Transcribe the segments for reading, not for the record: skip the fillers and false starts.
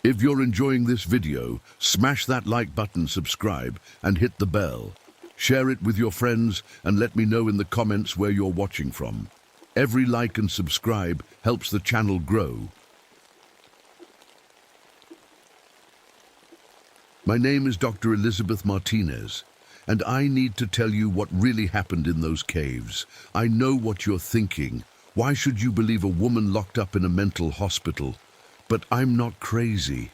If you're enjoying this video, smash that like button, subscribe, and hit the bell. Share it with your friends and let me know in the comments where you're watching from. Every like and subscribe helps the channel grow. My name is Dr. Elizabeth Martinez, and I need to tell you what really happened in those caves. I know what you're thinking. Why should you believe a woman locked up in a mental hospital? But I'm not crazy.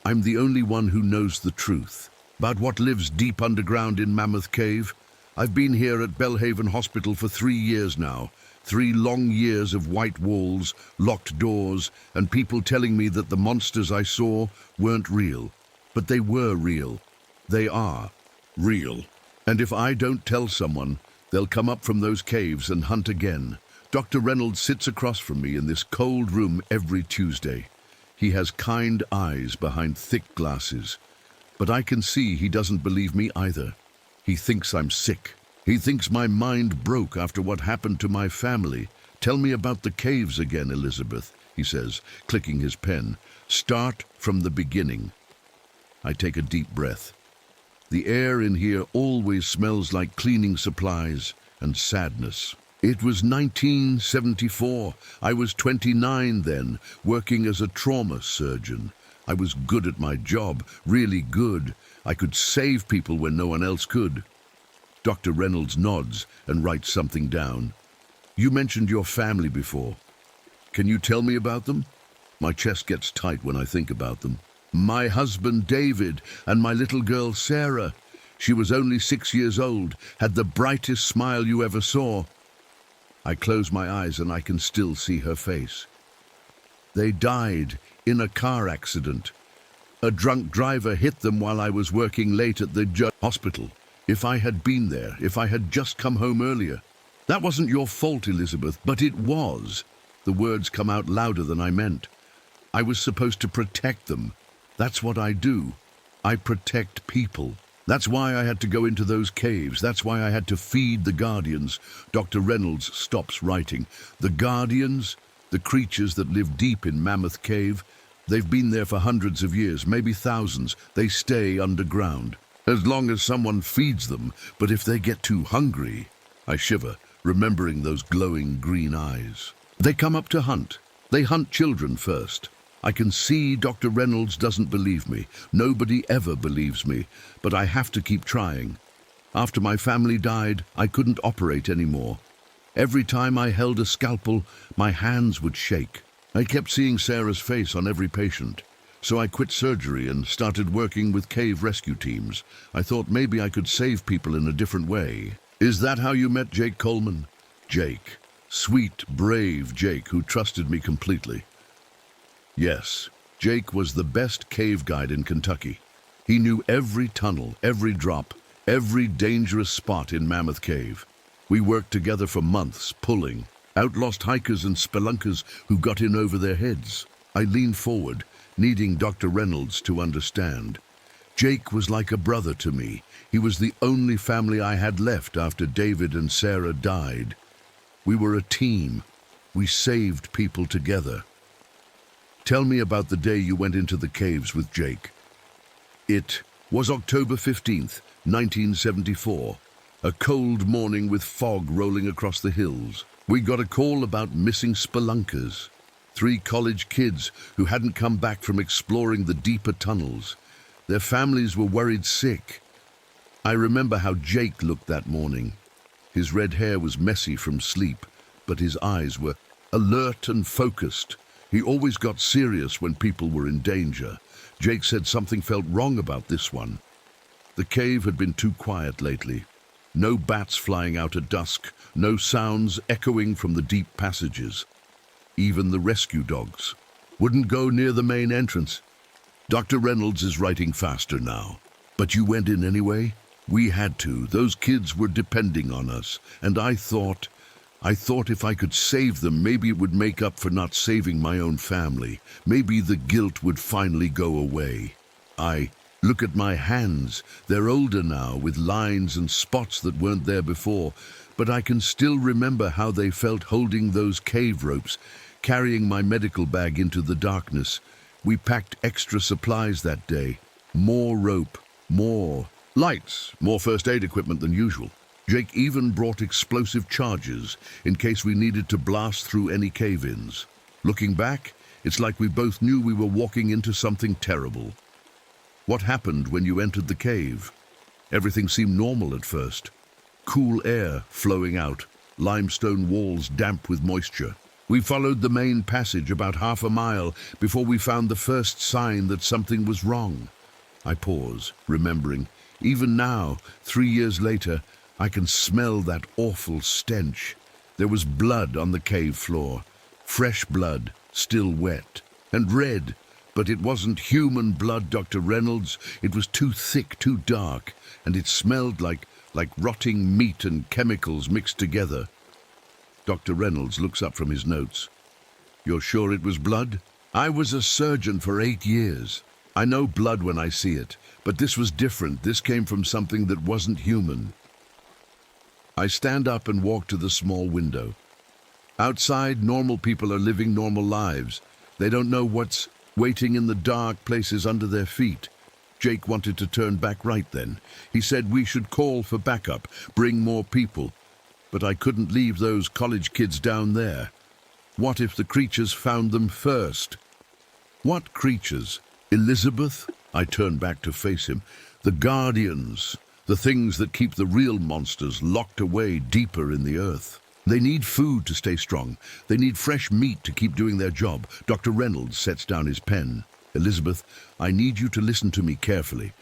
I'm the only one who knows the truth about what lives deep underground in Mammoth Cave. I've been here at Belhaven Hospital for 3 years now. 3 long years of white walls, locked doors, and people telling me that the monsters I saw weren't real. But they were real. They are real. And if I don't tell someone, they'll come up from those caves and hunt again. Dr. Reynolds sits across from me in this cold room every Tuesday. He has kind eyes behind thick glasses. But I can see he doesn't believe me either. He thinks I'm sick. He thinks my mind broke after what happened to my family. Tell me about the caves again, Elizabeth, he says, clicking his pen. Start from the beginning. I take a deep breath. The air in here always smells like cleaning supplies and sadness. It was 1974. I was 29 then, working as a trauma surgeon. I was good at my job, really good. I could save people when no one else could. Dr. Reynolds nods and writes something down. You mentioned your family before. Can you tell me about them? My chest gets tight when I think about them. My husband David and my little girl Sarah. She was only 6 years old, had the brightest smile you ever saw. I close my eyes and I can still see her face. They died in a car accident. A drunk driver hit them while I was working late at the hospital. If I had been there, if I had just come home earlier. That wasn't your fault, Elizabeth, but it was. The words come out louder than I meant. I was supposed to protect them. That's what I do. I protect people. That's why I had to go into those caves. That's why I had to feed the Guardians. Dr. Reynolds stops writing. The Guardians, the creatures that live deep in Mammoth Cave, they've been there for hundreds of years, maybe thousands. They stay underground, as long as someone feeds them. But if they get too hungry, I shiver, remembering those glowing green eyes. They come up to hunt. They hunt children first. I can see Dr. Reynolds doesn't believe me. Nobody ever believes me, but I have to keep trying. After my family died, I couldn't operate anymore. Every time I held a scalpel, my hands would shake. I kept seeing Sarah's face on every patient. So I quit surgery and started working with cave rescue teams. I thought maybe I could save people in a different way. Is that how you met Jake Coleman? Jake. Sweet, brave Jake who trusted me completely. Yes, Jake was the best cave guide in Kentucky. He knew every tunnel, every drop, every dangerous spot in Mammoth Cave. We worked together for months, pulling out lost hikers and spelunkers who got in over their heads. I leaned forward, needing Dr. Reynolds to understand. Jake was like a brother to me. He was the only family I had left after David and Sarah died. We were a team. We saved people together. Tell me about the day you went into the caves with Jake. It was October 15th, 1974. A cold morning with fog rolling across the hills. We got a call about missing spelunkers. 3 college kids who hadn't come back from exploring the deeper tunnels. Their families were worried sick. I remember how Jake looked that morning. His red hair was messy from sleep, but his eyes were alert and focused. He always got serious when people were in danger. Jake said something felt wrong about this one. The cave had been too quiet lately. No bats flying out at dusk, no sounds echoing from the deep passages. Even the rescue dogs wouldn't go near the main entrance. Dr. Reynolds is writing faster now. But you went in anyway? We had to. Those kids were depending on us. And I thought if I could save them, maybe it would make up for not saving my own family. Maybe the guilt would finally go away. Look at my hands. They're older now, with lines and spots that weren't there before. But I can still remember how they felt holding those cave ropes, carrying my medical bag into the darkness. We packed extra supplies that day. More rope, more lights, more first aid equipment than usual. Jake even brought explosive charges in case we needed to blast through any cave-ins. Looking back, it's like we both knew we were walking into something terrible. What happened when you entered the cave? Everything seemed normal at first. Cool air flowing out, limestone walls damp with moisture. We followed the main passage about half a mile before we found the first sign that something was wrong. I pause, remembering. Even now, 3 years later, I can smell that awful stench. There was blood on the cave floor. Fresh blood, still wet. And red. But it wasn't human blood, Dr. Reynolds. It was too thick, too dark. And it smelled like rotting meat and chemicals mixed together. Dr. Reynolds looks up from his notes. You're sure it was blood? I was a surgeon for 8 years. I know blood when I see it. But this was different. This came from something that wasn't human. I stand up and walk to the small window. Outside, normal people are living normal lives. They don't know what's waiting in the dark places under their feet. Jake wanted to turn back right then. He said we should call for backup, bring more people. But I couldn't leave those college kids down there. What if the creatures found them first? What creatures? Elizabeth? I turned back to face him. The Guardians. The things that keep the real monsters locked away deeper in the earth. They need food to stay strong. They need fresh meat to keep doing their job. Dr. Reynolds sets down his pen. Elizabeth, I need you to listen to me carefully.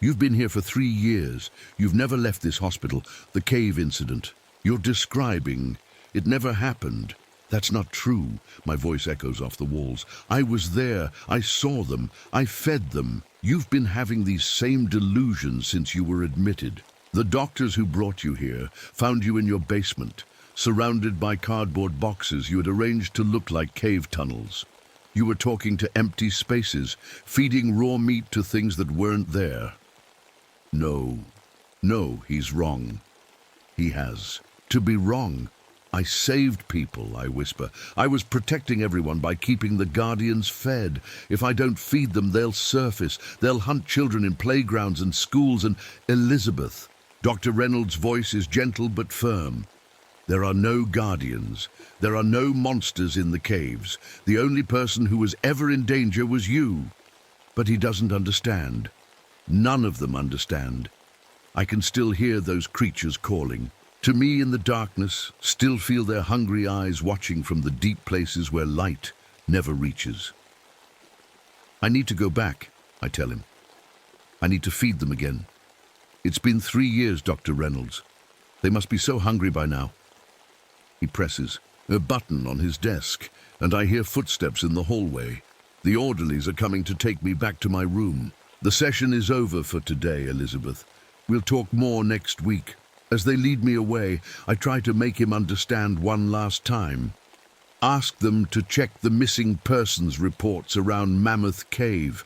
You've been here for 3 years. You've never left this hospital. The cave incident. You're describing. It never happened. That's not true. My voice echoes off the walls. I was there. I saw them. I fed them. You've been having these same delusions since you were admitted. The doctors who brought you here found you in your basement, surrounded by cardboard boxes you had arranged to look like cave tunnels. You were talking to empty spaces, feeding raw meat to things that weren't there. No, he's wrong. He has. To be wrong. I saved people, I whisper. I was protecting everyone by keeping the Guardians fed. If I don't feed them, they'll surface. They'll hunt children in playgrounds and schools. And Elizabeth, Dr. Reynolds' voice is gentle but firm. There are no Guardians. There are no monsters in the caves. The only person who was ever in danger was you. But he doesn't understand. None of them understand. I can still hear those creatures calling. To me in the darkness, still feel their hungry eyes watching from the deep places where light never reaches. I need to go back, I tell him. I need to feed them again. It's been 3 years, Dr. Reynolds. They must be so hungry by now. He presses a button on his desk, and I hear footsteps in the hallway. The orderlies are coming to take me back to my room. The session is over for today, Elizabeth. We'll talk more next week. As they lead me away, I try to make him understand one last time. Ask them to check the missing persons reports around Mammoth Cave.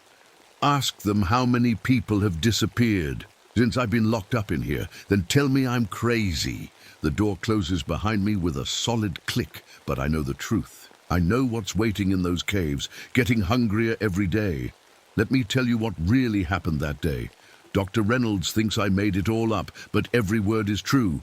Ask them how many people have disappeared since I've been locked up in here. Then tell me I'm crazy. The door closes behind me with a solid click, but I know the truth. I know what's waiting in those caves, getting hungrier every day. Let me tell you what really happened that day. Dr. Reynolds thinks I made it all up, but every word is true.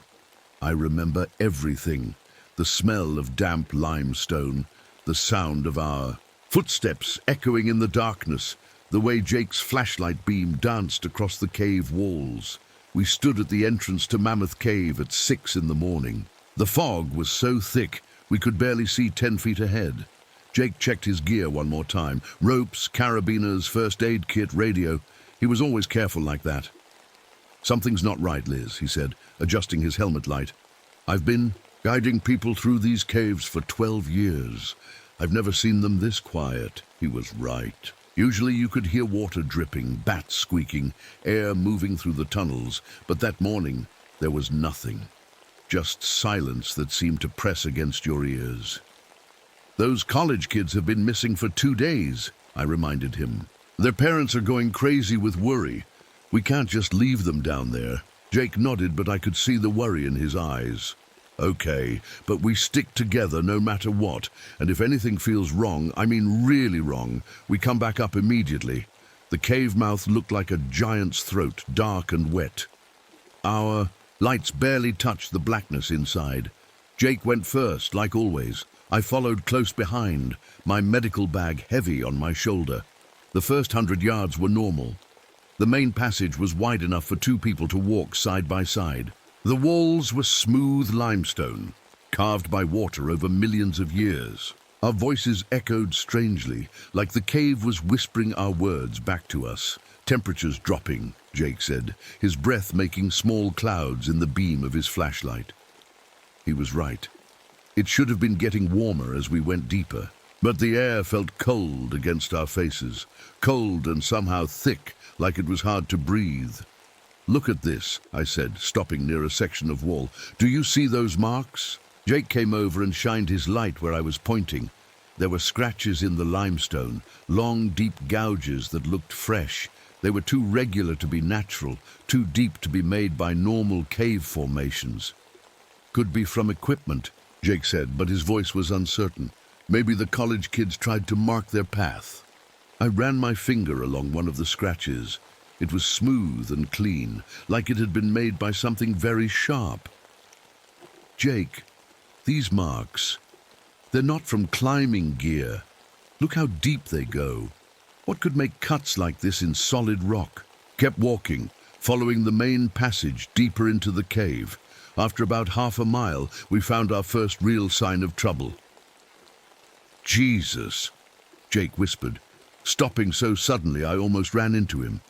I remember everything. The smell of damp limestone, the sound of our footsteps echoing in the darkness, the way Jake's flashlight beam danced across the cave walls. We stood at the entrance to Mammoth Cave at 6 in the morning. The fog was so thick we could barely see 10 feet ahead. Jake checked his gear one more time. Ropes, carabiners, first aid kit, radio. He was always careful like that. Something's not right, Liz, he said, adjusting his helmet light. I've been guiding people through these caves for 12 years. I've never seen them this quiet. He was right. Usually you could hear water dripping, bats squeaking, air moving through the tunnels, but that morning there was nothing. Just silence that seemed to press against your ears. Those college kids have been missing for 2 days, I reminded him. Their parents are going crazy with worry. We can't just leave them down there. Jake nodded, but I could see the worry in his eyes. Okay, but we stick together no matter what, and if anything feels wrong, I mean really wrong, we come back up immediately. The cave mouth looked like a giant's throat, dark and wet. Our lights barely touched the blackness inside. Jake went first, like always. I followed close behind, my medical bag heavy on my shoulder. The first 100 yards were normal. The main passage was wide enough for two people to walk side by side. The walls were smooth limestone, carved by water over millions of years. Our voices echoed strangely, like the cave was whispering our words back to us. Temperatures dropping, Jake said, his breath making small clouds in the beam of his flashlight. He was right. It should have been getting warmer as we went deeper, but the air felt cold against our faces, cold and somehow thick, like it was hard to breathe. Look at this, I said, stopping near a section of wall. Do you see those marks? Jake came over and shined his light where I was pointing. There were scratches in the limestone, long, deep gouges that looked fresh. They were too regular to be natural, too deep to be made by normal cave formations. Could be from equipment, Jake said, but his voice was uncertain. Maybe the college kids tried to mark their path. I ran my finger along one of the scratches. It was smooth and clean, like it had been made by something very sharp. Jake, these marks, they're not from climbing gear. Look how deep they go. What could make cuts like this in solid rock? Kept walking, following the main passage deeper into the cave. After about half a mile, we found our first real sign of trouble. Jesus, Jake whispered, stopping so suddenly I almost ran into him.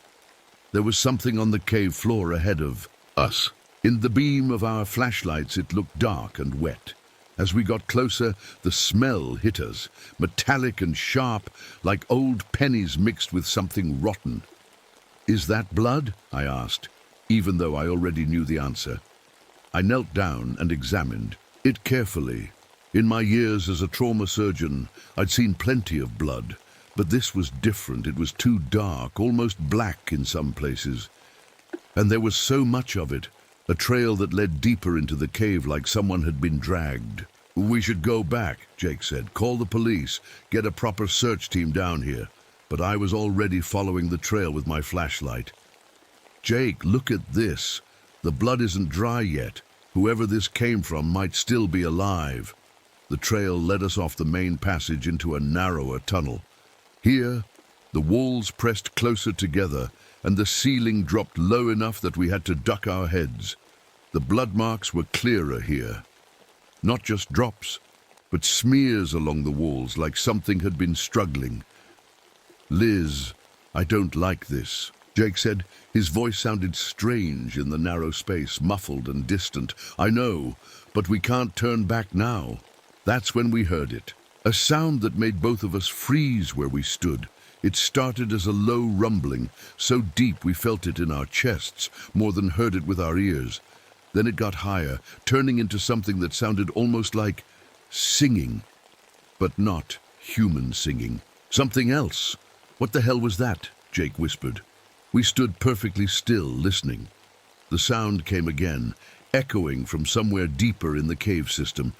There was something on the cave floor ahead of us. In the beam of our flashlights, it looked dark and wet. As we got closer, the smell hit us, metallic and sharp, like old pennies mixed with something rotten. Is that blood? I asked, even though I already knew the answer. I knelt down and examined it carefully. In my years as a trauma surgeon, I'd seen plenty of blood. But this was different. It was too dark, almost black in some places. And there was so much of it, a trail that led deeper into the cave like someone had been dragged. We should go back, Jake said. Call the police, get a proper search team down here. But I was already following the trail with my flashlight. Jake, look at this. The blood isn't dry yet. Whoever this came from might still be alive. The trail led us off the main passage into a narrower tunnel. Here, the walls pressed closer together, and the ceiling dropped low enough that we had to duck our heads. The blood marks were clearer here. Not just drops, but smears along the walls like something had been struggling. Liz, I don't like this, Jake said. His voice sounded strange in the narrow space, muffled and distant. I know, but we can't turn back now. That's when we heard it. A sound that made both of us freeze where we stood. It started as a low rumbling, so deep we felt it in our chests, more than heard it with our ears. Then it got higher, turning into something that sounded almost like singing, but not human singing. Something else. What the hell was that? Jake whispered. We stood perfectly still, listening. The sound came again, echoing from somewhere deeper in the cave system.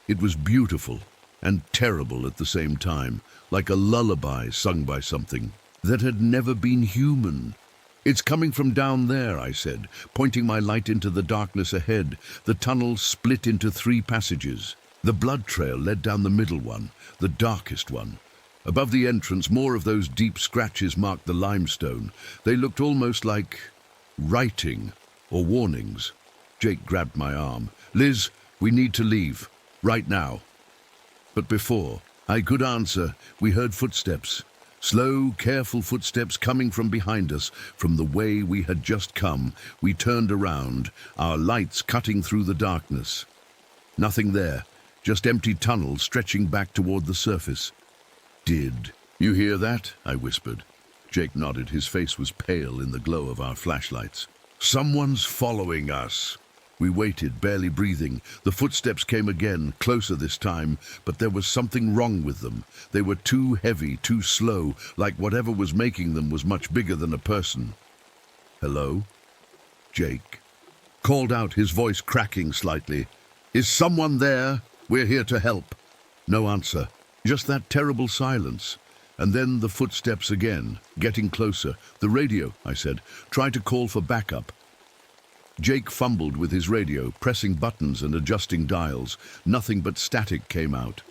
It was beautiful and terrible at the same time, like a lullaby sung by something that had never been human. It's coming from down there, I said, pointing my light into the darkness ahead. The tunnel split into 3 passages. The blood trail led down the middle one, the darkest one. Above the entrance, more of those deep scratches marked the limestone. They looked almost like writing or warnings. Jake grabbed my arm. Liz, we need to leave, right now. But before I could answer, we heard footsteps. Slow, careful footsteps coming from behind us, from the way we had just come. We turned around, our lights cutting through the darkness. Nothing there, just empty tunnels stretching back toward the surface. Did you hear that? I whispered. Jake nodded. His face was pale in the glow of our flashlights. Someone's following us. We waited, barely breathing. The footsteps came again, closer this time, but there was something wrong with them. They were too heavy, too slow, like whatever was making them was much bigger than a person. Hello? Jake called out, his voice cracking slightly. Is someone there? We're here to help. No answer. Just that terrible silence. And then the footsteps again, getting closer. The radio, I said. Try to call for backup. Jake fumbled with his radio, pressing buttons and adjusting dials. Nothing but static came out.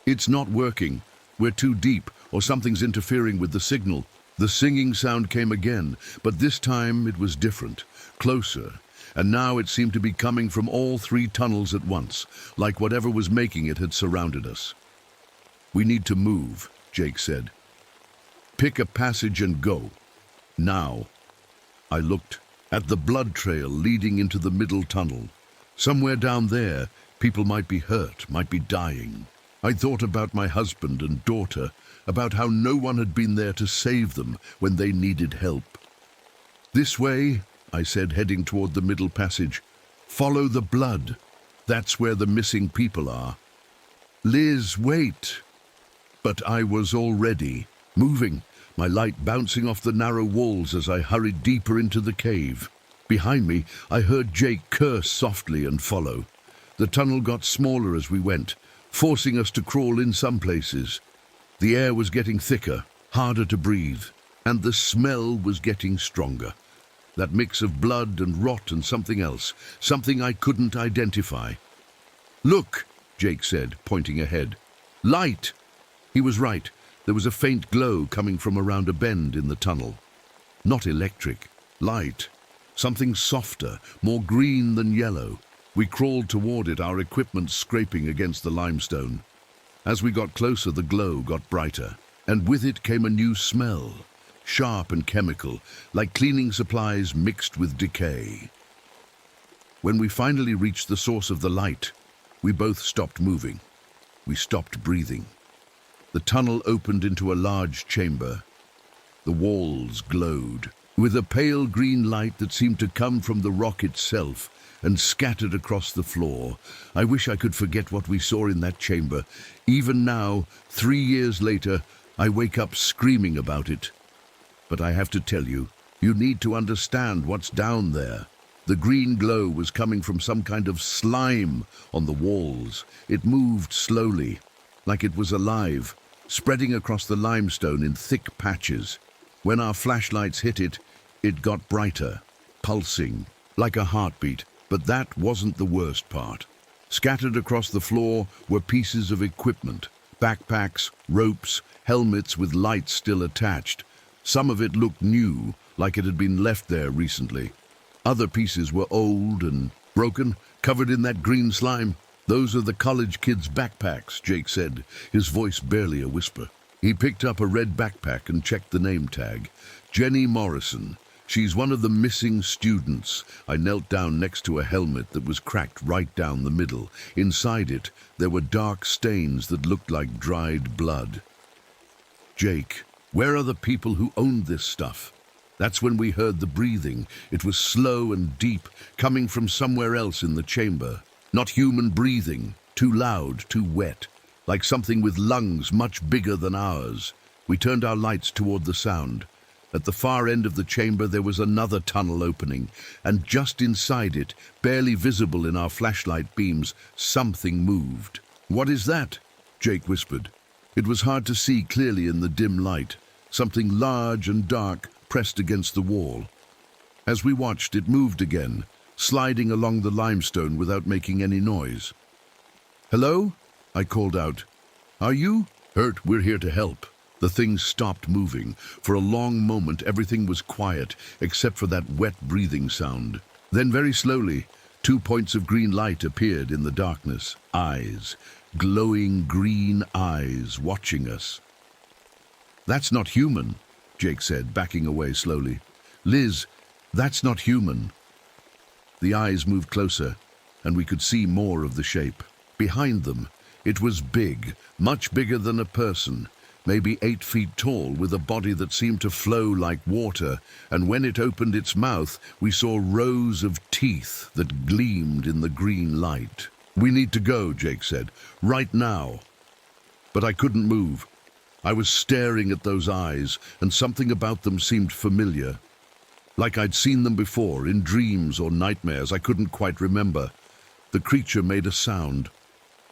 It's not working. We're too deep, or something's interfering with the signal. The singing sound came again, but this time it was different, closer. And now it seemed to be coming from all 3 tunnels at once, like whatever was making it had surrounded us. We need to move, Jake said. Pick a passage and go. Now. I looked at the blood trail leading into the middle tunnel. Somewhere down there, people might be hurt, might be dying. I thought about my husband and daughter, about how no one had been there to save them when they needed help. This way, I said, heading toward the middle passage. Follow the blood. That's where the missing people are. Liz, wait. But I was already moving, my light bouncing off the narrow walls as I hurried deeper into the cave. Behind me, I heard Jake curse softly and follow. The tunnel got smaller as we went, forcing us to crawl in some places. The air was getting thicker, harder to breathe, and the smell was getting stronger. That mix of blood and rot and something else, something I couldn't identify. Look, Jake said, pointing ahead. Light! He was right. There was a faint glow coming from around a bend in the tunnel. Not electric, light. Something softer, more green than yellow. We crawled toward it, our equipment scraping against the limestone. As we got closer, the glow got brighter, and with it came a new smell, sharp and chemical, like cleaning supplies mixed with decay. When we finally reached the source of the light, we both stopped moving. We stopped breathing. The tunnel opened into a large chamber. The walls glowed, with a pale green light that seemed to come from the rock itself and scattered across the floor. I wish I could forget what we saw in that chamber. Even now, 3 years later, I wake up screaming about it. But I have to tell you, you need to understand what's down there. The green glow was coming from some kind of slime on the walls. It moved slowly, like it was alive, spreading across the limestone in thick patches. When our flashlights hit it, it got brighter, pulsing, like a heartbeat. But that wasn't the worst part. Scattered across the floor were pieces of equipment, backpacks, ropes, helmets with lights still attached. Some of it looked new, like it had been left there recently. Other pieces were old and broken, covered in that green slime. Those are the college kids' backpacks, Jake said, his voice barely a whisper. He picked up a red backpack and checked the name tag. Jenny Morrison. She's one of the missing students. I knelt down next to a helmet that was cracked right down the middle. Inside it, there were dark stains that looked like dried blood. Jake, where are the people who owned this stuff? That's when we heard the breathing. It was slow and deep, coming from somewhere else in the chamber. Not human breathing, too loud, too wet, like something with lungs much bigger than ours. We turned our lights toward the sound. At the far end of the chamber there was another tunnel opening, and just inside it, barely visible in our flashlight beams, something moved. "What is that?" Jake whispered. It was hard to see clearly in the dim light, something large and dark pressed against the wall. As we watched, it moved again, sliding along the limestone without making any noise. "Hello?" I called out. "Are you hurt? We're here to help." The thing stopped moving. For a long moment, everything was quiet, except for that wet breathing sound. Then very slowly, 2 points of green light appeared in the darkness. Eyes, glowing green eyes, watching us. "That's not human," Jake said, backing away slowly. "Liz, that's not human." The eyes moved closer, and we could see more of the shape. Behind them, it was big, much bigger than a person. Maybe 8 feet tall, with a body that seemed to flow like water, and when it opened its mouth, we saw rows of teeth that gleamed in the green light. "We need to go," Jake said, "right now." But I couldn't move. I was staring at those eyes, and something about them seemed familiar. Like I'd seen them before, in dreams or nightmares. I couldn't quite remember. The creature made a sound.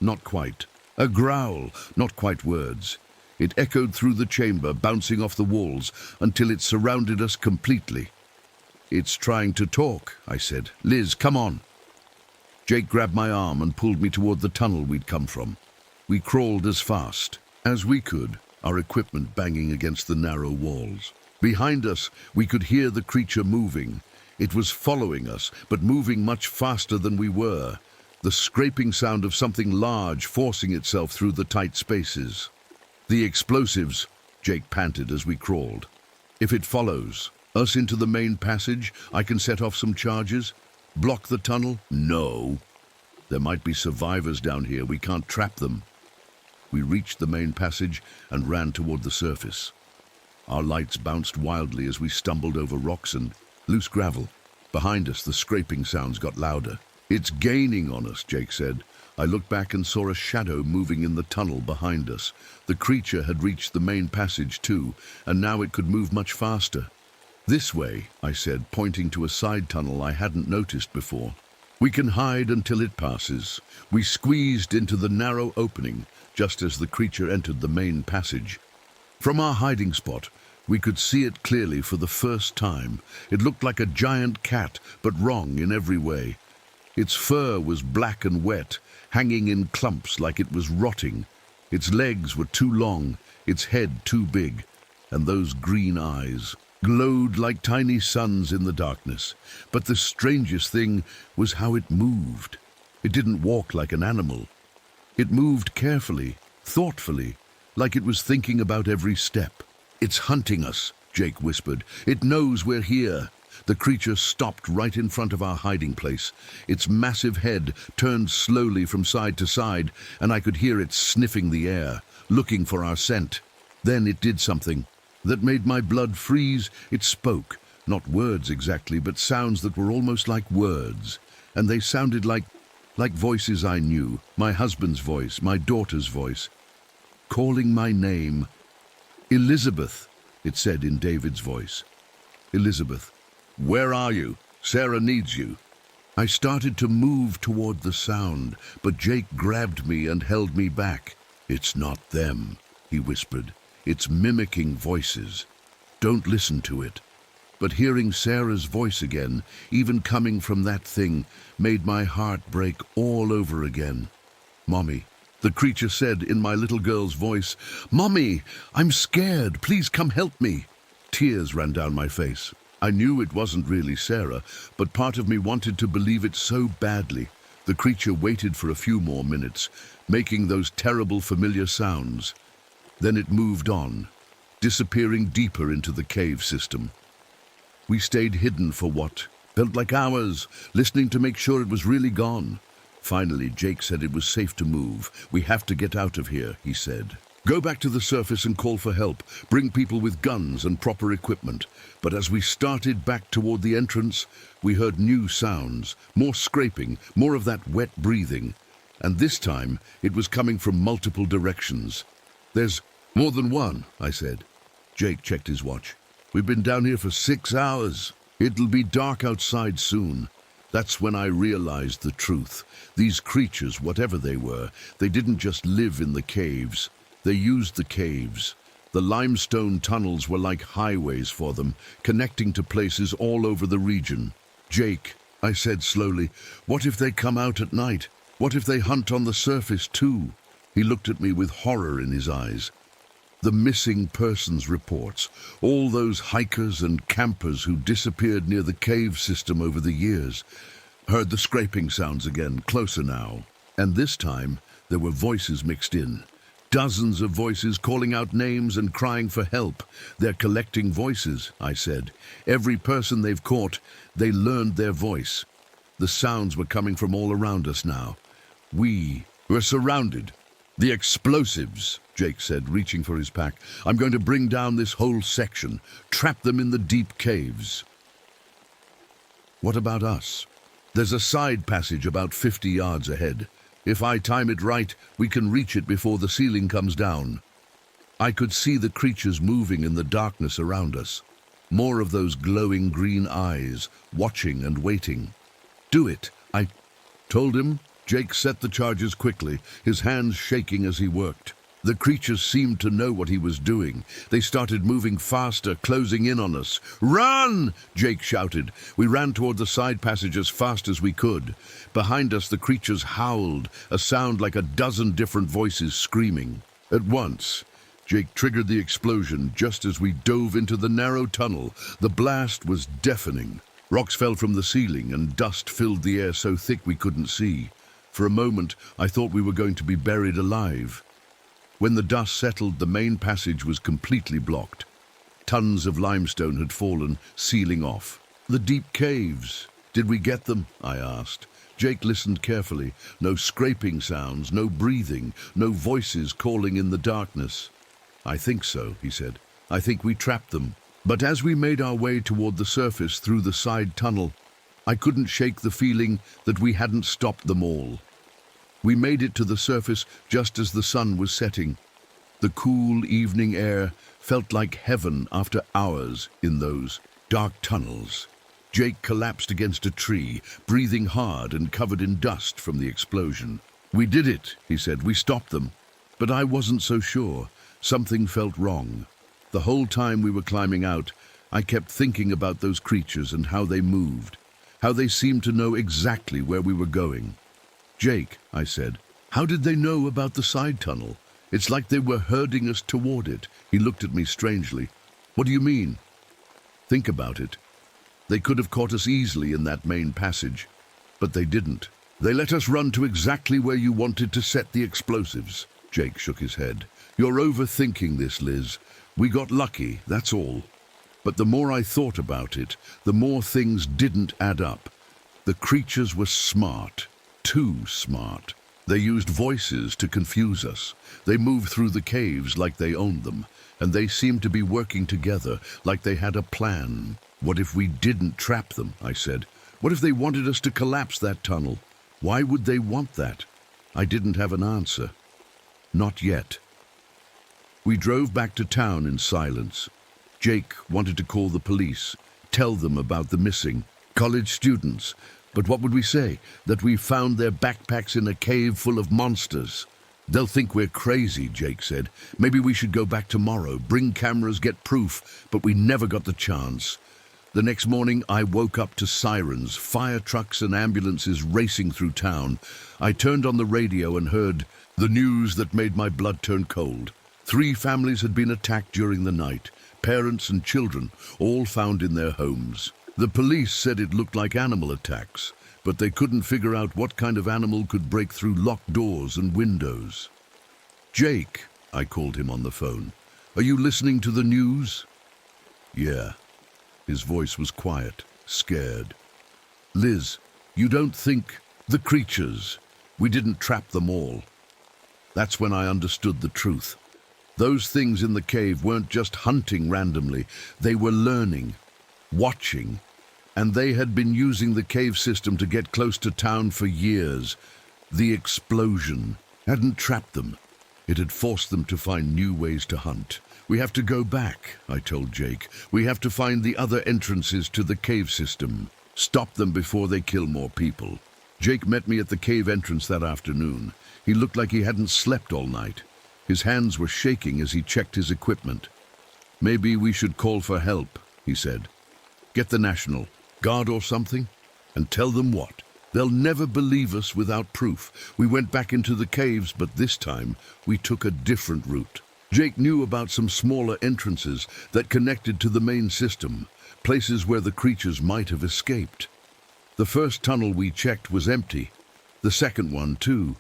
Not quite. A growl, not quite words. It echoed through the chamber, bouncing off the walls, until it surrounded us completely. "It's trying to talk," I said. "Liz, come on." Jake grabbed my arm and pulled me toward the tunnel we'd come from. We crawled as fast as we could, our equipment banging against the narrow walls. Behind us, we could hear the creature moving. It was following us, but moving much faster than we were. The scraping sound of something large forcing itself through the tight spaces. "The explosives," Jake panted as we crawled. "If it follows us into the main passage, I can set off some charges. Block the tunnel? No. There might be survivors down here. We can't trap them." We reached the main passage and ran toward the surface. Our lights bounced wildly as we stumbled over rocks and loose gravel. Behind us, the scraping sounds got louder. "It's gaining on us," Jake said. I looked back and saw a shadow moving in the tunnel behind us. The creature had reached the main passage too, and now it could move much faster. "This way," I said, pointing to a side tunnel I hadn't noticed before. "We can hide until it passes." We squeezed into the narrow opening just as the creature entered the main passage. From our hiding spot, we could see it clearly for the first time. It looked like a giant cat, but wrong in every way. Its fur was black and wet, hanging in clumps like it was rotting. Its legs were too long, its head too big, and those green eyes glowed like tiny suns in the darkness. But the strangest thing was how it moved. It didn't walk like an animal. It moved carefully, thoughtfully, like it was thinking about every step. "It's hunting us," Jake whispered. "It knows we're here." The creature stopped right in front of our hiding place. Its massive head turned slowly from side to side, and I could hear it sniffing the air, looking for our scent. Then it did something that made my blood freeze. It spoke, not words exactly, but sounds that were almost like words. And they sounded like voices I knew. My husband's voice, my daughter's voice, calling my name. "Elizabeth," it said in David's voice. "Elizabeth, where are you? Sarah needs you." I started to move toward the sound, but Jake grabbed me and held me back. "It's not them," he whispered. "It's mimicking voices. Don't listen to it." But hearing Sarah's voice again, even coming from that thing, made my heart break all over again. "Mommy," the creature said in my little girl's voice. "Mommy, I'm scared. Please come help me." Tears ran down my face. I knew it wasn't really Sarah, but part of me wanted to believe it so badly. The creature waited for a few more minutes, making those terrible familiar sounds. Then it moved on, disappearing deeper into the cave system. We stayed hidden for what felt like hours, listening to make sure it was really gone. Finally, Jake said it was safe to move. "We have to get out of here," he said. "Go back to the surface and call for help. Bring people with guns and proper equipment." But as we started back toward the entrance, we heard new sounds, more scraping, more of that wet breathing. And this time, it was coming from multiple directions. "There's more than one," I said. Jake checked his watch. "We've been down here for 6 hours. It'll be dark outside soon." That's when I realized the truth. These creatures, whatever they were, they didn't just live in the caves. They used the caves. The limestone tunnels were like highways for them, connecting to places all over the region. "Jake," I said slowly, "what if they come out at night? What if they hunt on the surface too?" He looked at me with horror in his eyes. The missing persons reports, all those hikers and campers who disappeared near the cave system over the years. Heard the scraping sounds again, closer now. And this time, there were voices mixed in. Dozens of voices calling out names and crying for help. "They're collecting voices," I said. "Every person they've caught, they learned their voice." The sounds were coming from all around us now. We were surrounded. "The explosives," Jake said, reaching for his pack. "I'm going to bring down this whole section, trap them in the deep caves." "What about us?" "There's a side passage about 50 yards ahead. If I time it right, we can reach it before the ceiling comes down." I could see the creatures moving in the darkness around us. More of those glowing green eyes, watching and waiting. "Do it," Told him. Jake set the charges quickly, his hands shaking as he worked. The creatures seemed to know what he was doing. They started moving faster, closing in on us. "Run!" Jake shouted. We ran toward the side passage as fast as we could. Behind us, the creatures howled, a sound like a dozen different voices screaming. At once, Jake triggered the explosion just as we dove into the narrow tunnel. The blast was deafening. Rocks fell from the ceiling and dust filled the air so thick we couldn't see. For a moment, I thought we were going to be buried alive. When the dust settled, the main passage was completely blocked. Tons of limestone had fallen, sealing off. The deep caves. Did we get them? I asked. Jake listened carefully. No scraping sounds, no breathing, no voices calling in the darkness. "I think so," he said. "I think we trapped them." But as we made our way toward the surface through the side tunnel, I couldn't shake the feeling that we hadn't stopped them all. We made it to the surface just as the sun was setting. The cool evening air felt like heaven after hours in those dark tunnels. Jake collapsed against a tree, breathing hard and covered in dust from the explosion. "We did it," he said. "We stopped them." But I wasn't so sure. Something felt wrong. The whole time we were climbing out, I kept thinking about those creatures and how they moved, how they seemed to know exactly where we were going. "Jake," I said, "how did they know about the side tunnel? It's like they were herding us toward it." He looked at me strangely. "What do you mean?" "Think about it. They could have caught us easily in that main passage, but they didn't. They let us run to exactly where you wanted to set the explosives." Jake shook his head. "You're overthinking this, Liz. We got lucky, that's all." But the more I thought about it, the more things didn't add up. The creatures were smart. Too smart. They used voices to confuse us. They moved through the caves like they owned them, and they seemed to be working together like they had a plan. "What if we didn't trap them?" I said. "What if they wanted us to collapse that tunnel? Why would they want that?" I didn't have an answer. Not yet. We drove back to town in silence. Jake wanted to call the police, tell them about the missing college students. But what would we say? That we found their backpacks in a cave full of monsters? "They'll think we're crazy," Jake said. "Maybe we should go back tomorrow, bring cameras, get proof." But we never got the chance. The next morning, I woke up to sirens, fire trucks and ambulances racing through town. I turned on the radio and heard the news that made my blood turn cold. 3 families had been attacked during the night, parents and children, all found in their homes. The police said it looked like animal attacks, but they couldn't figure out what kind of animal could break through locked doors and windows. "Jake," I called him on the phone, "are you listening to the news?" "Yeah." His voice was quiet, scared. "Liz, you don't think the creatures, we didn't trap them all?" That's when I understood the truth. Those things in the cave weren't just hunting randomly. They were learning, watching, and they had been using the cave system to get close to town for years. The explosion hadn't trapped them. It had forced them to find new ways to hunt. "We have to go back," I told Jake. "We have to find the other entrances to the cave system. Stop them before they kill more people." Jake met me at the cave entrance that afternoon. He looked like he hadn't slept all night. His hands were shaking as he checked his equipment. "Maybe we should call for help," he said. "Get the National Guard or something, and tell them what? They'll never believe us without proof. We went back into the caves, but this time we took a different route." Jake knew about some smaller entrances that connected to the main system, places where the creatures might have escaped. The first tunnel we checked was empty, the second one too.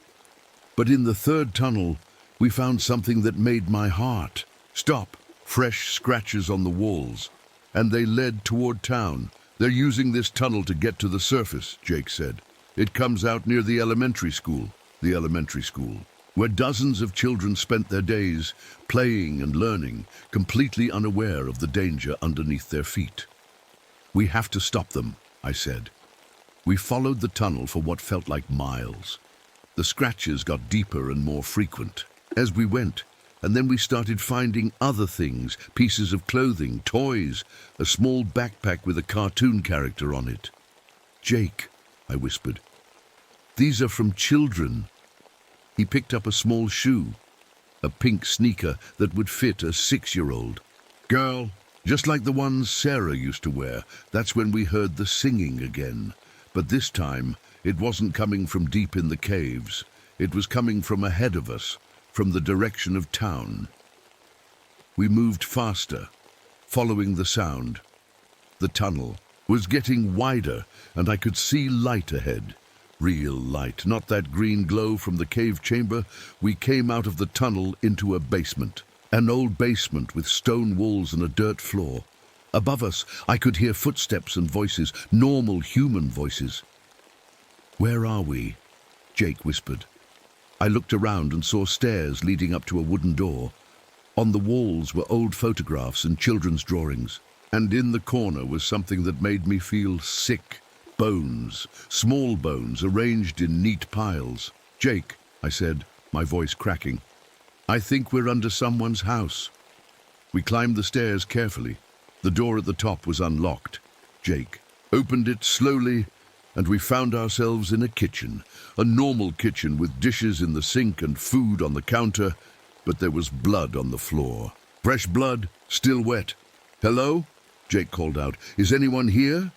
But in the third tunnel, we found something that made my heart stop. Fresh scratches on the walls, and they led toward town. "They're using this tunnel to get to the surface," Jake said. "It comes out near the elementary school, where dozens of children spent their days playing and learning, completely unaware of the danger underneath their feet." "We have to stop them," I said. We followed the tunnel for what felt like miles. The scratches got deeper and more frequent as we went, and then we started finding other things, pieces of clothing, toys, a small backpack with a cartoon character on it. "Jake," I whispered, These are from children. He picked up a small shoe, a pink sneaker that would fit a 6-year-old. Girl, just like the ones Sarah used to wear. That's when we heard the singing again. But this time, it wasn't coming from deep in the caves. It was coming from ahead of us, from the direction of town. We moved faster, following the sound. The tunnel was getting wider, and I could see light ahead. Real light, not that green glow from the cave chamber. We came out of the tunnel into a basement. An old basement with stone walls and a dirt floor. Above us, I could hear footsteps and voices, normal human voices. "Where are we?" Jake whispered. I looked around and saw stairs leading up to a wooden door. On the walls were old photographs and children's drawings. And in the corner was something that made me feel sick. Bones, small bones arranged in neat piles. "Jake," I said, my voice cracking, "I think we're under someone's house." We climbed the stairs carefully. The door at the top was unlocked. Jake opened it slowly, and we found ourselves in a kitchen. A normal kitchen with dishes in the sink and food on the counter, but there was blood on the floor. Fresh blood, still wet. "Hello?" Jake called out. "Is anyone here?"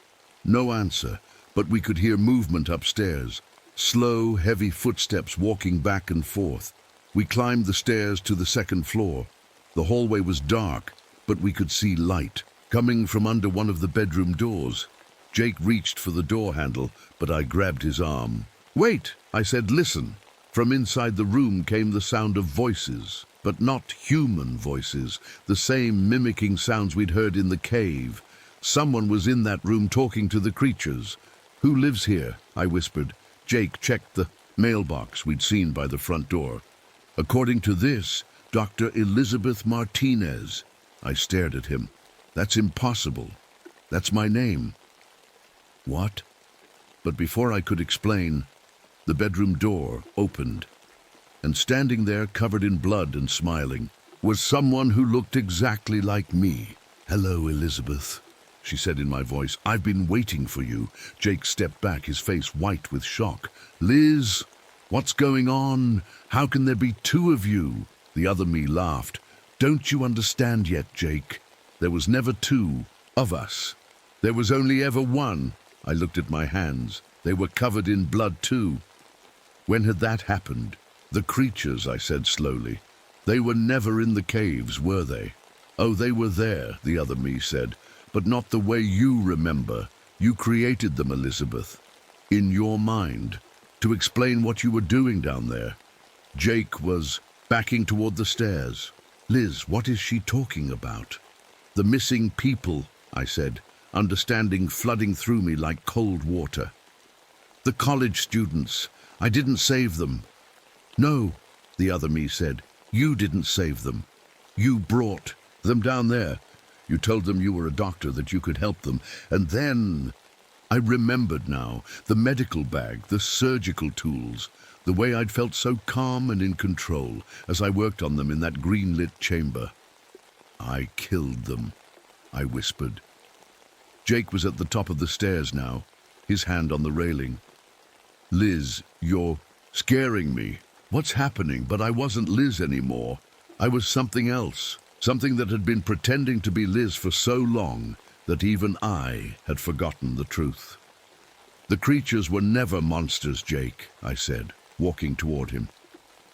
No answer, but we could hear movement upstairs. Slow, heavy footsteps walking back and forth. We climbed the stairs to the second floor. The hallway was dark, but we could see light coming from under one of the bedroom doors. Jake reached for the door handle, but I grabbed his arm. "Wait," I said, "listen." From inside the room came the sound of voices, but not human voices, the same mimicking sounds we'd heard in the cave. Someone was in that room talking to the creatures. "Who lives here?" I whispered. Jake checked the mailbox we'd seen by the front door. "According to this, Dr. Elizabeth Martinez." I stared at him. "That's impossible. That's my name." "What?" But before I could explain, the bedroom door opened, and standing there, covered in blood and smiling, was someone who looked exactly like me. "Hello, Elizabeth," she said in my voice. "I've been waiting for you." Jake stepped back, his face white with shock. "Liz, what's going on? How can there be two of you?" The other me laughed. "Don't you understand yet, Jake? There was never two of us. There was only ever one." I looked at my hands. They were covered in blood too. "When had that happened?" "The creatures," I said slowly. "They were never in the caves, were they?" "Oh, they were there," the other me said, "but not the way you remember. You created them, Elizabeth, in your mind, to explain what you were doing down there." Jake was backing toward the stairs. "Liz, what is she talking about?" "The missing people," I said, understanding flooding through me like cold water. "The college students. I didn't save them." "No," the other me said. "You didn't save them. You brought them down there. You told them you were a doctor, that you could help them. And then I remembered now, the medical bag, the surgical tools, the way I'd felt so calm and in control as I worked on them in that green-lit chamber. I killed them," I whispered. Jake was at the top of the stairs now, his hand on the railing. "Liz, you're scaring me. What's happening?" But I wasn't Liz anymore. I was something else, something that had been pretending to be Liz for so long that even I had forgotten the truth. "The creatures were never monsters, Jake," I said, walking toward him.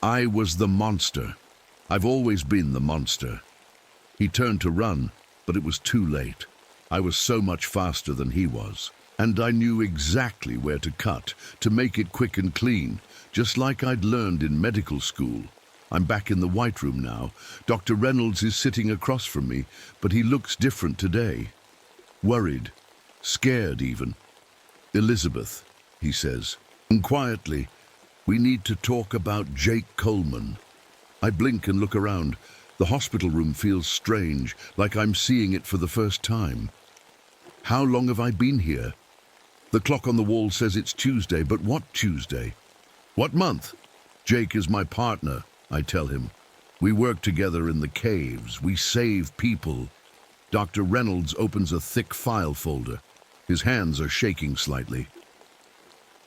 "I was the monster. I've always been the monster." He turned to run, but it was too late. I was so much faster than he was, and I knew exactly where to cut, to make it quick and clean, just like I'd learned in medical school. I'm back in the White Room now. Dr. Reynolds is sitting across from me, but he looks different today. Worried, scared even. "Elizabeth," he says, and quietly, "we need to talk about Jake Coleman." I blink and look around. The hospital room feels strange, like I'm seeing it for the first time. How long have I been here? The clock on the wall says it's Tuesday, but what Tuesday? What month? Jake is my partner, I tell him. We work together in the caves. We save people. Dr. Reynolds opens a thick file folder. His hands are shaking slightly.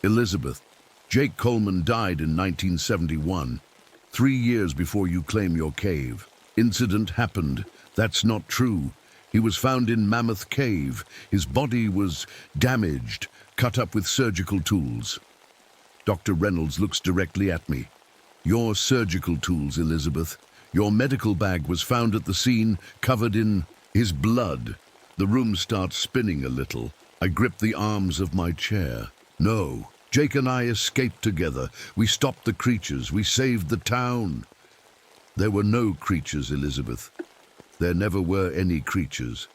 "Elizabeth, Jake Coleman died in 1971, 3 years before you claim your cave. Incident happened. That's not true. He was found in Mammoth Cave. His body was damaged, cut up with surgical tools. Dr. Reynolds looks directly at me. Your surgical tools, Elizabeth. Your medical bag was found at the scene, covered in his blood. The room starts spinning a little. I grip the arms of my chair. No, Jake and I escaped together. We stopped the creatures. We saved the town. There were no creatures, Elizabeth. There never were any creatures.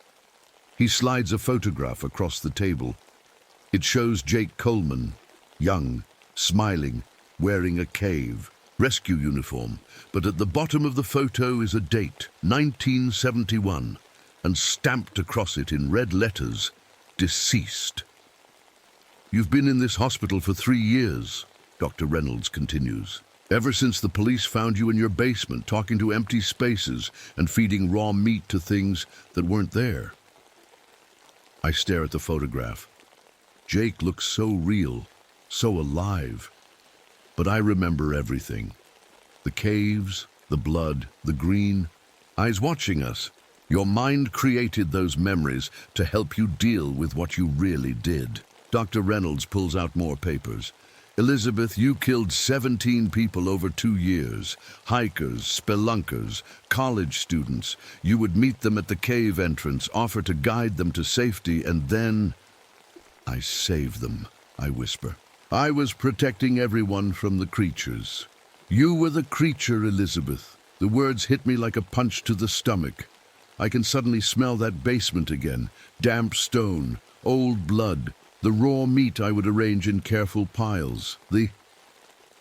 He slides a photograph across the table. It shows Jake Coleman, young, smiling, wearing a cave rescue uniform, but at the bottom of the photo is a date, 1971, and stamped across it in red letters, deceased. You've been in this hospital for 3 years, Dr. Reynolds continues. Ever since the police found you in your basement talking to empty spaces and feeding raw meat to things that weren't there. I stare at the photograph. Jake looks so real, so alive. But I remember everything. The caves, the blood, the green. Eyes watching us. Your mind created those memories to help you deal with what you really did. Dr. Reynolds pulls out more papers. Elizabeth, you killed 17 people over 2 years. Hikers, spelunkers, college students. You would meet them at the cave entrance, offer to guide them to safety, and then... I saved them, I whisper. I was protecting everyone from the creatures. You were the creature, Elizabeth. The words hit me like a punch to the stomach. I can suddenly smell that basement again. Damp stone, old blood, the raw meat I would arrange in careful piles. The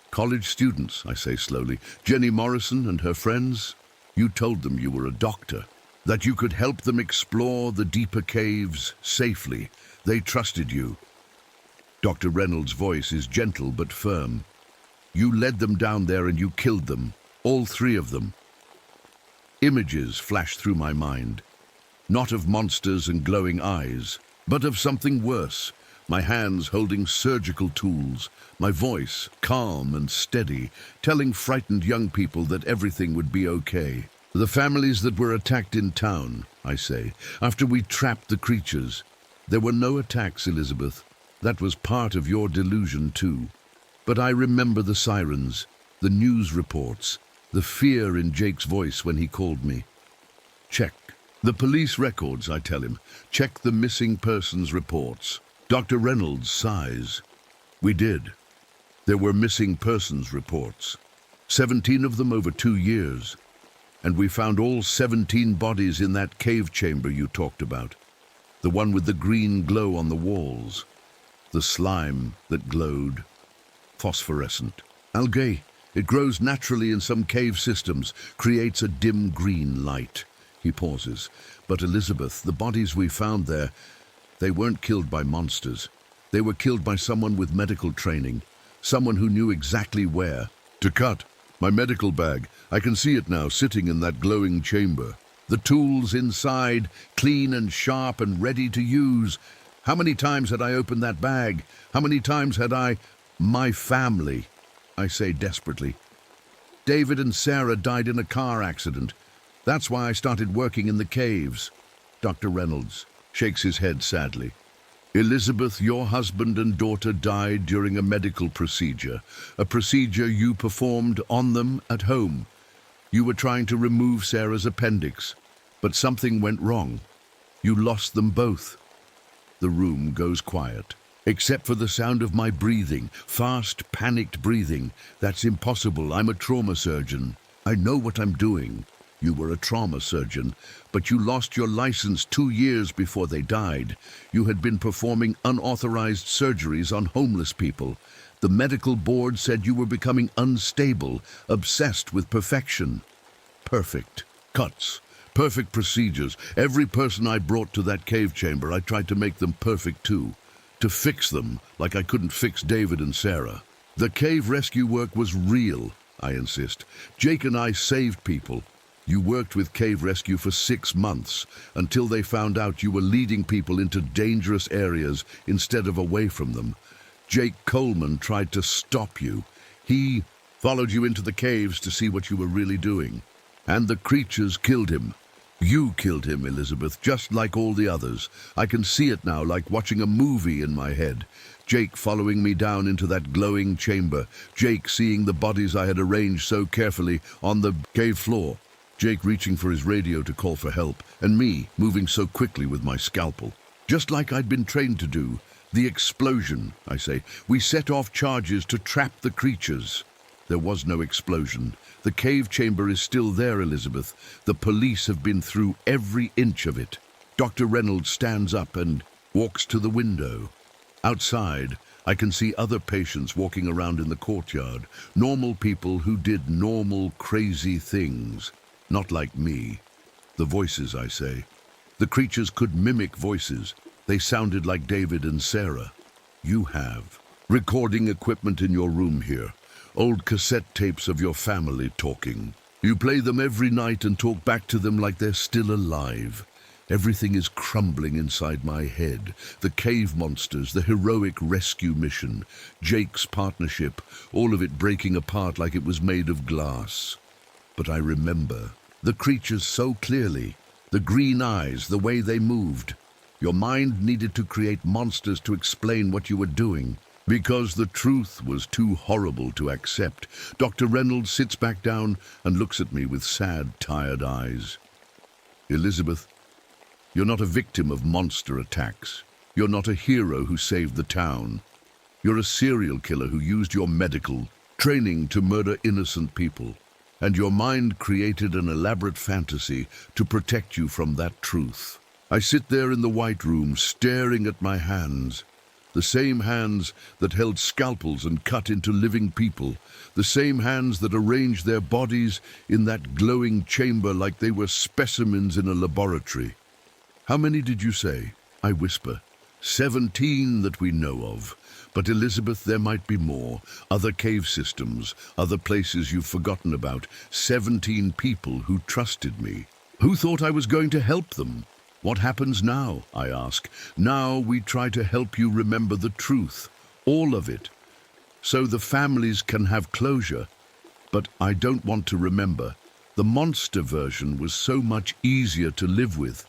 college students, I say slowly. Jenny Morrison and her friends. You told them you were a doctor, that you could help them explore the deeper caves safely. They trusted you. Dr. Reynolds' voice is gentle but firm. You led them down there and you killed them, all 3 of them. Images flash through my mind, not of monsters and glowing eyes, but of something worse. My hands holding surgical tools, my voice calm and steady, telling frightened young people that everything would be okay. The families that were attacked in town, I say, after we trapped the creatures. There were no attacks, Elizabeth. That was part of your delusion too. But I remember the sirens, the news reports, the fear in Jake's voice when he called me. Check the police records, I tell him. Check the missing persons reports. Dr. Reynolds sighs. We did. There were missing persons reports. 17 of them over 2 years. And we found all 17 bodies in that cave chamber you talked about. The one with the green glow on the walls. The slime that glowed. Phosphorescent. Algae. It grows naturally in some cave systems, creates a dim green light. He pauses. But Elizabeth, the bodies we found there, they weren't killed by monsters. They were killed by someone with medical training. Someone who knew exactly where to cut. My medical bag, I can see it now sitting in that glowing chamber. The tools inside, clean and sharp and ready to use. How many times had I opened that bag? How many times had I... My family, I say desperately. David and Sarah died in a car accident. That's why I started working in the caves. Dr. Reynolds shakes his head sadly. Elizabeth, your husband and daughter died during a medical procedure, a procedure you performed on them at home. You were trying to remove Sarah's appendix, but something went wrong. You lost them both. The room goes quiet, except for the sound of my breathing, fast, panicked breathing. That's impossible. I'm a trauma surgeon. I know what I'm doing. You were a trauma surgeon, but you lost your license 2 years before they died. You had been performing unauthorized surgeries on homeless people. The medical board said you were becoming unstable, obsessed with perfection. Perfect cuts, perfect procedures. Every person I brought to that cave chamber, I tried to make them perfect too. To fix them, like I couldn't fix David and Sarah. The cave rescue work was real, I insist. Jake and I saved people. You worked with Cave Rescue for 6 months, until they found out you were leading people into dangerous areas instead of away from them. Jake Coleman tried to stop you. He followed you into the caves to see what you were really doing. And the creatures killed him. You killed him, Elizabeth, just like all the others. I can see it now, like watching a movie in my head. Jake following me down into that glowing chamber. Jake seeing the bodies I had arranged so carefully on the cave floor. Jake reaching for his radio to call for help, and me moving so quickly with my scalpel. Just like I'd been trained to do. The explosion, I say. We set off charges to trap the creatures. There was no explosion. The cave chamber is still there, Elizabeth. The police have been through every inch of it. Dr. Reynolds stands up and walks to the window. Outside, I can see other patients walking around in the courtyard. Normal people who did normal, crazy things. Not like me. The voices, I say. The creatures could mimic voices. They sounded like David and Sarah. You have recording equipment in your room here. Old cassette tapes of your family talking. You play them every night and talk back to them like they're still alive. Everything is crumbling inside my head. The cave monsters, the heroic rescue mission, Jake's partnership, all of it breaking apart like it was made of glass. But I remember the creatures so clearly. The green eyes, the way they moved. Your mind needed to create monsters to explain what you were doing. Because the truth was too horrible to accept. Dr. Reynolds sits back down and looks at me with sad, tired eyes. Elizabeth, you're not a victim of monster attacks. You're not a hero who saved the town. You're a serial killer who used your medical training to murder innocent people. And your mind created an elaborate fantasy to protect you from that truth. I sit there in the White Room staring at my hands. The same hands that held scalpels and cut into living people. The same hands that arranged their bodies in that glowing chamber like they were specimens in a laboratory. How many did you say? I whisper. 17 that we know of. But Elizabeth, there might be more. Other cave systems, other places you've forgotten about. 17 people who trusted me. Who thought I was going to help them? What happens now, I ask. Now we try to help you remember the truth, all of it, so the families can have closure. But I don't want to remember. The monster version was so much easier to live with.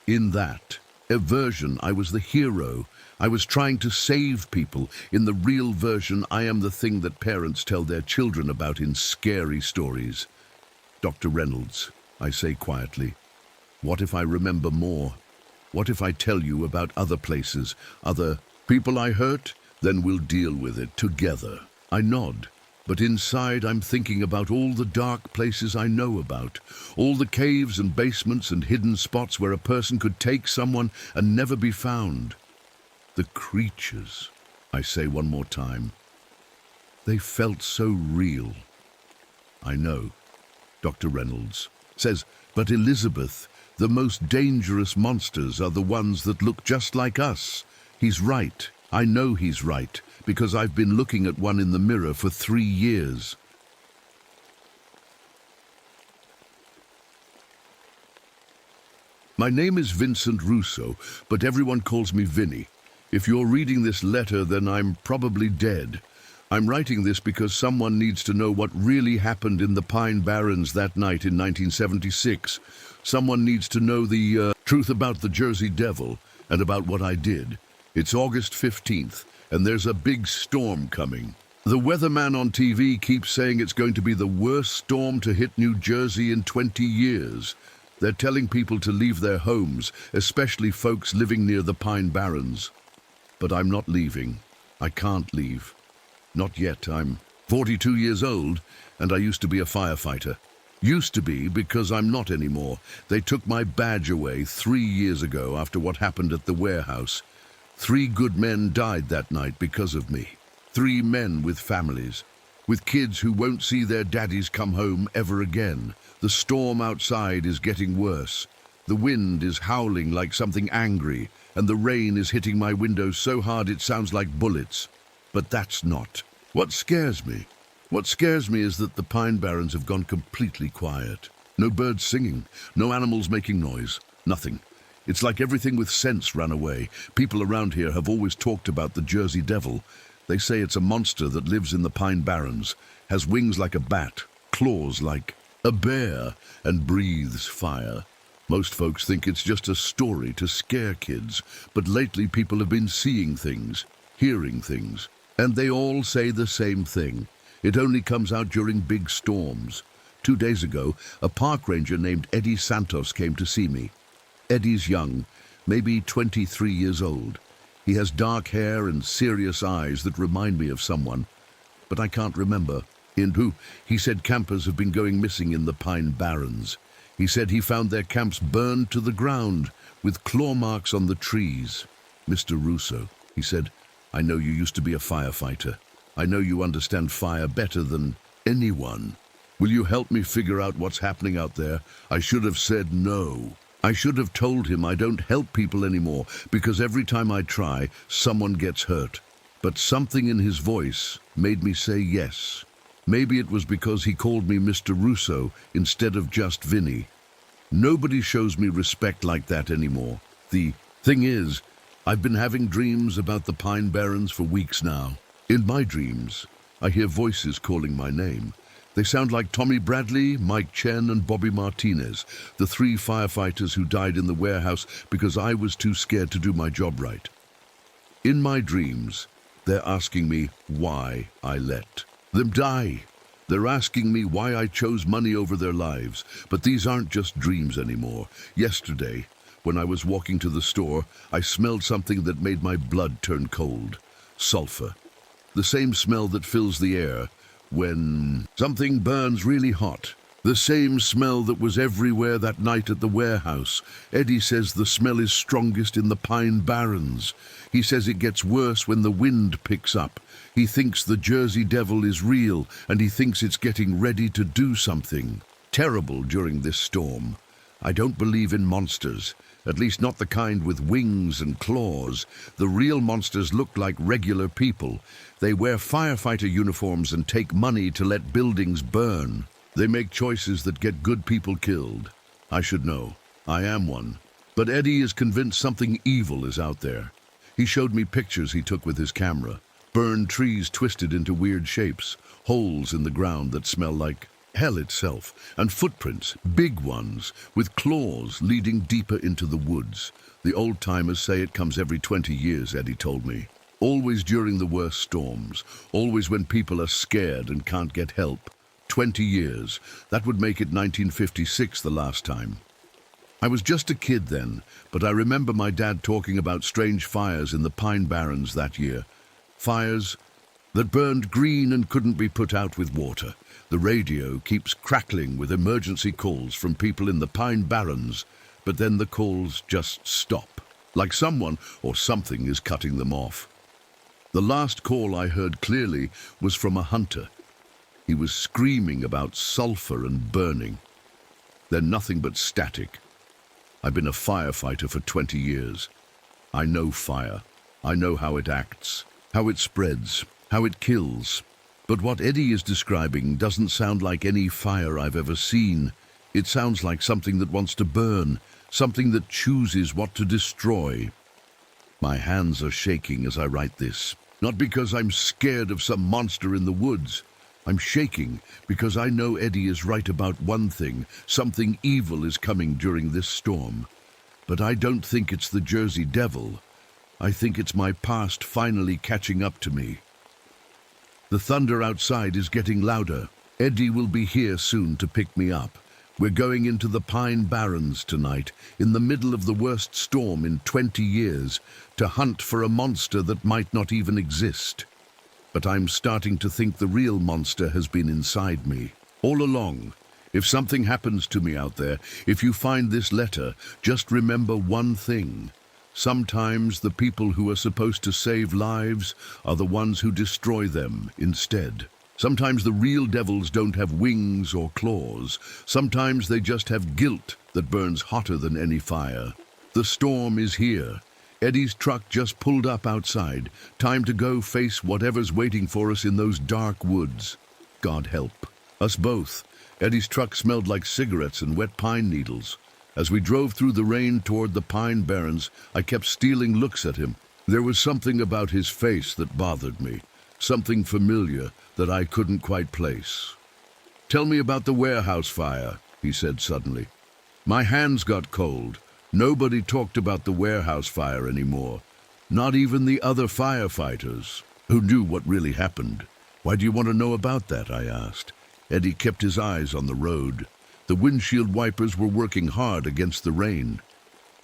In that version, I was the hero. I was trying to save people. In the real version, I am the thing that parents tell their children about in scary stories. Dr. Reynolds, I say quietly. What if I remember more? What if I tell you about other places, other people I hurt? Then we'll deal with it together. I nod, but inside I'm thinking about all the dark places I know about, all the caves and basements and hidden spots where a person could take someone and never be found. The creatures, I say one more time. They felt so real. I know, Dr. Reynolds says, but Elizabeth, the most dangerous monsters are the ones that look just like us. He's right. I know he's right, because I've been looking at one in the mirror for 3 years. My name is Vincent Russo, but everyone calls me Vinny. If you're reading this letter, then I'm probably dead. I'm writing this because someone needs to know what really happened in the Pine Barrens that night in 1976. Someone needs to know the truth about the Jersey Devil and about what I did. It's August 15th, and there's a big storm coming. The weatherman on TV keeps saying it's going to be the worst storm to hit New Jersey in 20 years. They're telling people to leave their homes, especially folks living near the Pine Barrens. But I'm not leaving. I can't leave. Not yet. I'm 42 years old, and I used to be a firefighter. Used to be, because I'm not anymore. They took my badge away 3 years ago after what happened at the warehouse. 3 good men died that night because of me. 3 men with families, with kids who won't see their daddies come home ever again. The storm outside is getting worse. The wind is howling like something angry, and the rain is hitting my windows so hard it sounds like bullets. But that's not what scares me. What scares me is that the Pine Barrens have gone completely quiet. No birds singing, no animals making noise, nothing. It's like everything with sense ran away. People around here have always talked about the Jersey Devil. They say it's a monster that lives in the Pine Barrens, has wings like a bat, claws like a bear, and breathes fire. Most folks think it's just a story to scare kids, but lately people have been seeing things, hearing things, and they all say the same thing. It only comes out during big storms. 2 days ago, a park ranger named Eddie Santos came to see me. Eddie's young, maybe 23 years old. He has dark hair and serious eyes that remind me of someone, but I can't remember. He said campers have been going missing in the Pine Barrens. He said he found their camps burned to the ground with claw marks on the trees. Mr. Russo, he said, I know you used to be a firefighter. I know you understand fire better than anyone. Will you help me figure out what's happening out there? I should have said no. I should have told him I don't help people anymore because every time I try, someone gets hurt. But something in his voice made me say yes. Maybe it was because he called me Mr. Russo instead of just Vinny. Nobody shows me respect like that anymore. The thing is, I've been having dreams about the Pine Barrens for weeks now. In my dreams, I hear voices calling my name. They sound like Tommy Bradley, Mike Chen, and Bobby Martinez, the 3 firefighters who died in the warehouse because I was too scared to do my job right. In my dreams, they're asking me why I let them die. They're asking me why I chose money over their lives. But these aren't just dreams anymore. Yesterday, when I was walking to the store, I smelled something that made my blood turn cold. Sulfur. The same smell that fills the air when something burns really hot. The same smell that was everywhere that night at the warehouse. Eddie says the smell is strongest in the Pine Barrens. He says it gets worse when the wind picks up. He thinks the Jersey Devil is real, and he thinks it's getting ready to do something terrible during this storm. I don't believe in monsters, at least not the kind with wings and claws. The real monsters look like regular people. They wear firefighter uniforms and take money to let buildings burn. They make choices that get good people killed. I should know. I am one. But Eddie is convinced something evil is out there. He showed me pictures he took with his camera. Burned trees twisted into weird shapes, holes in the ground that smell like hell itself, and footprints, big ones, with claws leading deeper into the woods. The old-timers say it comes every 20 years, Eddie told me. Always during the worst storms, always when people are scared and can't get help. 20 years. That would make it 1956 the last time. I was just a kid then, but I remember my dad talking about strange fires in the Pine Barrens that year. Fires that burned green and couldn't be put out with water. The radio keeps crackling with emergency calls from people in the Pine Barrens, but then the calls just stop, like someone or something is cutting them off. The last call I heard clearly was from a hunter. He was screaming about sulfur and burning. Then nothing but static. I've been a firefighter for 20 years. I know fire. I know how it acts, how it spreads, how it kills. But what Eddie is describing doesn't sound like any fire I've ever seen. It sounds like something that wants to burn, something that chooses what to destroy. My hands are shaking as I write this. Not because I'm scared of some monster in the woods. I'm shaking because I know Eddie is right about one thing. Something evil is coming during this storm. But I don't think it's the Jersey Devil. I think it's my past finally catching up to me. The thunder outside is getting louder. Eddie will be here soon to pick me up. We're going into the Pine Barrens tonight, in the middle of the worst storm in 20 years, to hunt for a monster that might not even exist. But I'm starting to think the real monster has been inside me, all along. If something happens to me out there, if you find this letter, just remember one thing. Sometimes the people who are supposed to save lives are the ones who destroy them instead. Sometimes the real devils don't have wings or claws. Sometimes they just have guilt that burns hotter than any fire. The storm is here. Eddie's truck just pulled up outside. Time to go face whatever's waiting for us in those dark woods. God help us both. Eddie's truck smelled like cigarettes and wet pine needles. As we drove through the rain toward the Pine Barrens, I kept stealing looks at him. There was something about his face that bothered me, something familiar that I couldn't quite place. "Tell me about the warehouse fire," he said suddenly. My hands got cold. Nobody talked about the warehouse fire anymore. Not even the other firefighters, who knew what really happened. "Why do you want to know about that?" I asked. Eddie kept his eyes on the road. The windshield wipers were working hard against the rain.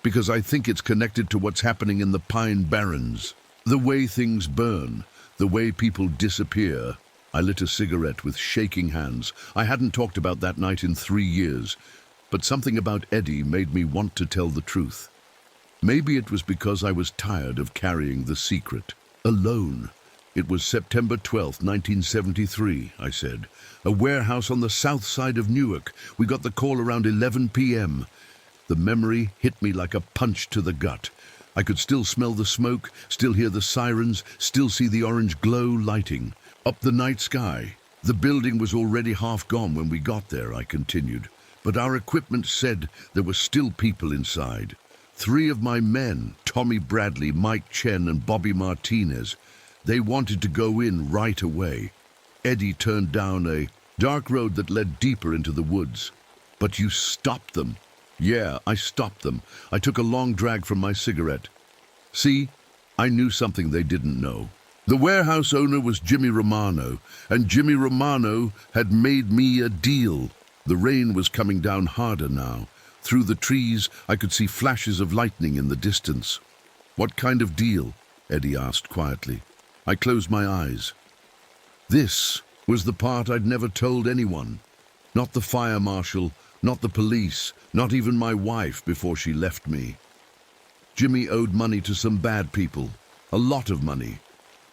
"Because I think it's connected to what's happening in the Pine Barrens. The way things burn, the way people disappear." I lit a cigarette with shaking hands. I hadn't talked about that night in 3 years, but something about Eddie made me want to tell the truth. Maybe it was because I was tired of carrying the secret. Alone. "It was September 12th, 1973, I said. "A warehouse on the south side of Newark. We got the call around 11 p.m. The memory hit me like a punch to the gut. I could still smell the smoke, still hear the sirens, still see the orange glow lighting up the night sky. The building was already half gone when we got there," I continued. "But our equipment said there were still people inside. 3 of my men, Tommy Bradley, Mike Chen, and Bobby Martinez, they wanted to go in right away. Eddie turned down a dark road that led deeper into the woods. But you stopped them." "Yeah, I stopped them." I took a long drag from my cigarette. "See, I knew something they didn't know. The warehouse owner was Jimmy Romano, and Jimmy Romano had made me a deal." The rain was coming down harder now. Through the trees, I could see flashes of lightning in the distance. "What kind of deal?" Eddie asked quietly. I closed my eyes. This was the part I'd never told anyone. Not the fire marshal, not the police, not even my wife before she left me. Jimmy owed money to some bad people, a lot of money.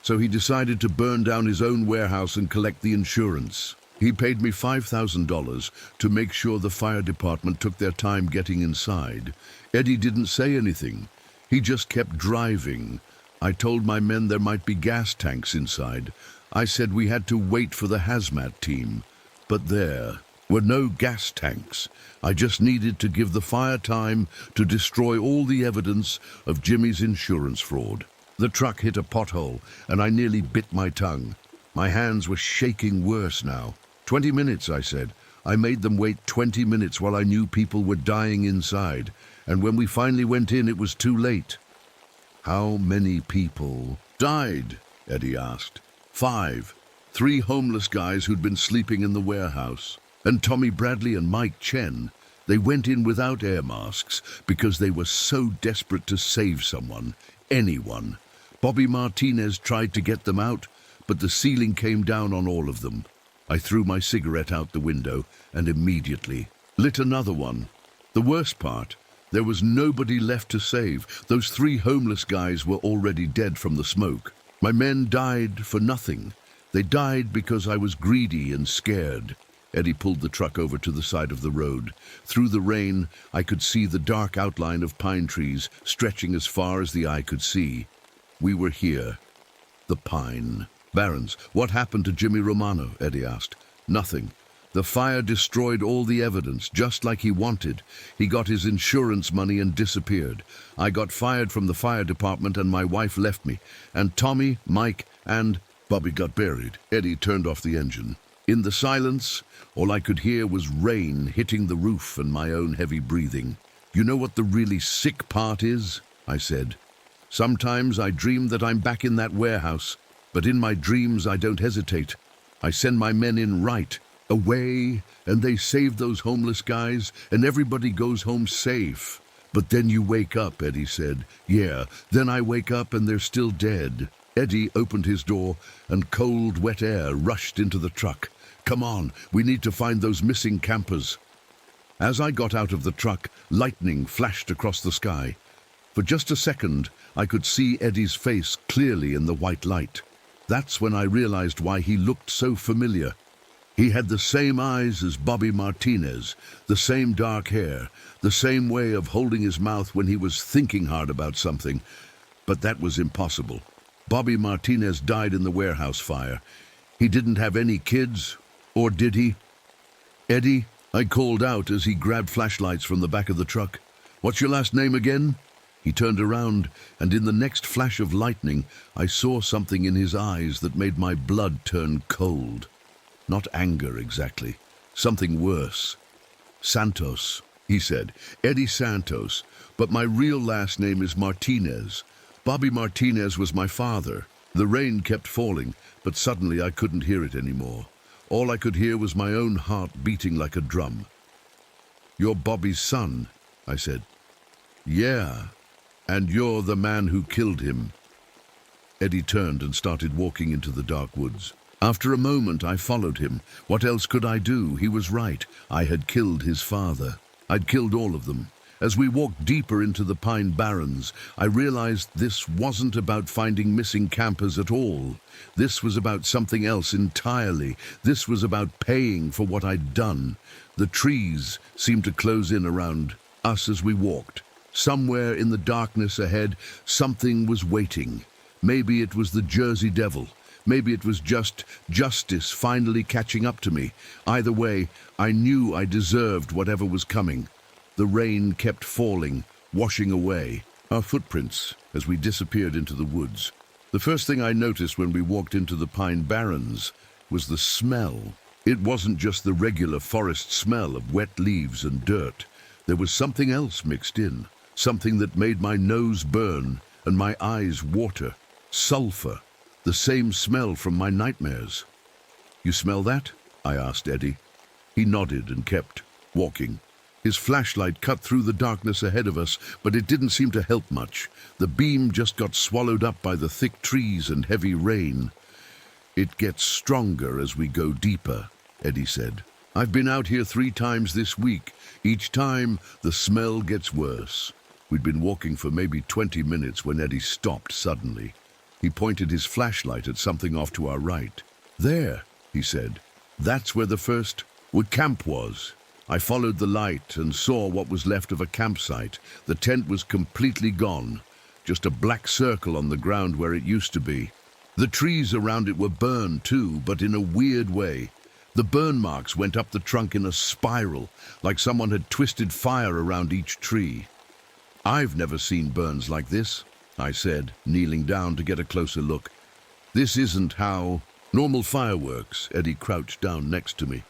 So he decided to burn down his own warehouse and collect the insurance. He paid me $5,000 to make sure the fire department took their time getting inside. Eddie didn't say anything. He just kept driving. I told my men there might be gas tanks inside. I said we had to wait for the hazmat team. But there were no gas tanks. I just needed to give the fire time to destroy all the evidence of Jimmy's insurance fraud. The truck hit a pothole, and I nearly bit my tongue. My hands were shaking worse now. 20 minutes, I said. I made them wait 20 minutes while I knew people were dying inside. And when we finally went in, it was too late. "How many people died?" Eddie asked. 5. 3 homeless guys who'd been sleeping in the warehouse. And Tommy Bradley and Mike Chen. They went in without air masks because they were so desperate to save someone, anyone. Bobby Martinez tried to get them out, but the ceiling came down on all of them. I threw my cigarette out the window and immediately lit another one. The worst part, there was nobody left to save. Those 3 homeless guys were already dead from the smoke. My men died for nothing. They died because I was greedy and scared. Eddie pulled the truck over to the side of the road. Through the rain, I could see the dark outline of pine trees stretching as far as the eye could see. We were here. The Pine Barrens. "What happened to Jimmy Romano?" Eddie asked. "Nothing. The fire destroyed all the evidence, just like he wanted. He got his insurance money and disappeared. I got fired from the fire department and my wife left me. And Tommy, Mike, and Bobby got buried." Eddie turned off the engine. In the silence, all I could hear was rain hitting the roof and my own heavy breathing. "You know what the really sick part is?" I said. "Sometimes I dream that I'm back in that warehouse, but in my dreams I don't hesitate. I send my men in right away, and they save those homeless guys, and everybody goes home safe. But then you wake up," Eddie said. "Yeah, then I wake up and they're still dead." Eddie opened his door, and cold, wet air rushed into the truck. "Come on, we need to find those missing campers." As I got out of the truck, lightning flashed across the sky. For just a second, I could see Eddie's face clearly in the white light. That's when I realized why he looked so familiar. He had the same eyes as Bobby Martinez, the same dark hair, the same way of holding his mouth when he was thinking hard about something. But that was impossible. Bobby Martinez died in the warehouse fire. He didn't have any kids, or did he? "Eddie," I called out as he grabbed flashlights from the back of the truck. "What's your last name again?" He turned around, and in the next flash of lightning, I saw something in his eyes that made my blood turn cold. Not anger exactly, something worse. "Santos," he said. "Eddie Santos, but my real last name is Martinez. Bobby Martinez was my father." The rain kept falling, but suddenly I couldn't hear it anymore. All I could hear was my own heart beating like a drum. "You're Bobby's son," I said. "Yeah, and you're the man who killed him." Eddie turned and started walking into the dark woods. After a moment, I followed him. What else could I do? He was right. I had killed his father. I'd killed all of them. As we walked deeper into the Pine Barrens, I realized this wasn't about finding missing campers at all. This was about something else entirely. This was about paying for what I'd done. The trees seemed to close in around us as we walked. Somewhere in the darkness ahead, something was waiting. Maybe it was the Jersey Devil. Maybe it was just justice finally catching up to me. Either way, I knew I deserved whatever was coming. The rain kept falling, washing away our footprints as we disappeared into the woods. The first thing I noticed when we walked into the Pine Barrens was the smell. It wasn't just the regular forest smell of wet leaves and dirt. There was something else mixed in, something that made my nose burn and my eyes water. Sulfur, the same smell from my nightmares. "You smell that?" I asked Eddie. He nodded and kept walking. His flashlight cut through the darkness ahead of us, but it didn't seem to help much. The beam just got swallowed up by the thick trees and heavy rain. "It gets stronger as we go deeper," Eddie said. "I've been out here 3 times this week. Each time, the smell gets worse." We'd been walking for maybe 20 minutes when Eddie stopped suddenly. He pointed his flashlight at something off to our right. "There," he said. "That's where the first camp was." I followed the light and saw what was left of a campsite. The tent was completely gone, just a black circle on the ground where it used to be. The trees around it were burned too, but in a weird way. The burn marks went up the trunk in a spiral, like someone had twisted fire around each tree. "I've never seen burns like this," I said, kneeling down to get a closer look. "This isn't how normal fireworks." Eddie crouched down next to me.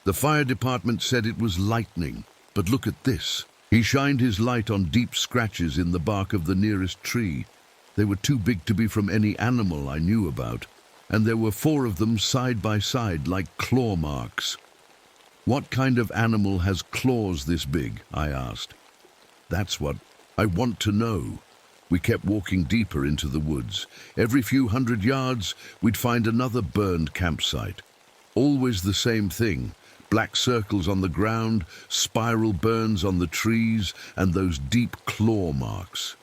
"The fire department said it was lightning, but look at this." He shined his light on deep scratches in the bark of the nearest tree. They were too big to be from any animal I knew about, and there were 4 of them side by side like claw marks. "What kind of animal has claws this big?" I asked. "That's what I want to know." We kept walking deeper into the woods. Every few hundred yards, we'd find another burned campsite. Always the same thing. Black circles on the ground, spiral burns on the trees, and those deep claw marks.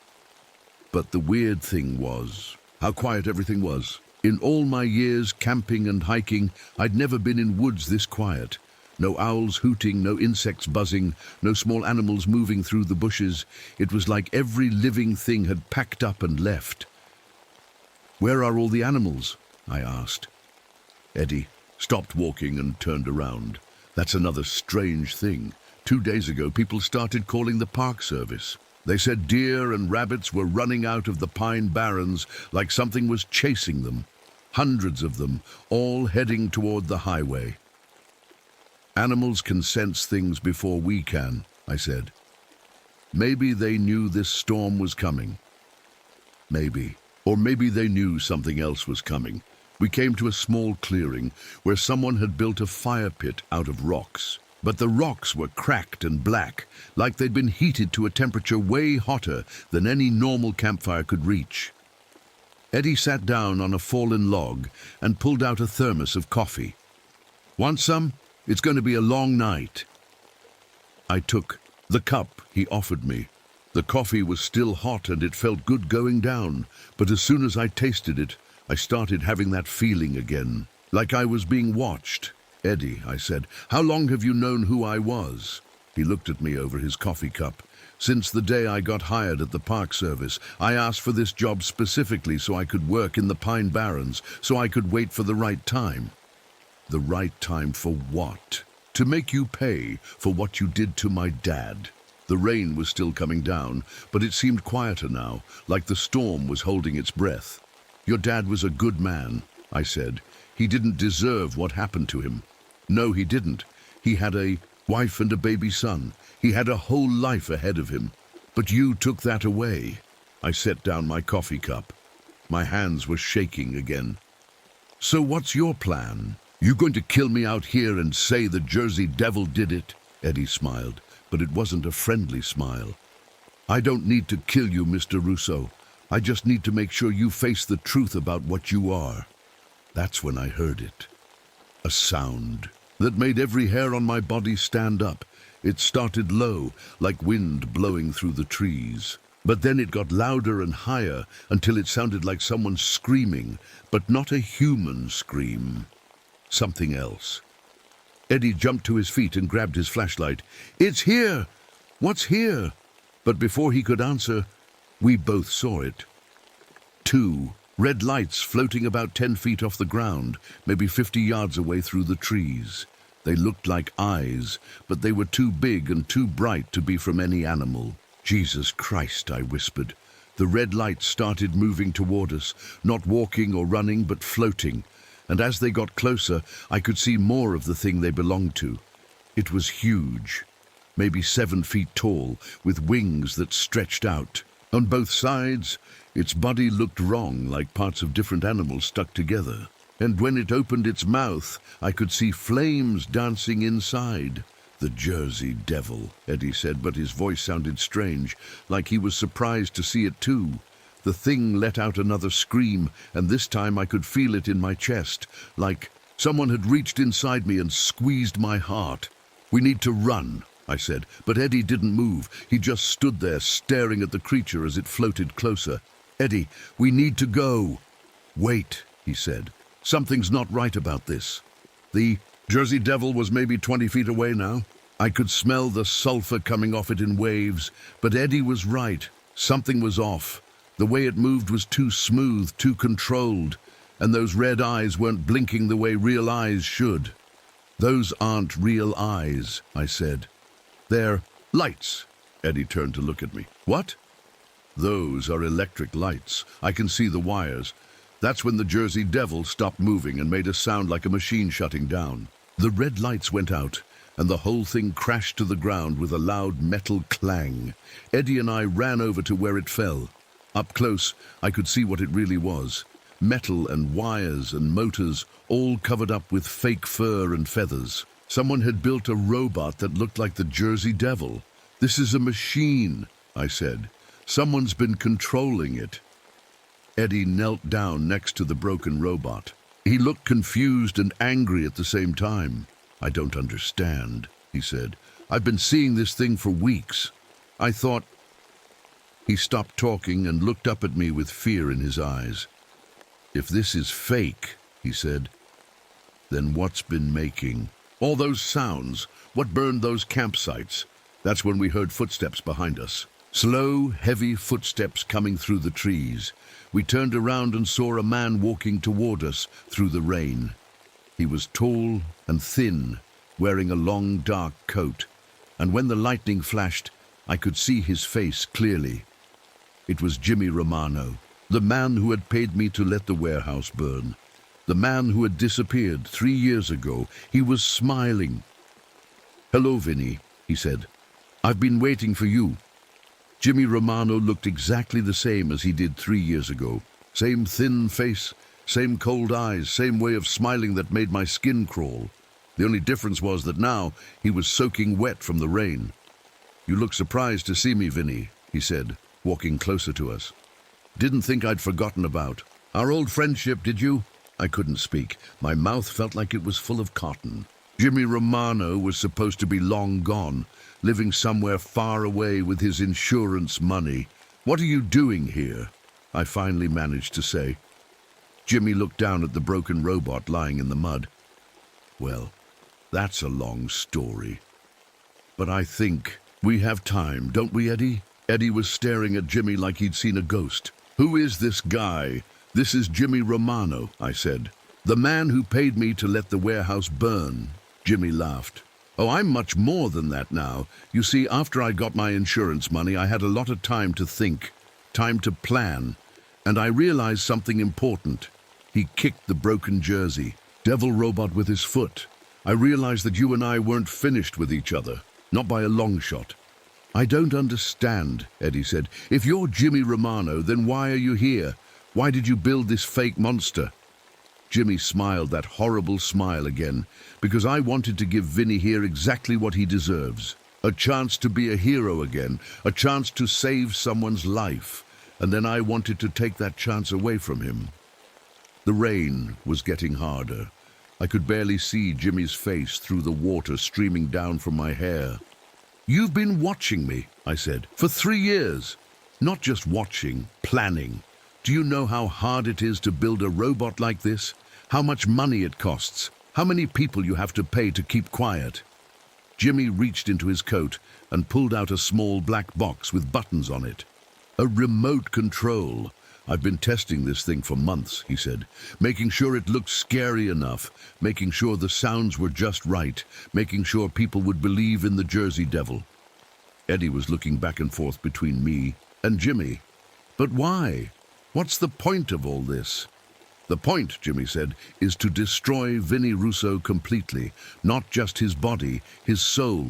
But the weird thing was how quiet everything was. In all my years camping and hiking, I'd never been in woods this quiet. No owls hooting, no insects buzzing, no small animals moving through the bushes. It was like every living thing had packed up and left. "Where are all the animals?" I asked. Eddie stopped walking and turned around. "That's another strange thing. 2 days ago, people started calling the Park Service. They said deer and rabbits were running out of the Pine Barrens like something was chasing them. Hundreds of them, all heading toward the highway." "Animals can sense things before we can," I said. "Maybe they knew this storm was coming. Maybe. Or maybe they knew something else was coming." We came to a small clearing where someone had built a fire pit out of rocks. But the rocks were cracked and black, like they'd been heated to a temperature way hotter than any normal campfire could reach. Eddie sat down on a fallen log and pulled out a thermos of coffee. "Want some? It's going to be a long night." I took the cup he offered me. The coffee was still hot and it felt good going down, but as soon as I tasted it, I started having that feeling again, like I was being watched. "Eddie," I said, "how long have you known who I was?" He looked at me over his coffee cup. "Since the day I got hired at the Park Service. I asked for this job specifically so I could work in the Pine Barrens, so I could wait for the right time." "The right time for what?" To make you pay for what you did to my dad. The rain was still coming down, but it seemed quieter now, like the storm was holding its breath. Your dad was a good man, I said. He didn't deserve what happened to him. No, he didn't. He had a wife and a baby son. He had a whole life ahead of him. But you took that away. I set down my coffee cup. My hands were shaking again. So what's your plan? You going to kill me out here and say the Jersey Devil did it? Eddie smiled, but it wasn't a friendly smile. I don't need to kill you, Mr. Russo. I just need to make sure you face the truth about what you are. That's when I heard it. A sound that made every hair on my body stand up. It started low, like wind blowing through the trees. But then it got louder and higher until it sounded like someone screaming, but not a human scream. Something else. Eddie jumped to his feet and grabbed his flashlight. It's here! What's here? But before he could answer, we both saw it. 2 red lights floating about 10 feet off the ground, maybe 50 yards away through the trees. They looked like eyes, but they were too big and too bright to be from any animal. Jesus Christ, I whispered. The red lights started moving toward us, not walking or running, but floating. And as they got closer, I could see more of the thing they belonged to. It was huge, maybe 7 feet tall, with wings that stretched out. On both sides, its body looked wrong, like parts of different animals stuck together. And when it opened its mouth, I could see flames dancing inside. The Jersey Devil, Eddie said, but his voice sounded strange, like he was surprised to see it too. The thing let out another scream, and this time I could feel it in my chest, like someone had reached inside me and squeezed my heart. We need to run, I said, but Eddie didn't move. He just stood there, staring at the creature as it floated closer. Eddie, we need to go. Wait, he said. Something's not right about this. The Jersey Devil was maybe 20 feet away now. I could smell the sulfur coming off it in waves, but Eddie was right. Something was off. The way it moved was too smooth, too controlled, and those red eyes weren't blinking the way real eyes should. Those aren't real eyes, I said. They're lights. Eddie turned to look at me. What? Those are electric lights. I can see the wires. That's when the Jersey Devil stopped moving and made a sound like a machine shutting down. The red lights went out, and the whole thing crashed to the ground with a loud metal clang. Eddie and I ran over to where it fell. Up close, I could see what it really was. Metal and wires and motors, all covered up with fake fur and feathers. Someone had built a robot that looked like the Jersey Devil. This is a machine, I said. Someone's been controlling it. Eddie knelt down next to the broken robot. He looked confused and angry at the same time. I don't understand, he said. I've been seeing this thing for weeks. I thought... He stopped talking and looked up at me with fear in his eyes. If this is fake, he said, then what's been making all those sounds? What burned those campsites? That's when we heard footsteps behind us. Slow, heavy footsteps coming through the trees. We turned around and saw a man walking toward us through the rain. He was tall and thin, wearing a long, dark coat, and when the lightning flashed, I could see his face clearly. It was Jimmy Romano, the man who had paid me to let the warehouse burn. The man who had disappeared 3 years ago. He was smiling. "Hello, Vinny," he said. "I've been waiting for you." Jimmy Romano looked exactly the same as he did 3 years ago. Same thin face, same cold eyes, same way of smiling that made my skin crawl. The only difference was that now he was soaking wet from the rain. "You look surprised to see me, Vinny," he said, walking closer to us. "Didn't think I'd forgotten about our old friendship, did you?" I couldn't speak. My mouth felt like it was full of cotton. Jimmy Romano was supposed to be long gone, living somewhere far away with his insurance money. "What are you doing here?" I finally managed to say. Jimmy looked down at the broken robot lying in the mud. "Well, that's a long story. But I think we have time, don't we, Eddie?" Eddie was staring at Jimmy like he'd seen a ghost. "Who is this guy?" "This is Jimmy Romano," I said. "The man who paid me to let the warehouse burn." Jimmy laughed. Oh, I'm much more than that now. You see, after I got my insurance money, I had a lot of time to think, time to plan, and I realized something important. He kicked the broken jersey, devil robot with his foot. I realized that you and I weren't finished with each other, not by a long shot. I don't understand, Eddie said. If you're Jimmy Romano, then why are you here? Why did you build this fake monster? Jimmy smiled that horrible smile again, because I wanted to give Vinny here exactly what he deserves. A chance to be a hero again, a chance to save someone's life, and then I wanted to take that chance away from him. The rain was getting harder. I could barely see Jimmy's face through the water streaming down from my hair. You've been watching me, I said, for 3 years. Not just watching, planning. Do you know how hard it is to build a robot like this? How much money it costs? How many people you have to pay to keep quiet? Jimmy reached into his coat and pulled out a small black box with buttons on it. A remote control. I've been testing this thing for months, he said, making sure it looked scary enough, making sure the sounds were just right, making sure people would believe in the Jersey Devil. Eddie was looking back and forth between me and Jimmy. But why? What's the point of all this? The point, Jimmy said, is to destroy Vinny Russo completely, not just his body, his soul.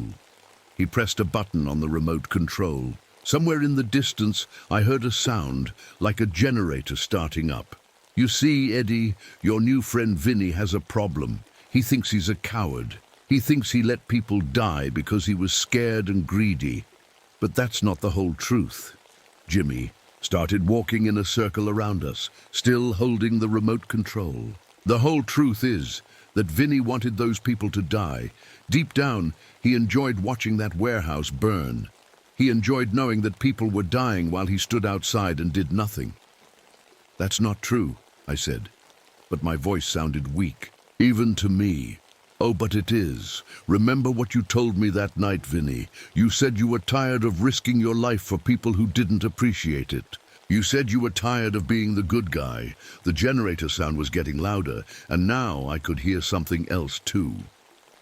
He pressed a button on the remote control. Somewhere in the distance, I heard a sound like a generator starting up. You see, Eddie, your new friend Vinny has a problem. He thinks he's a coward. He thinks he let people die because he was scared and greedy. But that's not the whole truth. Jimmy started walking in a circle around us, still holding the remote control. The whole truth is that Vinny wanted those people to die. Deep down, he enjoyed watching that warehouse burn. He enjoyed knowing that people were dying while he stood outside and did nothing. That's not true, I said, but my voice sounded weak, even to me. Oh, but it is. Remember what you told me that night, Vinny. You said you were tired of risking your life for people who didn't appreciate it. You said you were tired of being the good guy. The generator sound was getting louder, and now I could hear something else too.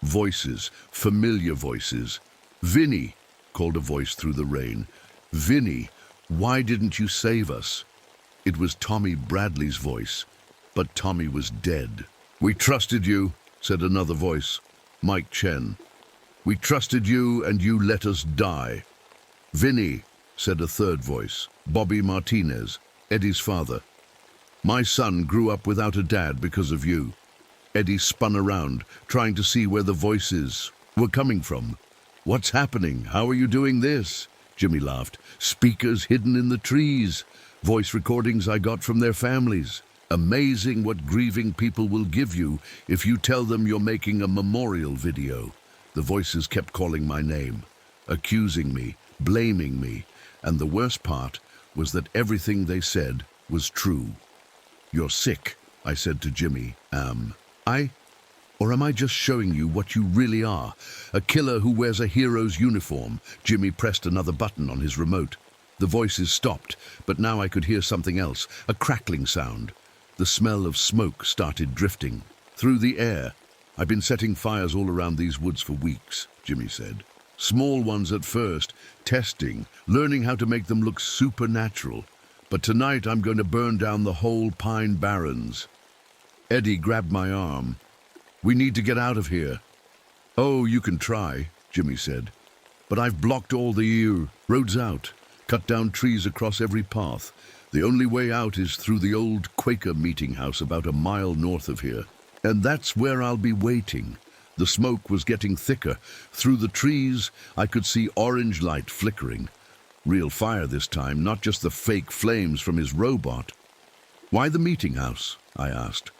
Voices, familiar voices. Vinny, called a voice through the rain. Vinny, why didn't you save us? It was Tommy Bradley's voice, but Tommy was dead. We trusted you, said another voice, Mike Chen. We trusted you and you let us die. Vinny, said a third voice, Bobby Martinez, Eddie's father. My son grew up without a dad because of you. Eddie spun around, trying to see where the voices were coming from. What's happening? How are you doing this? Jimmy laughed. Speakers hidden in the trees. Voice recordings I got from their families. Amazing what grieving people will give you if you tell them you're making a memorial video. The voices kept calling my name, accusing me, blaming me, and the worst part was that everything they said was true. You're sick, I said to Jimmy. Or am I just showing you what you really are? A killer who wears a hero's uniform. Jimmy pressed another button on his remote. The voices stopped, but now I could hear something else, a crackling sound. The smell of smoke started drifting through the air. I've been setting fires all around these woods for weeks, Jimmy said. Small ones at first, testing, learning how to make them look supernatural. But tonight I'm going to burn down the whole Pine Barrens. Eddie grabbed my arm. We need to get out of here. Oh, you can try, Jimmy said. But I've blocked all the roads out, cut down trees across every path. The only way out is through the old Quaker meeting house about a mile north of here. And that's where I'll be waiting. The smoke was getting thicker. Through the trees, I could see orange light flickering. Real fire this time, not just the fake flames from his robot. Why the meeting house? I asked.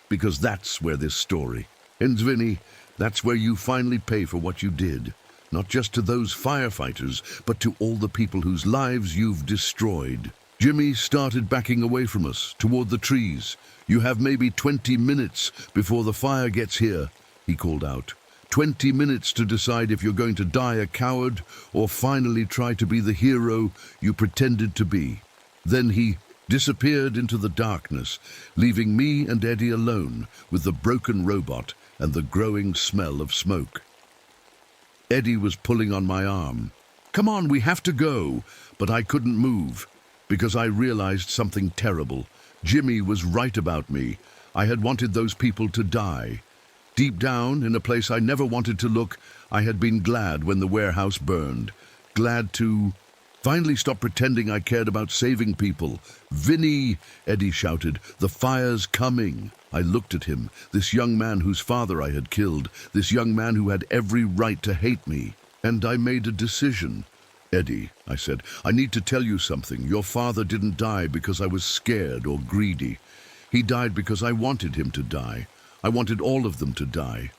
Because that's where this story ends, Vinny. That's where you finally pay for what you did. Not just to those firefighters, but to all the people whose lives you've destroyed. Jimmy started backing away from us, toward the trees. You have maybe 20 minutes before the fire gets here, he called out. 20 minutes to decide if you're going to die a coward or finally try to be the hero you pretended to be. Then he disappeared into the darkness, leaving me and Eddie alone with the broken robot and the growing smell of smoke. Eddie was pulling on my arm. "Come on, we have to go." But I couldn't move, because I realized something terrible. Jimmy was right about me. I had wanted those people to die. Deep down, in a place I never wanted to look, I had been glad when the warehouse burned. Glad to finally stop pretending I cared about saving people. "Vinny," Eddie shouted, "the fire's coming." I looked at him, this young man whose father I had killed, this young man who had every right to hate me. And I made a decision. "Eddie," I said, "I need to tell you something. Your father didn't die because I was scared or greedy. He died because I wanted him to die. I wanted all of them to die."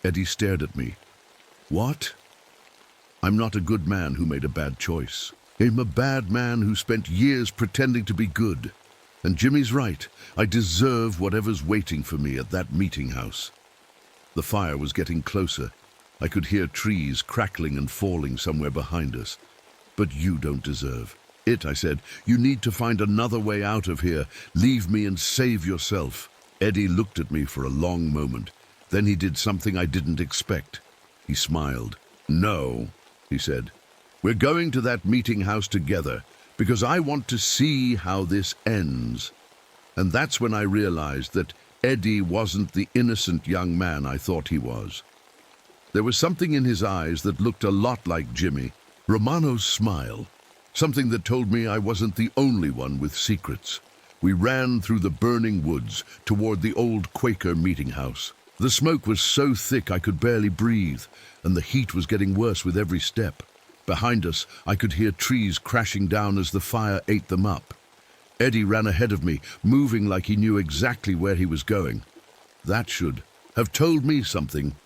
Eddie stared at me. "What?" "I'm not a good man who made a bad choice. I'm a bad man who spent years pretending to be good. And Jimmy's right. I deserve whatever's waiting for me at that meeting house." The fire was getting closer. I could hear trees crackling and falling somewhere behind us. "But you don't deserve it," I said. "You need to find another way out of here. Leave me and save yourself." Eddie looked at me for a long moment. Then he did something I didn't expect. He smiled. "No," he said. "We're going to that meeting house together because I want to see how this ends." And that's when I realized that Eddie wasn't the innocent young man I thought he was. There was something in his eyes that looked a lot like Jimmy. Romano's smile. Something that told me I wasn't the only one with secrets. We ran through the burning woods toward the old Quaker meeting house. The smoke was so thick I could barely breathe, and the heat was getting worse with every step. Behind us, I could hear trees crashing down as the fire ate them up. Eddie ran ahead of me, moving like he knew exactly where he was going. That should have told me something,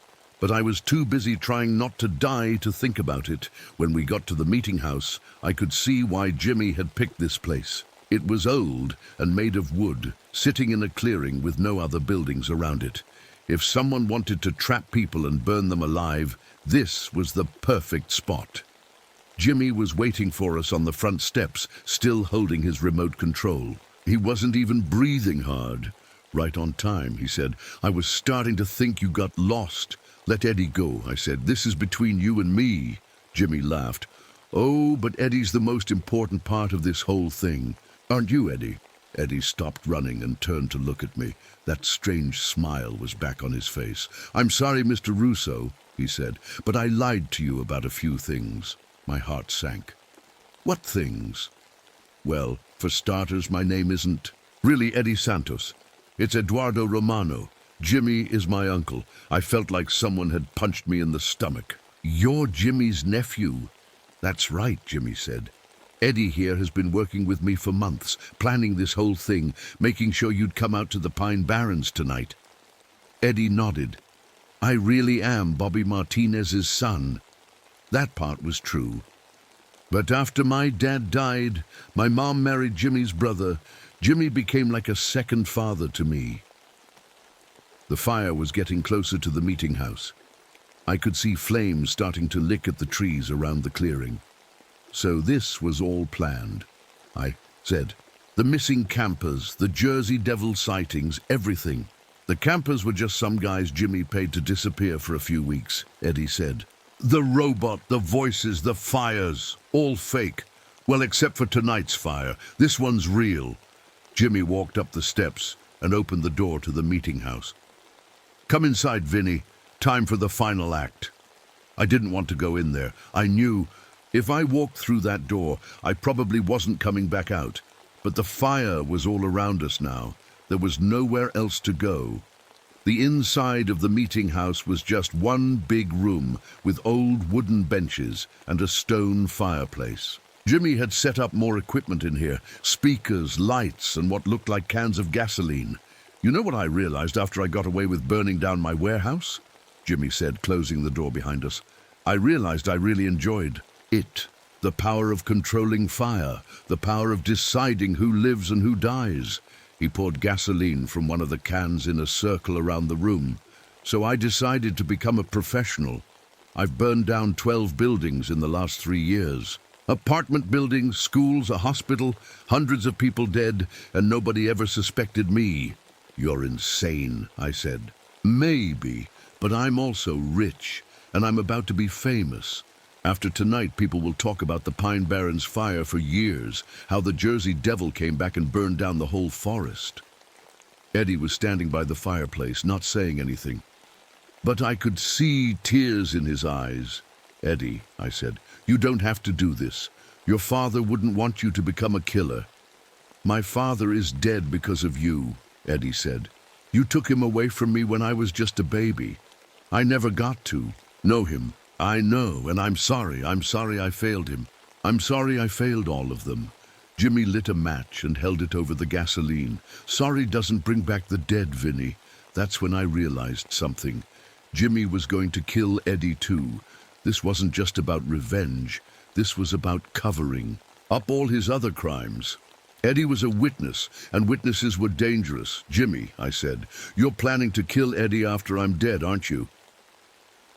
but I was too busy trying not to die to think about it. When we got to the meeting house, I could see why Jimmy had picked this place. It was old and made of wood, sitting in a clearing with no other buildings around it. If someone wanted to trap people and burn them alive, this was the perfect spot. Jimmy was waiting for us on the front steps, still holding his remote control. He wasn't even breathing hard. "Right on time," he said. "I was starting to think you got lost." "Let Eddie go," I said. "This is between you and me." Jimmy laughed. "Oh, but Eddie's the most important part of this whole thing. Aren't you, Eddie?" Eddie stopped running and turned to look at me. That strange smile was back on his face. "I'm sorry, Mr. Russo," he said, "but I lied to you about a few things." My heart sank. "What things?" "Well, for starters, my name isn't really Eddie Santos. It's Eduardo Romano. Jimmy is my uncle. I felt like someone had punched me in the stomach." "You're Jimmy's nephew." "That's right," Jimmy said. "Eddie here has been working with me for months, planning this whole thing, making sure you'd come out to the Pine Barrens tonight." Eddie nodded. "I really am Bobby Martinez's son." That part was true. But after my dad died, my mom married Jimmy's brother. Jimmy became like a second father to me. The fire was getting closer to the meeting house. I could see flames starting to lick at the trees around the clearing. "So this was all planned," I said. "The missing campers, the Jersey Devil sightings, everything." "The campers were just some guys Jimmy paid to disappear for a few weeks," Eddie said. "The robot, the voices, the fires, all fake. Well, except for tonight's fire. This one's real." Jimmy walked up the steps and opened the door to the meeting house. "Come inside, Vinny. Time for the final act." I didn't want to go in there. I knew if I walked through that door, I probably wasn't coming back out. But the fire was all around us now. There was nowhere else to go. The inside of the meeting house was just one big room with old wooden benches and a stone fireplace. Jimmy had set up more equipment in here, speakers, lights, and what looked like cans of gasoline. "You know what I realized after I got away with burning down my warehouse?" Jimmy said, closing the door behind us. "I realized I really enjoyed it. The power of controlling fire, the power of deciding who lives and who dies." He poured gasoline from one of the cans in a circle around the room. "So I decided to become a professional. I've burned down 12 buildings in the last 3 years. Apartment buildings, schools, a hospital, hundreds of people dead, and nobody ever suspected me." "You're insane," I said. "Maybe, but I'm also rich, and I'm about to be famous. After tonight, people will talk about the Pine Barrens fire for years, how the Jersey Devil came back and burned down the whole forest. Eddie was standing by the fireplace, not saying anything. But I could see tears in his eyes. "Eddie," I said, "you don't have to do this. Your father wouldn't want you to become a killer." "My father is dead because of you," Eddie said. "You took him away from me when I was just a baby. I never got to know him. I know, and I'm sorry. I'm sorry I failed him. I'm sorry I failed all of them." Jimmy lit a match and held it over the gasoline. "Sorry doesn't bring back the dead, Vinny." That's when I realized something. Jimmy was going to kill Eddie too. This wasn't just about revenge. This was about covering up all his other crimes. Eddie was a witness, and witnesses were dangerous. "Jimmy," I said, "you're planning to kill Eddie after I'm dead, aren't you?"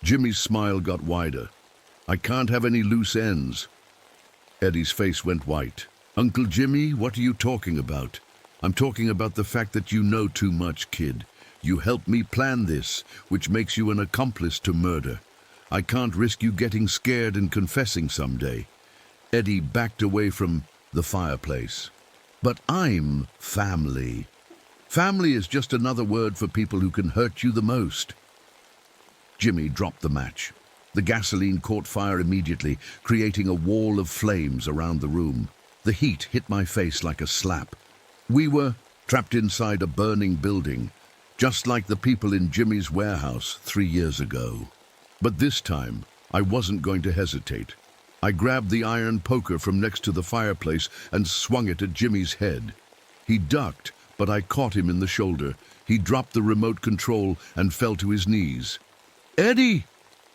Jimmy's smile got wider. "I can't have any loose ends." Eddie's face went white. "Uncle Jimmy, what are you talking about?" "I'm talking about the fact that you know too much, kid. You helped me plan this, which makes you an accomplice to murder. I can't risk you getting scared and confessing someday." Eddie backed away from the fireplace. "But I'm family. Family is just another word for people who can hurt you the most." Jimmy dropped the match. The gasoline caught fire immediately, creating a wall of flames around the room. The heat hit my face like a slap. We were trapped inside a burning building, just like the people in Jimmy's warehouse 3 years ago. But this time, I wasn't going to hesitate. I grabbed the iron poker from next to the fireplace and swung it at Jimmy's head. He ducked, but I caught him in the shoulder. He dropped the remote control and fell to his knees. "Eddie!"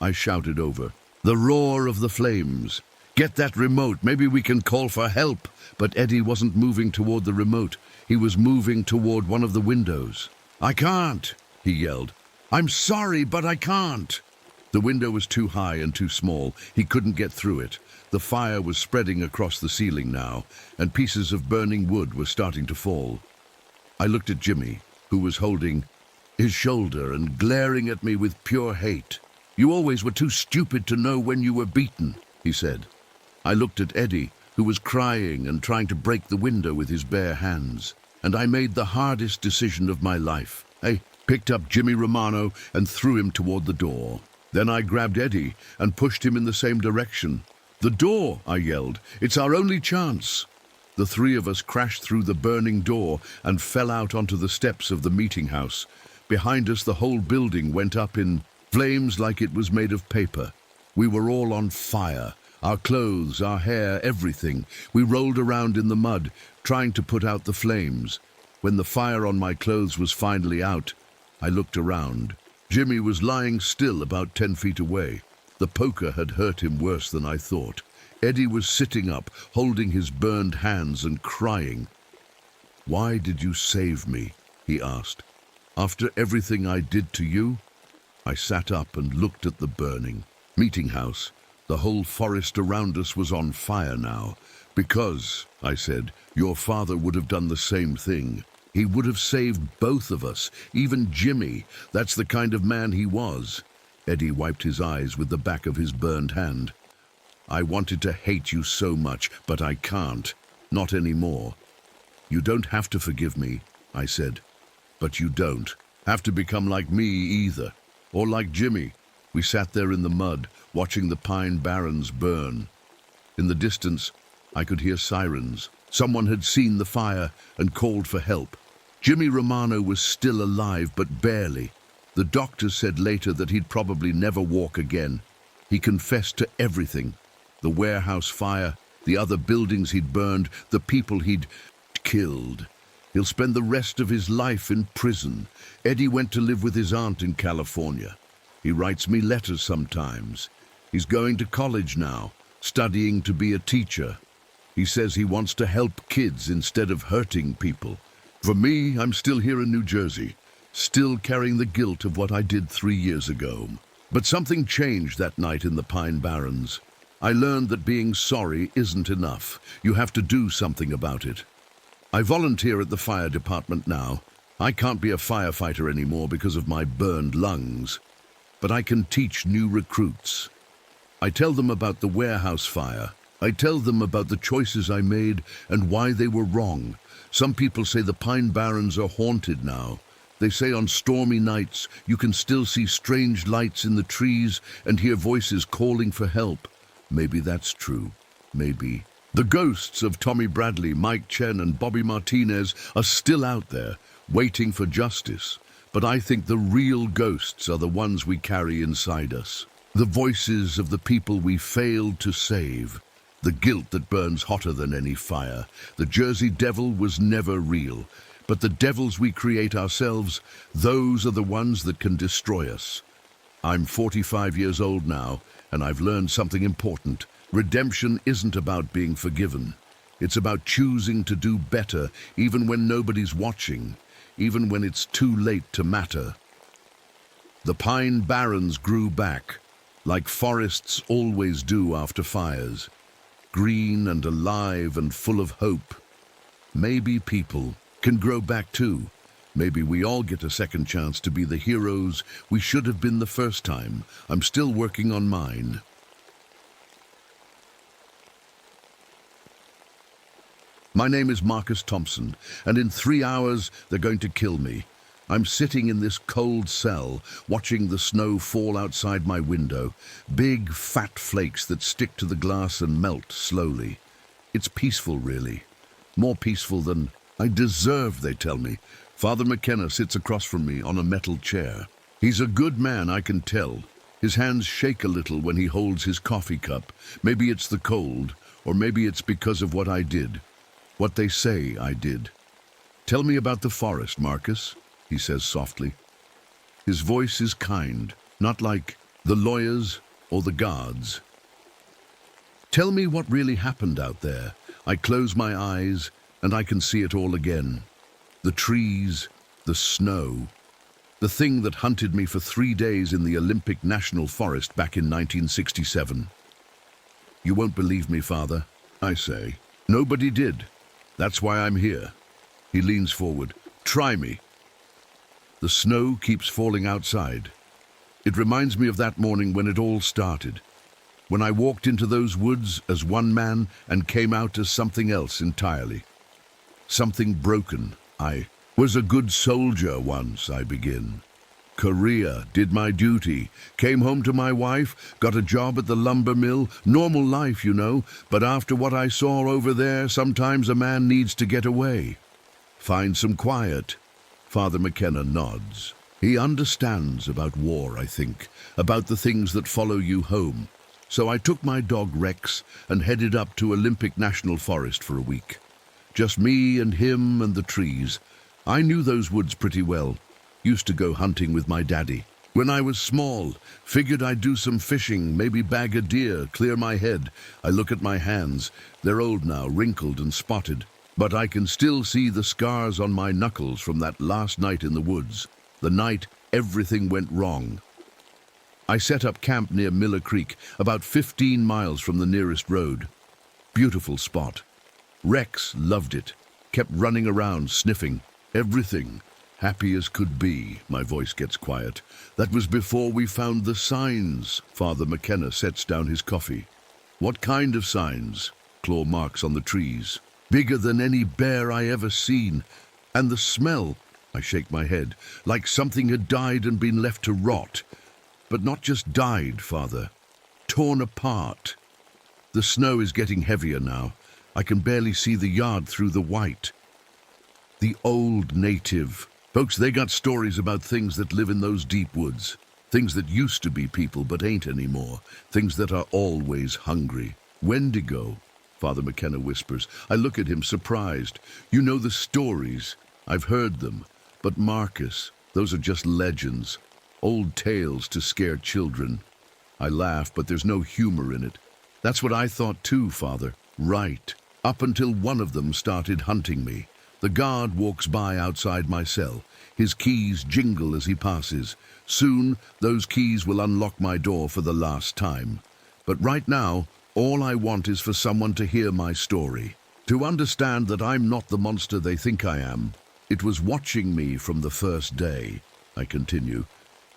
I shouted over. The roar of the flames. "Get that remote, maybe we can call for help." But Eddie wasn't moving toward the remote. He was moving toward one of the windows. "I can't," he yelled. "I'm sorry, but I can't." The window was too high and too small. He couldn't get through it. The fire was spreading across the ceiling now, and pieces of burning wood were starting to fall. I looked at Jimmy, who was holding his shoulder and glaring at me with pure hate. "You always were too stupid to know when you were beaten," he said. I looked at Eddie, who was crying and trying to break the window with his bare hands. And I made the hardest decision of my life. I picked up Jimmy Romano and threw him toward the door. Then I grabbed Eddie and pushed him in the same direction. "The door!" I yelled. "It's our only chance." The three of us crashed through the burning door and fell out onto the steps of the meeting house. Behind us, the whole building went up in flames like it was made of paper. We were all on fire. Our clothes, our hair, everything. We rolled around in the mud, trying to put out the flames. When the fire on my clothes was finally out, I looked around. Jimmy was lying still about 10 feet away. The poker had hurt him worse than I thought. Eddie was sitting up, holding his burned hands and crying. "Why did you save me?" he asked. "After everything I did to you?" I sat up and looked at the burning meeting house. The whole forest around us was on fire now. "Because," I said, "your father would have done the same thing. He would have saved both of us, even Jimmy. That's the kind of man he was." Eddie wiped his eyes with the back of his burned hand. "I wanted to hate you so much, but I can't. Not anymore." "You don't have to forgive me," I said. "But you don't have to become like me either, or like Jimmy." We sat there in the mud, watching the Pine Barrens burn. In the distance, I could hear sirens. Someone had seen the fire and called for help. Jimmy Romano was still alive, but barely. The doctor said later that he'd probably never walk again. He confessed to everything. The warehouse fire, the other buildings he'd burned, the people he'd killed. He'll spend the rest of his life in prison. Eddie went to live with his aunt in California. He writes me letters sometimes. He's going to college now, studying to be a teacher. He says he wants to help kids instead of hurting people. For me, I'm still here in New Jersey, still carrying the guilt of what I did 3 years ago. But something changed that night in the Pine Barrens. I learned that being sorry isn't enough. You have to do something about it. I volunteer at the fire department now. I can't be a firefighter anymore because of my burned lungs. but I can teach new recruits. I tell them about the warehouse fire. I tell them about the choices I made and why they were wrong. Some people say the Pine Barrens are haunted now. They say on stormy nights you can still see strange lights in the trees and hear voices calling for help. Maybe that's true. Maybe. The ghosts of Tommy Bradley, Mike Chen and Bobby Martinez are still out there, waiting for justice. But I think the real ghosts are the ones we carry inside us. The voices of the people we failed to save. The guilt that burns hotter than any fire. The Jersey Devil was never real. But the devils we create ourselves, those are the ones that can destroy us. I'm 45 years old now, and I've learned something important. Redemption isn't about being forgiven. It's about choosing to do better, even when nobody's watching, even when it's too late to matter. The Pine Barrens grew back, like forests always do after fires, green and alive and full of hope. Maybe people can grow back too. Maybe we all get a second chance to be the heroes we should have been the first time. I'm still working on mine. My name is Marcus Thompson, and in 3 hours they're going to kill me. I'm sitting in this cold cell, watching the snow fall outside my window, big fat flakes that stick to the glass and melt slowly. It's peaceful, really. More peaceful than I deserve, they tell me. Father McKenna sits across from me on a metal chair. He's a good man, I can tell. His hands shake a little when he holds his coffee cup. Maybe it's the cold, or maybe it's because of what I did. What they say I did. Tell me about the forest, Marcus, he says softly. His voice is kind, not like the lawyers or the guards. Tell me what really happened out there. I close my eyes and I can see it all again. The trees, the snow, the thing that hunted me for 3 days in the Olympic National Forest back in 1967. You won't believe me, Father, I say. Nobody did. That's why I'm here. He leans forward. Try me. The snow keeps falling outside. It reminds me of that morning when it all started. When I walked into those woods as one man and came out as something else entirely. Something broken. I was a good soldier once, I begin. Korea, did my duty, came home to my wife, got a job at the lumber mill, normal life, you know, but after what I saw over there, sometimes a man needs to get away. Find some quiet. Father McKenna nods. He understands about war, I think, about the things that follow you home. So I took my dog Rex and headed up to Olympic National Forest for a week. Just me and him and the trees. I knew those woods pretty well. Used to go hunting with my daddy. When I was small, figured I'd do some fishing, maybe bag a deer, clear my head. I look at my hands. They're old now, wrinkled and spotted. But I can still see the scars on my knuckles from that last night in the woods. The night everything went wrong. I set up camp near Miller Creek, about 15 miles from the nearest road. Beautiful spot. Rex loved it, kept running around, sniffing. Everything. Happy as could be. My voice gets quiet. That was before we found the signs. Father McKenna sets down his coffee. What kind of signs? Claw marks on the trees. Bigger than any bear I ever seen. And the smell, I shake my head, like something had died and been left to rot. But not just died, Father. Torn apart. The snow is getting heavier now. I can barely see the yard through the white. The old native. Folks, they got stories about things that live in those deep woods. Things that used to be people but ain't anymore. Things that are always hungry. Wendigo, Father McKenna whispers. I look at him surprised. You know the stories. I've heard them. But Marcus, those are just legends. Old tales to scare children. I laugh, but there's no humor in it. That's what I thought too, Father. Right. Up until one of them started hunting me. The guard walks by outside my cell. His keys jingle as he passes. Soon, those keys will unlock my door for the last time. But right now, all I want is for someone to hear my story. To understand that I'm not the monster they think I am. It was watching me from the first day, I continue.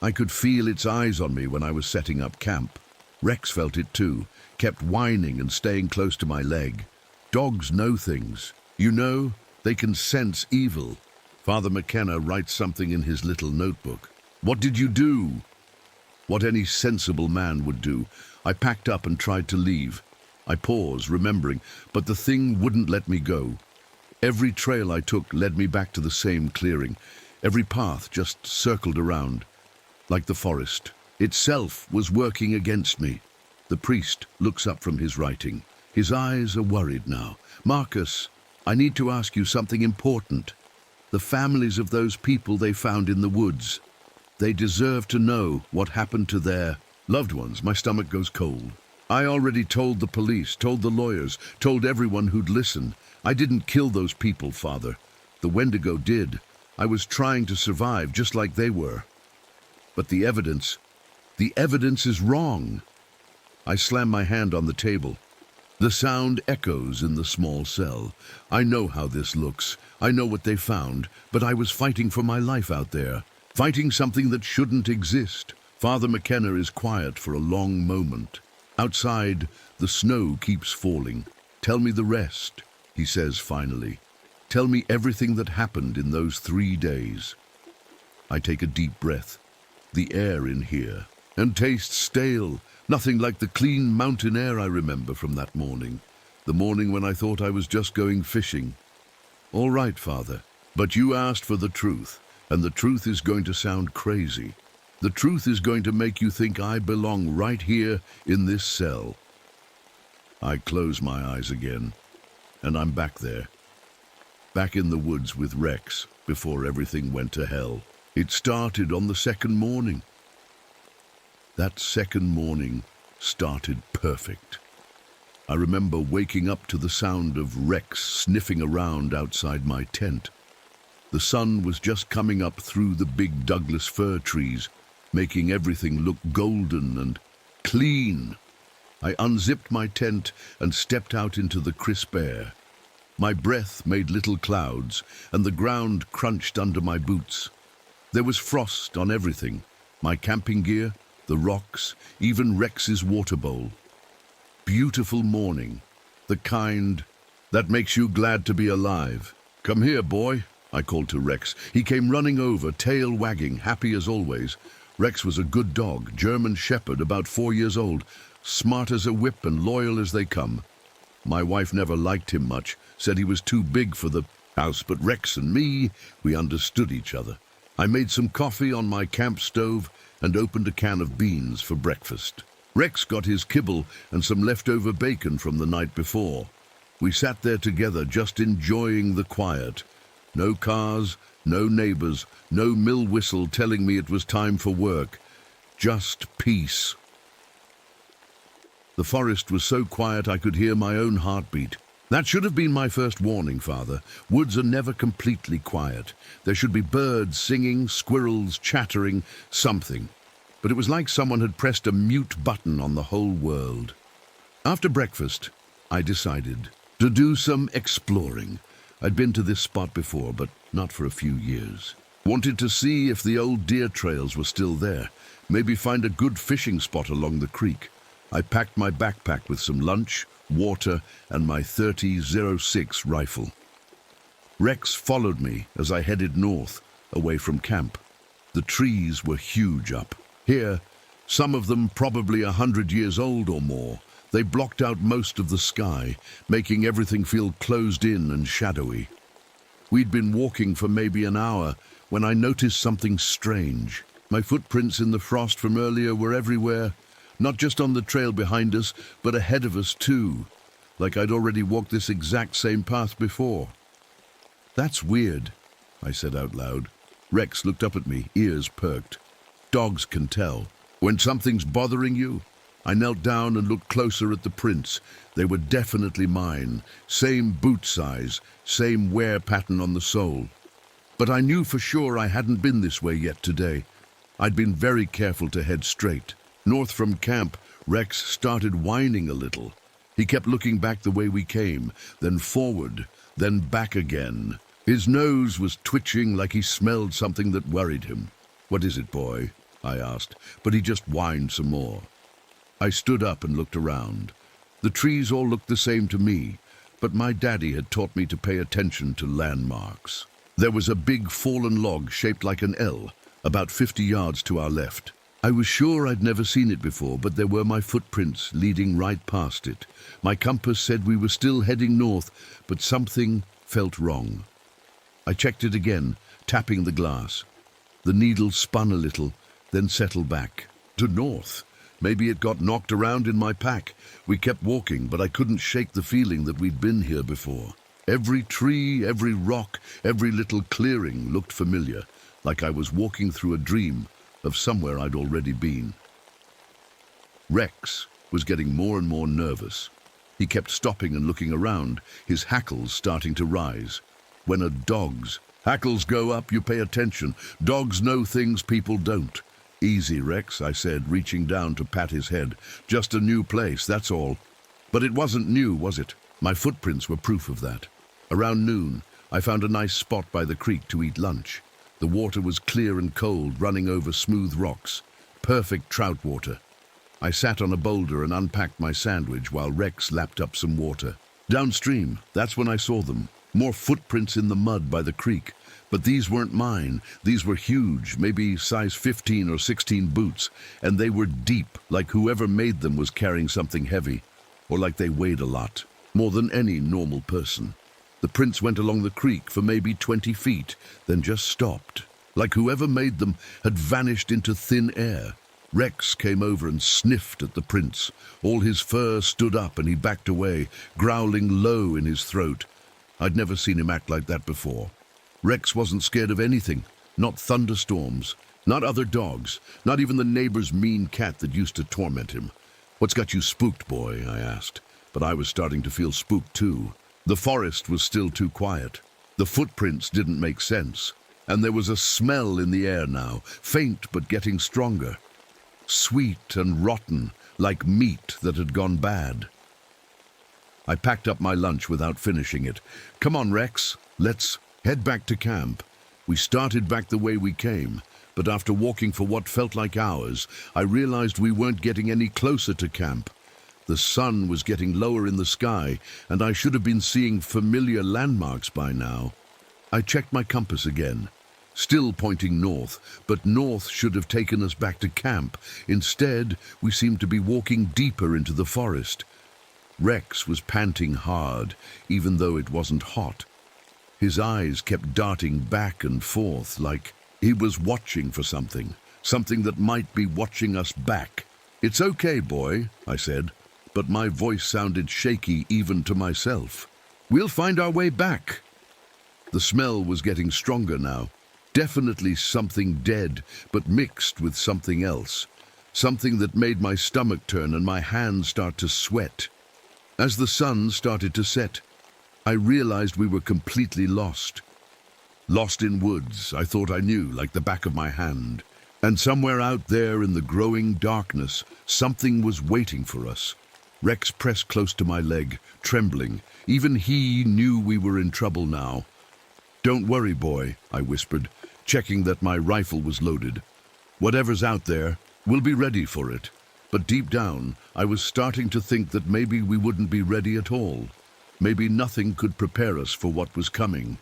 I could feel its eyes on me when I was setting up camp. Rex felt it too, kept whining and staying close to my leg. Dogs know things. You know, they can sense evil. Father McKenna writes something in his little notebook. What did you do? What any sensible man would do. I packed up and tried to leave. I paused, remembering, but the thing wouldn't let me go. Every trail I took led me back to the same clearing. Every path just circled around, like the forest itself was working against me. The priest looks up from his writing. His eyes are worried now. Marcus, I need to ask you something important. The families of those people they found in the woods. They deserve to know what happened to their loved ones. My stomach goes cold. I already told the police, told the lawyers, told everyone who'd listen. I didn't kill those people, Father. The Wendigo did. I was trying to survive just like they were. But the evidence is wrong. I slam my hand on the table. The sound echoes in the small cell. I know how this looks. I know what they found, but I was fighting for my life out there. Fighting something that shouldn't exist. Father McKenna is quiet for a long moment. Outside, the snow keeps falling. Tell me the rest, he says finally. Tell me everything that happened in those 3 days. I take a deep breath. The air in here, and tastes stale. Nothing like the clean mountain air I remember from that morning. The morning when I thought I was just going fishing. All right, Father, but you asked for the truth, and the truth is going to sound crazy. The truth is going to make you think I belong right here in this cell. I close my eyes again, and I'm back there. Back in the woods with Rex before everything went to hell. It started on the second morning. That second morning started perfect. I remember waking up to the sound of Rex sniffing around outside my tent. The sun was just coming up through the big Douglas fir trees, making everything look golden and clean. I unzipped my tent and stepped out into the crisp air. My breath made little clouds, and the ground crunched under my boots. There was frost on everything, my camping gear, the rocks, even Rex's water bowl. Beautiful morning, the kind that makes you glad to be alive. Come here, boy, I called to Rex. He came running over, tail wagging, happy as always. Rex was a good dog, German Shepherd, about 4 years old, smart as a whip and loyal as they come. My wife never liked him much, said he was too big for the house, but Rex and me, we understood each other. I made some coffee on my camp stove and opened a can of beans for breakfast. Rex got his kibble and some leftover bacon from the night before. We sat there together, just enjoying the quiet. No cars, no neighbors, no mill whistle telling me it was time for work. Just peace. The forest was so quiet I could hear my own heartbeat. That should have been my first warning, Father. Woods are never completely quiet. There should be birds singing, squirrels chattering, something. But it was like someone had pressed a mute button on the whole world. After breakfast, I decided to do some exploring. I'd been to this spot before, but not for a few years. Wanted to see if the old deer trails were still there. Maybe find a good fishing spot along the creek. I packed my backpack with some lunch, water, and my .30-06 rifle. Rex followed me as I headed north, away from camp. The trees were huge up. Here, some of them probably 100 years old or more. They blocked out most of the sky, making everything feel closed in and shadowy. We'd been walking for maybe an hour when I noticed something strange. My footprints in the frost from earlier were everywhere, not just on the trail behind us, but ahead of us too, like I'd already walked this exact same path before. That's weird, I said out loud. Rex looked up at me, ears perked. Dogs can tell. When something's bothering you, I knelt down and looked closer at the prints. They were definitely mine. Same boot size, same wear pattern on the sole. But I knew for sure I hadn't been this way yet today. I'd been very careful to head straight. North from camp, Rex started whining a little. He kept looking back the way we came, then forward, then back again. His nose was twitching like he smelled something that worried him. What is it, boy? I asked, but he just whined some more. I stood up and looked around. The trees all looked the same to me, but my daddy had taught me to pay attention to landmarks. There was a big fallen log shaped like an L, about 50 yards to our left. I was sure I'd never seen it before, but there were my footprints leading right past it. My compass said we were still heading north, but something felt wrong. I checked it again, tapping the glass. The needle spun a little, then settled back. To north. Maybe it got knocked around in my pack. We kept walking, but I couldn't shake the feeling that we'd been here before. Every tree, every rock, every little clearing looked familiar, like I was walking through a dream of somewhere I'd already been. Rex was getting more and more nervous. He kept stopping and looking around, his hackles starting to rise. When a dog's hackles go up, you pay attention. Dogs know things people don't. Easy, Rex, I said, reaching down to pat his head. Just a new place, that's all. But it wasn't new, was it? My footprints were proof of that. Around noon, I found a nice spot by the creek to eat lunch. The water was clear and cold, running over smooth rocks. Perfect trout water. I sat on a boulder and unpacked my sandwich while Rex lapped up some water. Downstream, that's when I saw them. More footprints in the mud by the creek. But these weren't mine. These were huge, maybe size 15 or 16 boots, and they were deep, like whoever made them was carrying something heavy, or like they weighed a lot, more than any normal person. The prints went along the creek for maybe 20 feet, then just stopped, like whoever made them had vanished into thin air. Rex came over and sniffed at the prints. All his fur stood up and he backed away, growling low in his throat. I'd never seen him act like that before. Rex wasn't scared of anything, not thunderstorms, not other dogs, not even the neighbor's mean cat that used to torment him. "What's got you spooked, boy?" I asked, but I was starting to feel spooked too. The forest was still too quiet. The footprints didn't make sense, and there was a smell in the air now, faint but getting stronger. Sweet and rotten, like meat that had gone bad. I packed up my lunch without finishing it. "Come on, Rex, let's head back to camp." We started back the way we came, but after walking for what felt like hours, I realized we weren't getting any closer to camp. The sun was getting lower in the sky, and I should have been seeing familiar landmarks by now. I checked my compass again, still pointing north, but north should have taken us back to camp. Instead, we seemed to be walking deeper into the forest. Rex was panting hard, even though it wasn't hot. His eyes kept darting back and forth like he was watching for something, something that might be watching us back. "It's okay, boy," I said, but my voice sounded shaky even to myself. "We'll find our way back." The smell was getting stronger now. Definitely something dead, but mixed with something else. Something that made my stomach turn and my hands start to sweat. As the sun started to set, I realized we were completely lost. Lost in woods I thought I knew like the back of my hand. And somewhere out there in the growing darkness, something was waiting for us. Rex pressed close to my leg, trembling. Even he knew we were in trouble now. "Don't worry, boy," I whispered, checking that my rifle was loaded. "Whatever's out there, we'll be ready for it." But deep down, I was starting to think that maybe we wouldn't be ready at all. Maybe nothing could prepare us for what was coming.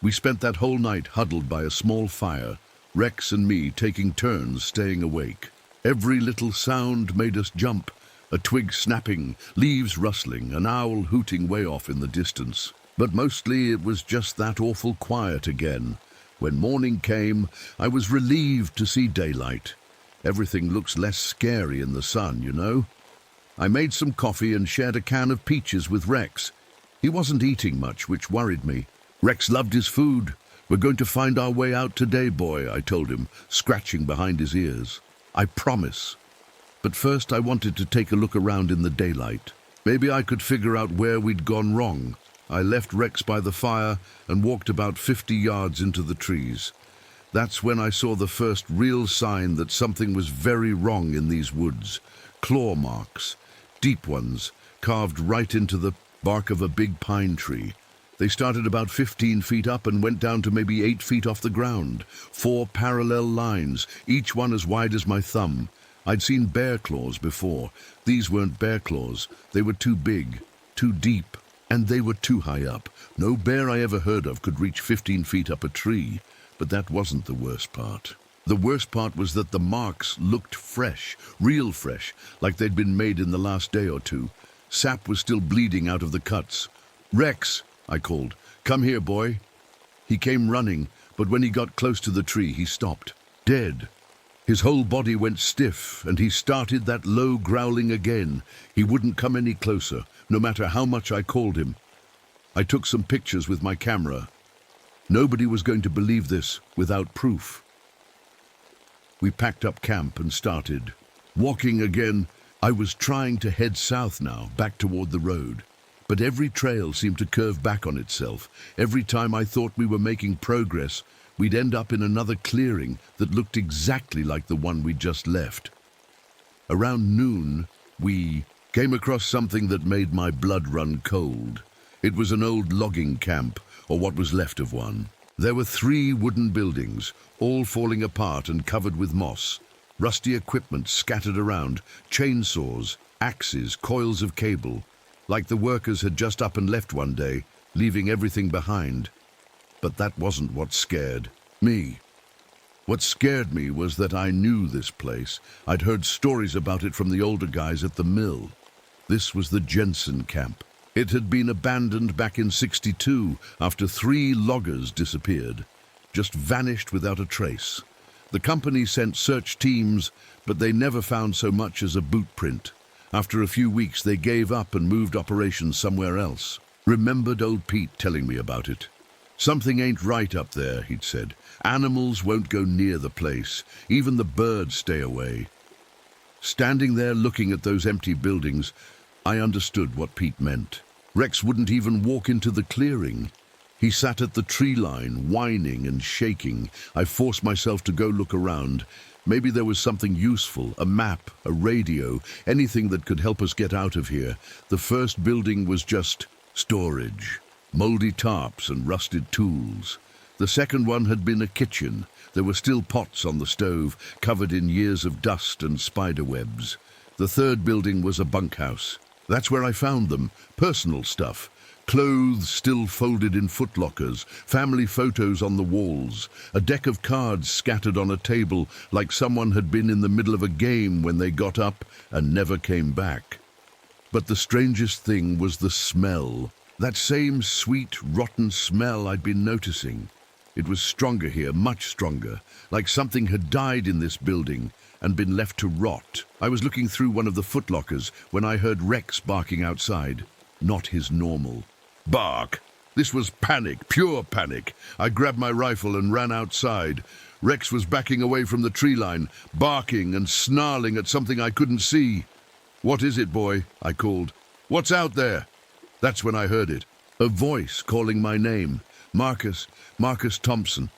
We spent that whole night huddled by a small fire, Rex and me taking turns staying awake. Every little sound made us jump, a twig snapping, leaves rustling, an owl hooting way off in the distance. But mostly it was just that awful quiet again. When morning came, I was relieved to see daylight. Everything looks less scary in the sun, you know. I made some coffee and shared a can of peaches with Rex. He wasn't eating much, which worried me. Rex loved his food. "We're going to find our way out today, boy," I told him, scratching behind his ears. "I promise." But first I wanted to take a look around in the daylight. Maybe I could figure out where we'd gone wrong. I left Rex by the fire and walked about 50 yards into the trees. That's when I saw the first real sign that something was very wrong in these woods. Claw marks, deep ones, carved right into the bark of a big pine tree. They started about 15 feet up and went down to maybe 8 feet off the ground. 4 parallel lines, each one as wide as my thumb. I'd seen bear claws before. These weren't bear claws. They were too big, too deep, and they were too high up. No bear I ever heard of could reach 15 feet up a tree. But that wasn't the worst part. The worst part was that the marks looked fresh, real fresh, like they'd been made in the last day or two. Sap was still bleeding out of the cuts. "Rex," I called. "Come here, boy." He came running, but when he got close to the tree, he stopped. Dead. His whole body went stiff, and he started that low growling again. He wouldn't come any closer, no matter how much I called him. I took some pictures with my camera. Nobody was going to believe this without proof. We packed up camp and started. Walking again, I was trying to head south now, back toward the road. But every trail seemed to curve back on itself. Every time I thought we were making progress, we'd end up in another clearing that looked exactly like the one we'd just left. Around noon, we came across something that made my blood run cold. It was an old logging camp, or what was left of one. There were 3 wooden buildings, all falling apart and covered with moss. Rusty equipment scattered around, chainsaws, axes, coils of cable, like the workers had just up and left one day, leaving everything behind. But that wasn't what scared me. What scared me was that I knew this place. I'd heard stories about it from the older guys at the mill. This was the Jensen camp. It had been abandoned back in '62 after 3 loggers disappeared, just vanished without a trace. The company sent search teams, but they never found so much as a boot print. After a few weeks, they gave up and moved operations somewhere else. Remembered old Pete telling me about it. "Something ain't right up there," he'd said. "Animals won't go near the place. Even the birds stay away." Standing there looking at those empty buildings, I understood what Pete meant. Rex wouldn't even walk into the clearing. He sat at the tree line, whining and shaking. I forced myself to go look around. Maybe there was something useful, a map, a radio, anything that could help us get out of here. The first building was just storage, moldy tarps and rusted tools. The second one had been a kitchen. There were still pots on the stove, covered in years of dust and spider webs. The third building was a bunkhouse. That's where I found them, personal stuff. Clothes still folded in footlockers, family photos on the walls, a deck of cards scattered on a table like someone had been in the middle of a game when they got up and never came back. But the strangest thing was the smell. That same sweet, rotten smell I'd been noticing. It was stronger here, much stronger, like something had died in this building and been left to rot. I was looking through one of the footlockers when I heard Rex barking outside. Not his normal bark. This was panic, pure panic. I grabbed my rifle and ran outside. Rex was backing away from the tree line, barking and snarling at something I couldn't see. "What is it, boy?" I called. "What's out there?" That's when I heard it. A voice calling my name. Marcus Thompson.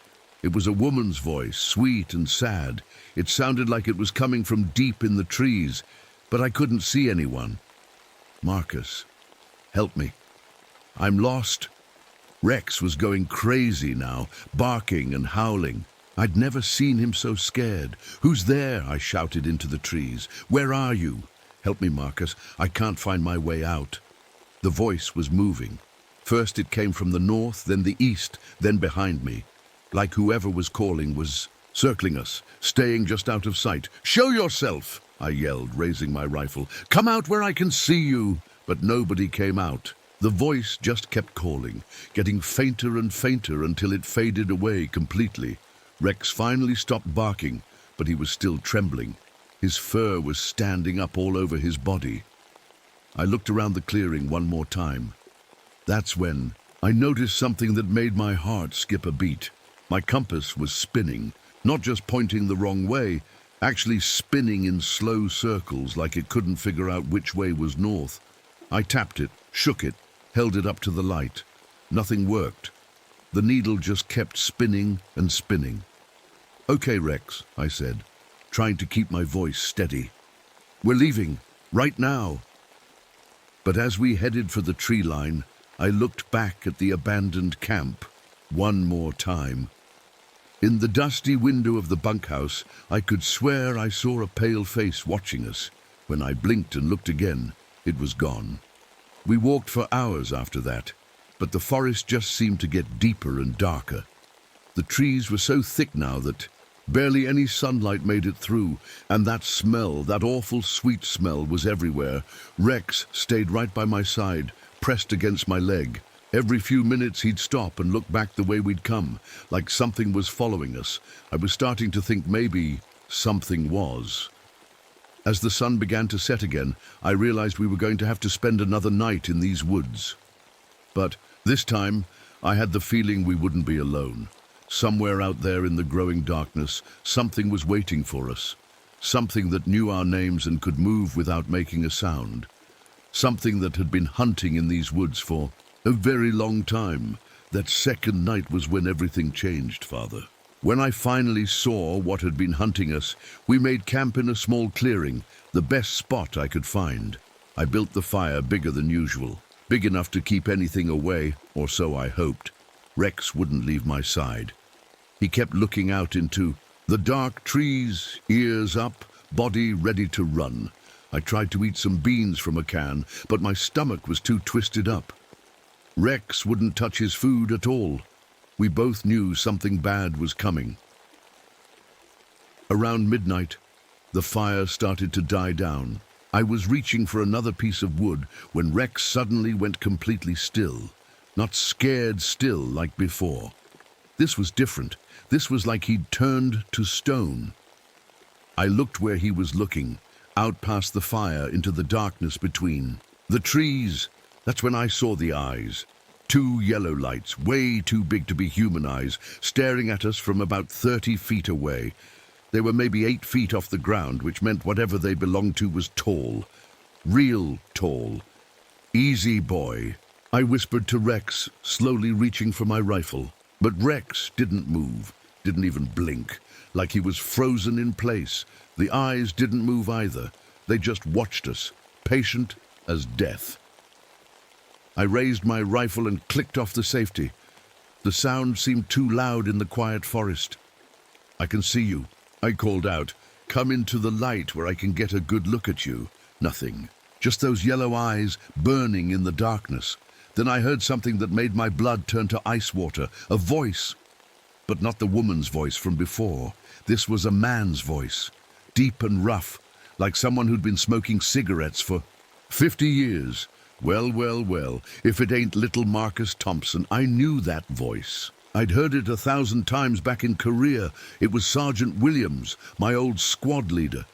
It was a woman's voice, sweet and sad. It sounded like it was coming from deep in the trees, but I couldn't see anyone. "Marcus, help me. I'm lost." Rex was going crazy now, barking and howling. I'd never seen him so scared. "Who's there?" I shouted into the trees. "Where are you? Help me, Marcus. I can't find my way out." The voice was moving. First it came from the north, then the east, then behind me. Like whoever was calling was circling us, staying just out of sight. "Show yourself!" I yelled, raising my rifle. "Come out where I can see you!" But nobody came out. The voice just kept calling, getting fainter and fainter until it faded away completely. Rex finally stopped barking, but he was still trembling. His fur was standing up all over his body. I looked around the clearing one more time. That's when I noticed something that made my heart skip a beat. My compass was spinning, not just pointing the wrong way, actually spinning in slow circles like it couldn't figure out which way was north. I tapped it, shook it, held it up to the light. Nothing worked. The needle just kept spinning and spinning. "Okay, Rex," I said, trying to keep my voice steady. "We're leaving, right now." But as we headed for the tree line, I looked back at the abandoned camp one more time. In the dusty window of the bunkhouse, I could swear I saw a pale face watching us. When I blinked and looked again, it was gone. We walked for hours after that, but the forest just seemed to get deeper and darker. The trees were so thick now that barely any sunlight made it through, and that smell, that awful sweet smell, was everywhere. Rex stayed right by my side, pressed against my leg. Every few minutes he'd stop and look back the way we'd come, like something was following us. I was starting to think maybe something was. As the sun began to set again, I realized we were going to have to spend another night in these woods. But this time, I had the feeling we wouldn't be alone. Somewhere out there in the growing darkness, something was waiting for us. Something that knew our names and could move without making a sound. Something that had been hunting in these woods for a very long time. That second night was when everything changed, Father. When I finally saw what had been hunting us, we made camp in a small clearing, the best spot I could find. I built the fire bigger than usual, big enough to keep anything away, or so I hoped. Rex wouldn't leave my side. He kept looking out into the dark trees, ears up, body ready to run. I tried to eat some beans from a can, but my stomach was too twisted up. Rex wouldn't touch his food at all. We both knew something bad was coming. Around midnight, the fire started to die down. I was reaching for another piece of wood when Rex suddenly went completely still. Not scared still like before. This was different. This was like he'd turned to stone. I looked where he was looking, out past the fire into the darkness between the trees. That's when I saw the eyes. Two yellow lights, way too big to be human eyes, staring at us from about 30 feet away. They were maybe 8 feet off the ground, which meant whatever they belonged to was tall. Real tall. Easy, boy. I whispered to Rex, slowly reaching for my rifle. But Rex didn't move, didn't even blink, like he was frozen in place. The eyes didn't move either. They just watched us, patient as death. I raised my rifle and clicked off the safety. The sound seemed too loud in the quiet forest. "I can see you," I called out. "Come into the light where I can get a good look at you." Nothing. Just those yellow eyes burning in the darkness. Then I heard something that made my blood turn to ice water. A voice. But not the woman's voice from before. This was a man's voice. Deep and rough, like someone who'd been smoking cigarettes for 50 years. Well, well, well, if it ain't little Marcus Thompson. I knew that voice. I'd heard it 1,000 times back in Korea. It was Sergeant Williams, my old squad leader,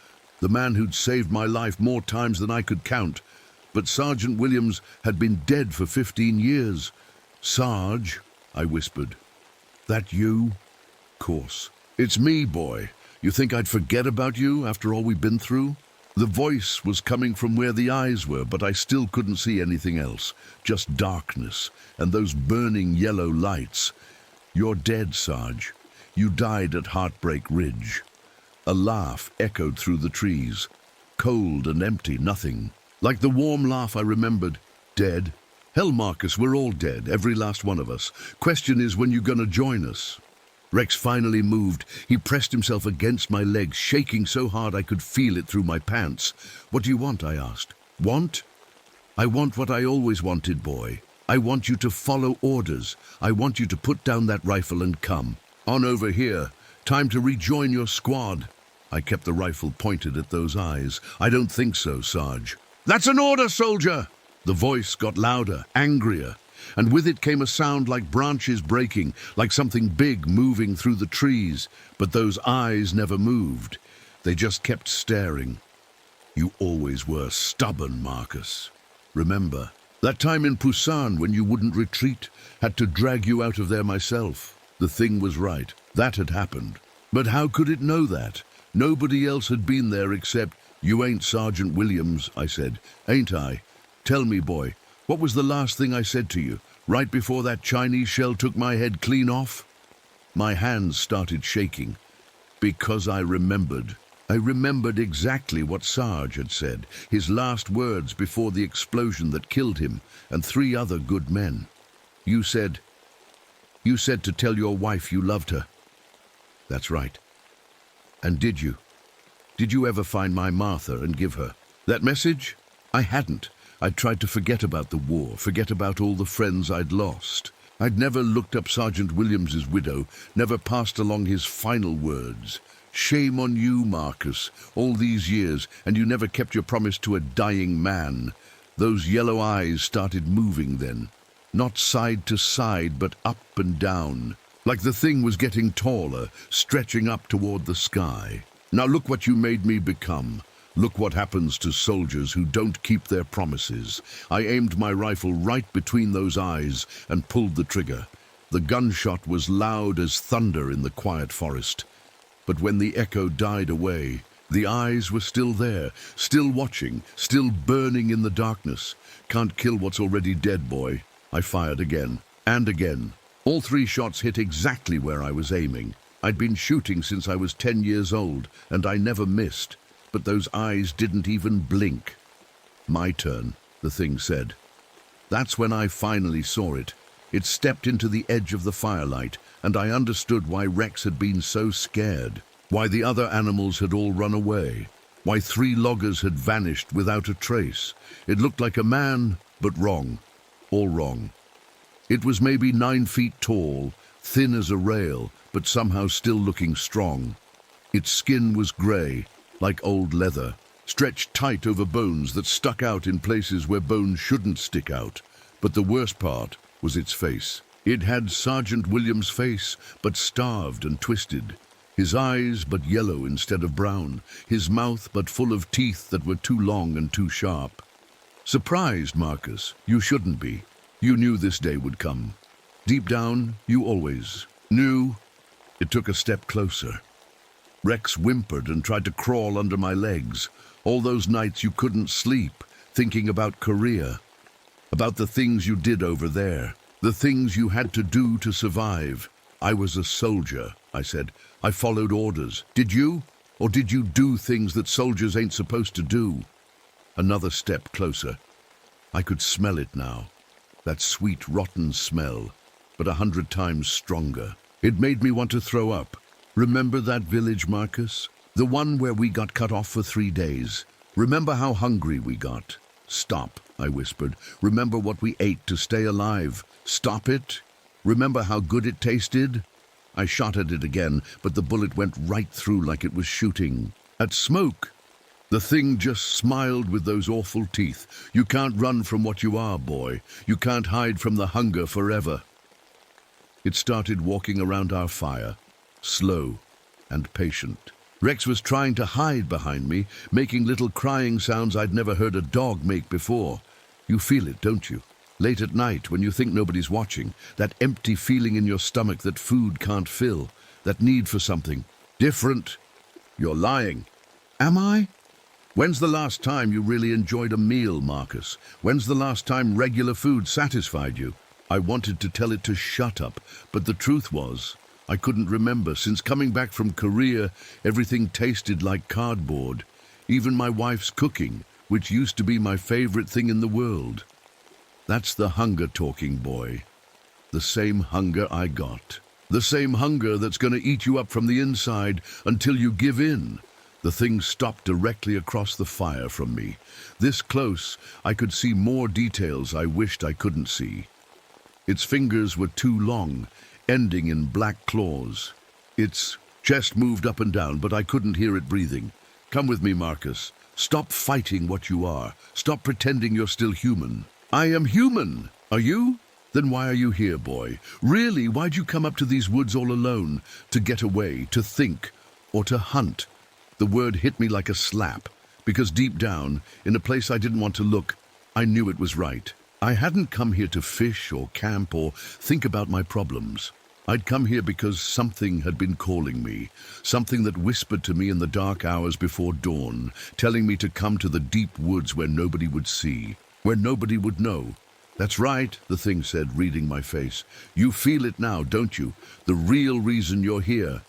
the man who'd saved my life more times than I could count. But Sergeant Williams had been dead for 15 years. "Sarge," I whispered. "That you?" "Course. It's me, boy. You think I'd forget about you after all we've been through?" The voice was coming from where the eyes were, but I still couldn't see anything else. Just darkness and those burning yellow lights. "You're dead, Sarge. You died at Heartbreak Ridge." A laugh echoed through the trees. Cold and empty, nothing. Like the warm laugh I remembered. "Dead? Hell, Marcus, we're all dead, every last one of us. Question is when you gonna join us?" Rex finally moved. He pressed himself against my legs, shaking so hard I could feel it through my pants. "What do you want?" I asked. "Want? I want what I always wanted, boy. I want you to follow orders. I want you to put down that rifle and come. On over here. Time to rejoin your squad." I kept the rifle pointed at those eyes. "I don't think so, Sarge." "That's an order, soldier!" The voice got louder, angrier, and with it came a sound like branches breaking, like something big moving through the trees. But those eyes never moved. They just kept staring. "You always were stubborn, Marcus. Remember that time in Busan when you wouldn't retreat? Had to drag you out of there myself. The thing was right. That had happened. But how could it know that? Nobody else had been there except..." "You ain't Sergeant Williams," I said. "Ain't I? Tell me, boy, what was the last thing I said to you, right before that Chinese shell took my head clean off?" My hands started shaking, because I remembered. I remembered exactly what Sarge had said, his last words before the explosion that killed him and 3 other good men. You said to tell your wife you loved her. That's right. And did you? Did you ever find my Martha and give her that message? I hadn't. I'd tried to forget about the war, forget about all the friends I'd lost. I'd never looked up Sergeant Williams's widow, never passed along his final words. Shame on you, Marcus, all these years, and you never kept your promise to a dying man. Those yellow eyes started moving then. Not side to side, but up and down. Like the thing was getting taller, stretching up toward the sky. Now look what you made me become. Look what happens to soldiers who don't keep their promises. I aimed my rifle right between those eyes and pulled the trigger. The gunshot was loud as thunder in the quiet forest. But when the echo died away, the eyes were still there, still watching, still burning in the darkness. Can't kill what's already dead, boy. I fired again, and again. All 3 shots hit exactly where I was aiming. I'd been shooting since I was 10 years old, and I never missed. But those eyes didn't even blink. My turn, the thing said. That's when I finally saw it. It stepped into the edge of the firelight, and I understood why Rex had been so scared, why the other animals had all run away, why 3 loggers had vanished without a trace. It looked like a man, but wrong. All wrong. It was maybe 9 feet tall, thin as a rail, but somehow still looking strong. Its skin was grey, like old leather, stretched tight over bones that stuck out in places where bones shouldn't stick out. But the worst part was its face. It had Sergeant Williams' face, but starved and twisted. His eyes but yellow instead of brown, his mouth but full of teeth that were too long and too sharp. Surprised, Marcus? You shouldn't be. You knew this day would come. Deep down, you always knew. It took a step closer. Rex whimpered and tried to crawl under my legs. All those nights you couldn't sleep, thinking about Korea, about the things you did over there, the things you had to do to survive. I was a soldier, I said. I followed orders. Did you? Or did you do things that soldiers ain't supposed to do? Another step closer. I could smell it now. That sweet, rotten smell, but 100 times stronger. It made me want to throw up. Remember that village, Marcus? The one where we got cut off for 3 days. Remember how hungry we got? Stop, I whispered. Remember what we ate to stay alive. Stop it. Remember how good it tasted? I shot at it again, but the bullet went right through like it was shooting at smoke. The thing just smiled with those awful teeth. You can't run from what you are, boy. You can't hide from the hunger forever. It started walking around our fire, slow and patient. Rex was trying to hide behind me, making little crying sounds I'd never heard a dog make before. You feel it, don't you? Late at night, when you think nobody's watching, that empty feeling in your stomach that food can't fill, that need for something different. You're lying. Am I? When's the last time you really enjoyed a meal, Marcus? When's the last time regular food satisfied you? I wanted to tell it to shut up, but the truth was, I couldn't remember. Since coming back from Korea, everything tasted like cardboard. Even my wife's cooking, which used to be my favorite thing in the world. That's the hunger talking, boy. The same hunger I got. The same hunger that's going to eat you up from the inside until you give in. The thing stopped directly across the fire from me. This close, I could see more details I wished I couldn't see. Its fingers were too long, ending in black claws. Its chest moved up and down, but I couldn't hear it breathing. Come with me, Marcus. Stop fighting what you are. Stop pretending you're still human. I am human. Are you? Then why are you here, boy? Really, why'd you come up to these woods all alone? To get away, to think, or to hunt? The word hit me like a slap, because deep down, in a place I didn't want to look, I knew it was right. I hadn't come here to fish or camp or think about my problems. I'd come here because something had been calling me, something that whispered to me in the dark hours before dawn, telling me to come to the deep woods where nobody would see, where nobody would know. That's right, the thing said, reading my face. You feel it now, don't you? The real reason you're here.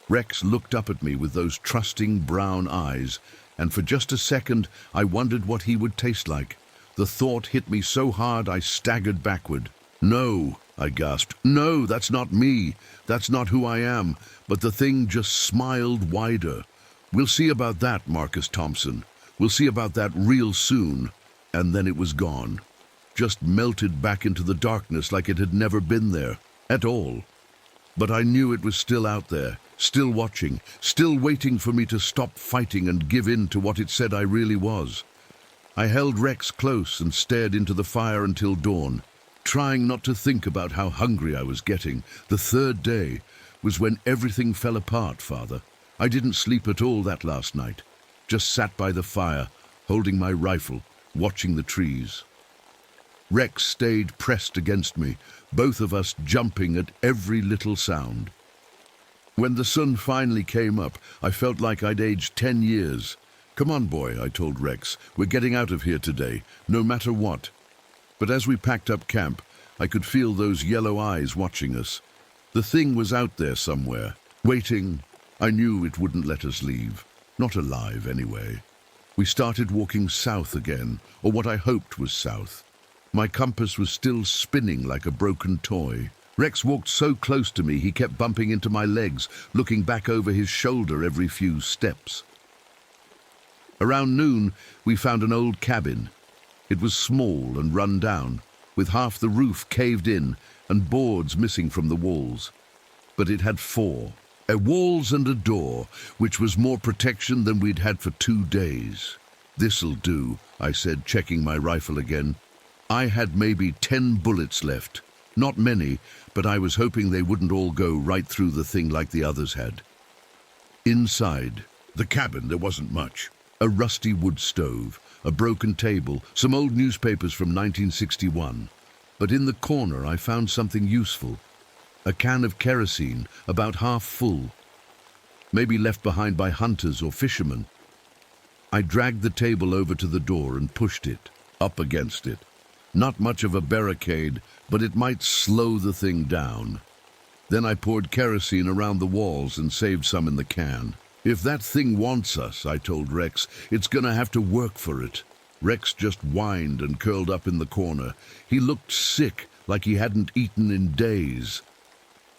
Rex looked up at me with those trusting brown eyes, and for just a second I wondered what he would taste like. The thought hit me so hard I staggered backward. "No," I gasped. "No, that's not me. That's not who I am." But the thing just smiled wider. "We'll see about that, Marcus Thompson. We'll see about that real soon." And then it was gone. Just melted back into the darkness like it had never been there at all. But I knew it was still out there, still watching, still waiting for me to stop fighting and give in to what it said I really was. I held Rex close and stared into the fire until dawn, trying not to think about how hungry I was getting. The third day was when everything fell apart, Father. I didn't sleep at all that last night. Just sat by the fire, holding my rifle, watching the trees. Rex stayed pressed against me, both of us jumping at every little sound. When the sun finally came up, I felt like I'd aged 10 years. "Come on, boy," I told Rex. "We're getting out of here today, no matter what." But as we packed up camp, I could feel those yellow eyes watching us. The thing was out there somewhere, waiting. I knew it wouldn't let us leave. Not alive, anyway. We started walking south again, or what I hoped was south. My compass was still spinning like a broken toy. Rex walked so close to me he kept bumping into my legs, looking back over his shoulder every few steps. Around noon, we found an old cabin. It was small and run down, with half the roof caved in and boards missing from the walls. But it had four. Walls and a door, which was more protection than we'd had for 2 days. "This'll do," I said, checking my rifle again. I had maybe 10 bullets left. Not many, but I was hoping they wouldn't all go right through the thing like the others had. Inside the cabin, there wasn't much. A rusty wood stove, a broken table, some old newspapers from 1961. But in the corner I found something useful. A can of kerosene, about half full. Maybe left behind by hunters or fishermen. I dragged the table over to the door and pushed it, up against it. Not much of a barricade, but it might slow the thing down. Then I poured kerosene around the walls and saved some in the can. "If that thing wants us," I told Rex, "it's gonna have to work for it." Rex just whined and curled up in the corner. He looked sick, like he hadn't eaten in days.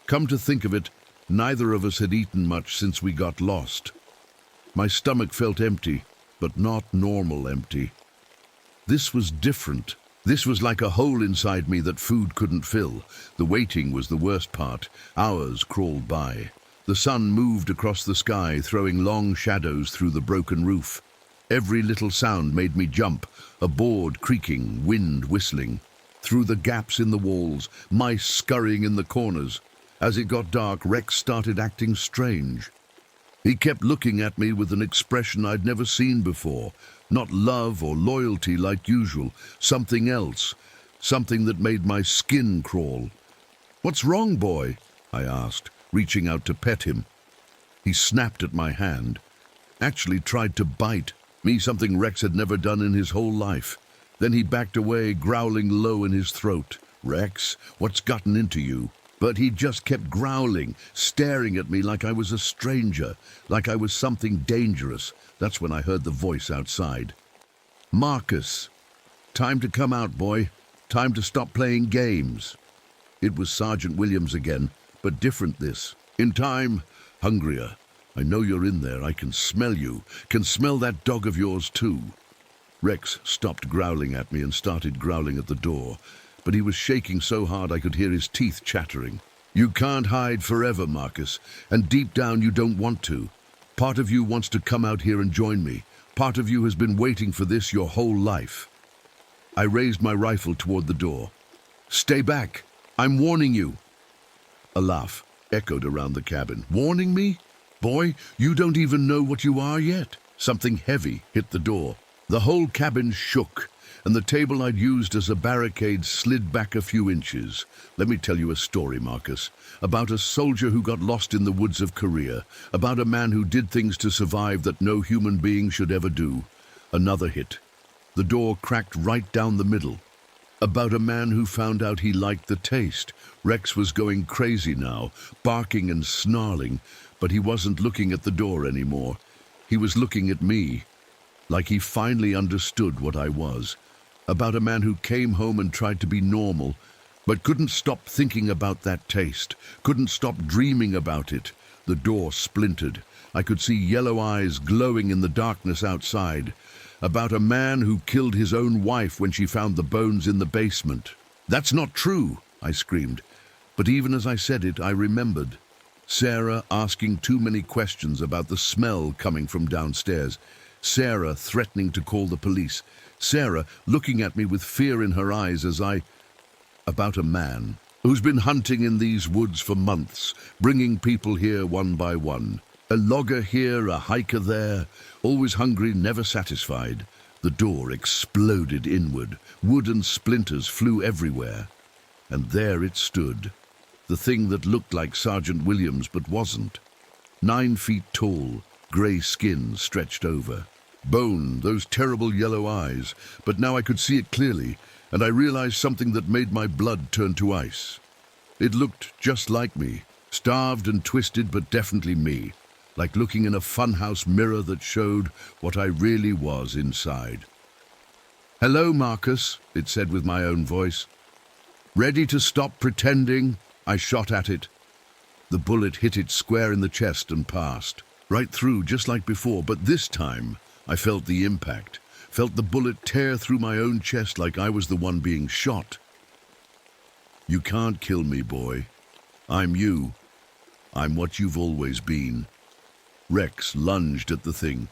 Come to think of it, neither of us had eaten much since we got lost. My stomach felt empty, but not normal empty. This was different. This was like a hole inside me that food couldn't fill. The waiting was the worst part. Hours crawled by. The sun moved across the sky, throwing long shadows through the broken roof. Every little sound made me jump, a board creaking, wind whistling. Through the gaps in the walls, mice scurrying in the corners. As it got dark, Rex started acting strange. He kept looking at me with an expression I'd never seen before. Not love or loyalty like usual, something else. Something that made my skin crawl. "What's wrong, boy?" I asked, reaching out to pet him. He snapped at my hand. Actually tried to bite me, something Rex had never done in his whole life. Then he backed away, growling low in his throat. "Rex, what's gotten into you?" But he just kept growling, staring at me like I was a stranger, like I was something dangerous. That's when I heard the voice outside. "Marcus, time to come out, boy. Time to stop playing games." It was Sergeant Williams again, but different this. "In time, hungrier. I know you're in there. I can smell you. Can smell that dog of yours too." Rex stopped growling at me and started growling at the door. But he was shaking so hard I could hear his teeth chattering. "You can't hide forever, Marcus, and deep down you don't want to. Part of you wants to come out here and join me. Part of you has been waiting for this your whole life." I raised my rifle toward the door. "Stay back. I'm warning you." A laugh echoed around the cabin. "Warning me? Boy, you don't even know what you are yet." Something heavy hit the door. The whole cabin shook, and the table I'd used as a barricade slid back a few inches. "Let me tell you a story, Marcus, about a soldier who got lost in the woods of Korea, about a man who did things to survive that no human being should ever do." Another hit. The door cracked right down the middle. About a man who found out he liked the taste. Rex was going crazy now, barking and snarling, but he wasn't looking at the door anymore. He was looking at me, like he finally understood what I was. About a man who came home and tried to be normal, but couldn't stop thinking about that taste, couldn't stop dreaming about it. The door splintered. I could see yellow eyes glowing in the darkness outside. About a man who killed his own wife when she found the bones in the basement. "That's not true," I screamed. But even as I said it, I remembered Sarah asking too many questions about the smell coming from downstairs. Sarah threatening to call the police. Sarah looking at me with fear in her eyes as About a man who's been hunting in these woods for months, bringing people here one by one. A logger here, a hiker there, always hungry, never satisfied. The door exploded inward. Wooden splinters flew everywhere. And there it stood, the thing that looked like Sergeant Williams but wasn't. 9 feet tall, grey skin stretched over. Bone, those terrible yellow eyes, but now I could see it clearly, and I realized something that made my blood turn to ice. It looked just like me, starved and twisted, but definitely me. Like looking in a funhouse mirror that showed what I really was inside. "Hello, Marcus," it said with my own voice. "Ready to stop pretending?" I shot at it. The bullet hit it square in the chest and passed. Right through, just like before, but this time I felt the impact. Felt the bullet tear through my own chest like I was the one being shot. "You can't kill me, boy. I'm you. I'm what you've always been." Rex lunged at the thing,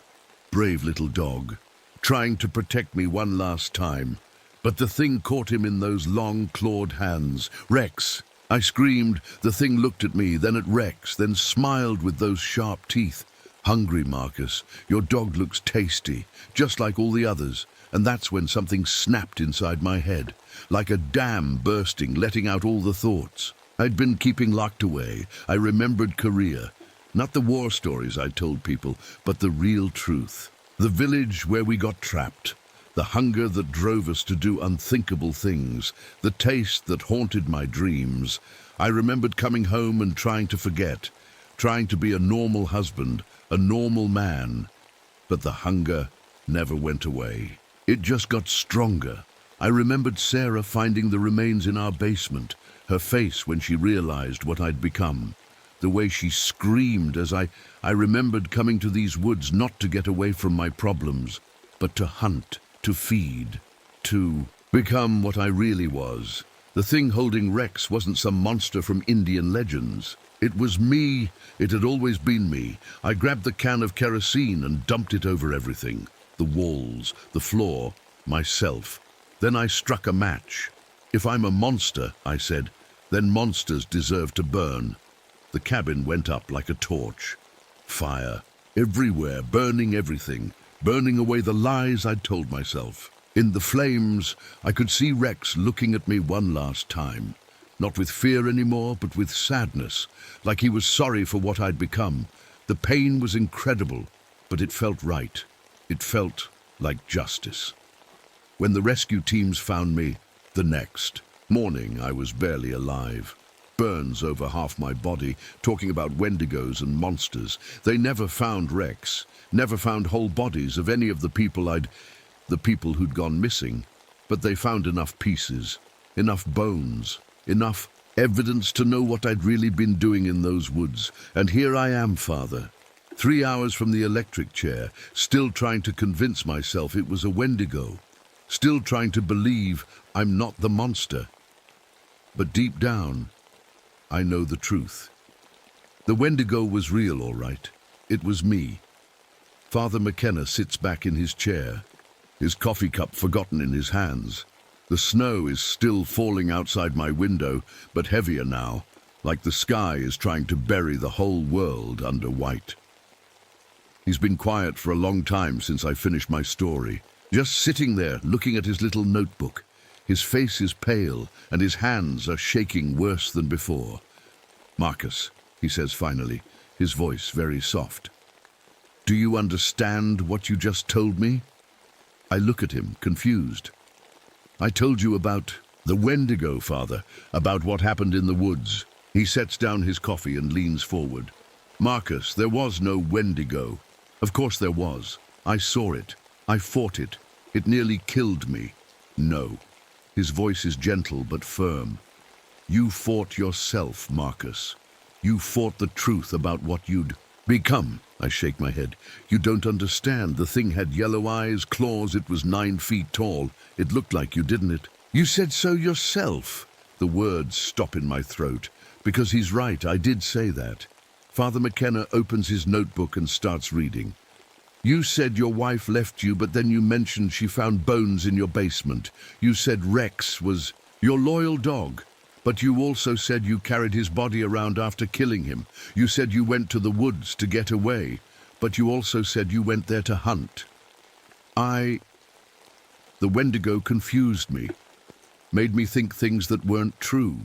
brave little dog, trying to protect me one last time. But the thing caught him in those long, clawed hands. "Rex!" I screamed. The thing looked at me, then at Rex, then smiled with those sharp teeth. "Hungry, Marcus. Your dog looks tasty, just like all the others." And that's when something snapped inside my head, like a dam bursting, letting out all the thoughts I'd been keeping locked away. I remembered Korea. Not the war stories I told people, but the real truth. The village where we got trapped. The hunger that drove us to do unthinkable things. The taste that haunted my dreams. I remembered coming home and trying to forget. Trying to be a normal husband, a normal man. But the hunger never went away. It just got stronger. I remembered Sarah finding the remains in our basement. Her face when she realized what I'd become. The way she screamed as I remembered coming to these woods not to get away from my problems, but to hunt, to feed, to become what I really was. The thing holding Rex wasn't some monster from Indian legends. It was me. It had always been me. I grabbed the can of kerosene and dumped it over everything. The walls, the floor, myself. Then I struck a match. "If I'm a monster," I said, "then monsters deserve to burn." The cabin went up like a torch. Fire everywhere, burning everything, burning away the lies I'd told myself. In the flames, I could see Rex looking at me one last time. Not with fear anymore, but with sadness, like he was sorry for what I'd become. The pain was incredible, but it felt right. It felt like justice. When the rescue teams found me, the next morning I was barely alive. Burns over half my body, talking about Wendigos and monsters. They never found Rex, never found whole bodies of any of the people who'd gone missing. But they found enough pieces, enough bones, enough evidence to know what I'd really been doing in those woods. And here I am, Father, 3 hours from the electric chair, still trying to convince myself it was a Wendigo, still trying to believe I'm not the monster. But deep down, I know the truth. The Wendigo was real, all right. It was me. Father McKenna sits back in his chair, his coffee cup forgotten in his hands. The snow is still falling outside my window, but heavier now, like the sky is trying to bury the whole world under white. He's been quiet for a long time since I finished my story, just sitting there looking at his little notebook. His face is pale, and his hands are shaking worse than before. "Marcus," he says finally, his voice very soft. "Do you understand what you just told me?" I look at him, confused. I told you about the Wendigo, Father, about what happened in the woods. He sets down his coffee and leans forward. Marcus, there was no Wendigo. Of course there was. I saw it. I fought it. It nearly killed me. No. His voice is gentle but firm. You fought yourself, Marcus. You fought the truth about what you'd become. I shake my head. You don't understand. The thing had yellow eyes, claws, it was 9 feet tall. It looked like you, didn't it? You said so yourself. The words stop in my throat. Because he's right, I did say that. Father McKenna opens his notebook and starts reading. You said your wife left you, but then you mentioned she found bones in your basement. You said Rex was your loyal dog. But you also said you carried his body around after killing him. You said you went to the woods to get away, but you also said you went there to hunt. The Wendigo confused me, made me think things that weren't true.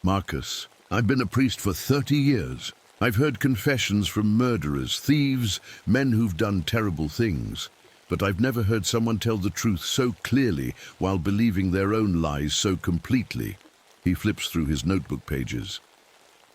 Marcus, I've been a priest for 30 years. I've heard confessions from murderers, thieves, men who've done terrible things. But I've never heard someone tell the truth so clearly while believing their own lies so completely. He flips through his notebook pages.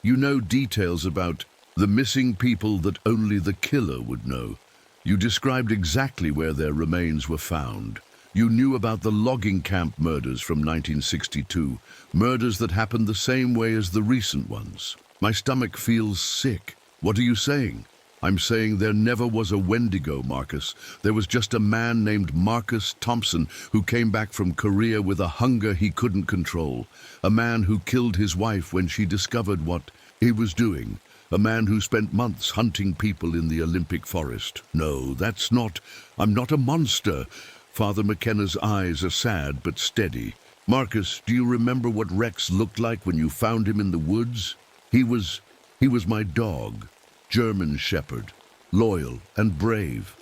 You know details about the missing people that only the killer would know. You described exactly where their remains were found. You knew about the logging camp murders from 1962, murders that happened the same way as the recent ones. My stomach feels sick. What are you saying? I'm saying there never was a Wendigo, Marcus. There was just a man named Marcus Thompson who came back from Korea with a hunger he couldn't control. A man who killed his wife when she discovered what he was doing. A man who spent months hunting people in the Olympic forest. No, that's not. I'm not a monster. Father McKenna's eyes are sad but steady. Marcus, do you remember what Rex looked like when you found him in the woods? He was my dog. German Shepherd, loyal and brave.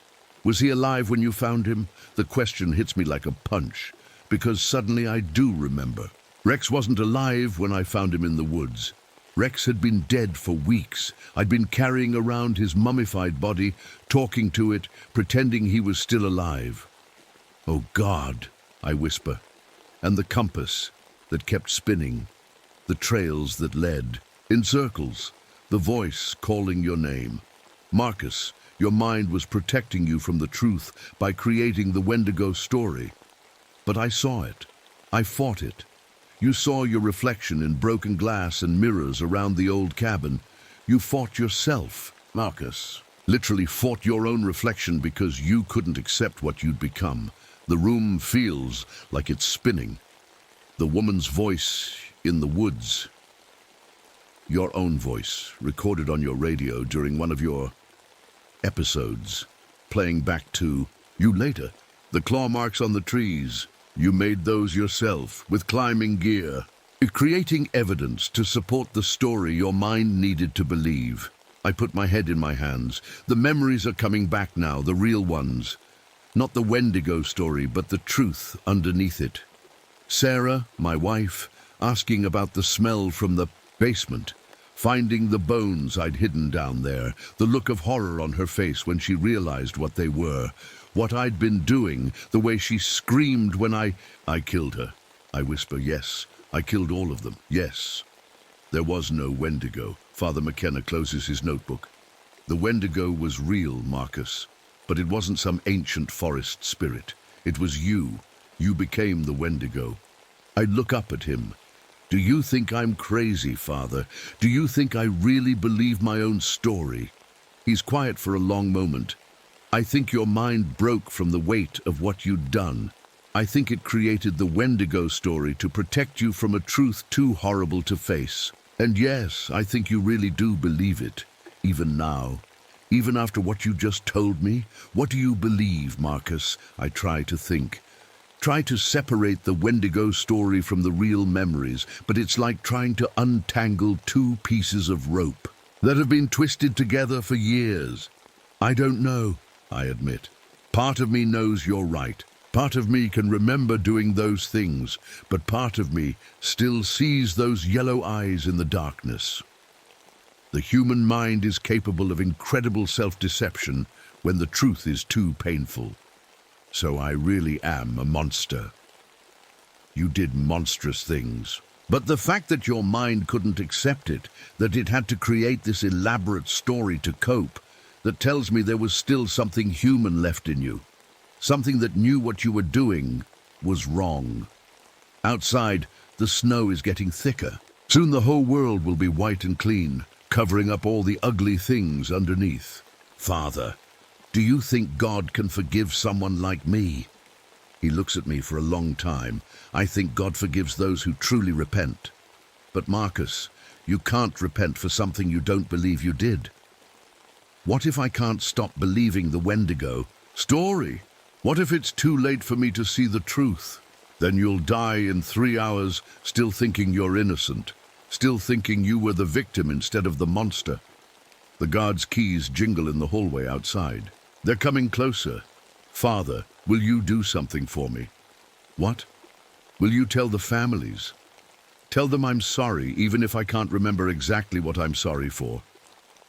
Was he alive when you found him? The question hits me like a punch, because suddenly I do remember. Rex wasn't alive when I found him in the woods. Rex had been dead for weeks. I'd been carrying around his mummified body, talking to it, pretending he was still alive. Oh God, I whisper, and the compass that kept spinning, the trails that led, in circles. The voice calling your name. Marcus, your mind was protecting you from the truth by creating the Wendigo story. But I saw it. I fought it. You saw your reflection in broken glass and mirrors around the old cabin. You fought yourself, Marcus. Literally fought your own reflection because you couldn't accept what you'd become. The room feels like it's spinning. The woman's voice in the woods. Your own voice, recorded on your radio during one of your episodes, playing back to you later. The claw marks on the trees, you made those yourself, with climbing gear. Creating evidence to support the story your mind needed to believe. I put my head in my hands. The memories are coming back now, the real ones. Not the Wendigo story, but the truth underneath it. Sarah, my wife, asking about the smell from the basement, finding the bones I'd hidden down there, the look of horror on her face when she realized what they were, what I'd been doing, the way she screamed when I killed her. I whisper, yes, I killed all of them, yes. There was no Wendigo. Father McKenna closes his notebook. The Wendigo was real, Marcus, but it wasn't some ancient forest spirit. It was you. You became the Wendigo. I look up at him. Do you think I'm crazy, Father? Do you think I really believe my own story? He's quiet for a long moment. I think your mind broke from the weight of what you'd done. I think it created the Wendigo story to protect you from a truth too horrible to face. And yes, I think you really do believe it, even now. Even after what you just told me, what do you believe, Marcus? I try to think. Try to separate the Wendigo story from the real memories, but it's like trying to untangle two pieces of rope that have been twisted together for years. I don't know, I admit. Part of me knows you're right. Part of me can remember doing those things, but part of me still sees those yellow eyes in the darkness. The human mind is capable of incredible self-deception when the truth is too painful. So I really am a monster. You did monstrous things. But the fact that your mind couldn't accept it, that it had to create this elaborate story to cope, that tells me there was still something human left in you. Something that knew what you were doing was wrong. Outside, the snow is getting thicker. Soon the whole world will be white and clean, covering up all the ugly things underneath. Father, do you think God can forgive someone like me? He looks at me for a long time. I think God forgives those who truly repent. But Marcus, you can't repent for something you don't believe you did. What if I can't stop believing the Wendigo story? What if it's too late for me to see the truth? Then you'll die in 3 hours still thinking you're innocent, still thinking you were the victim instead of the monster. The guard's keys jingle in the hallway outside. They're coming closer. Father, will you do something for me? What? Will you tell the families? Tell them I'm sorry, even if I can't remember exactly what I'm sorry for.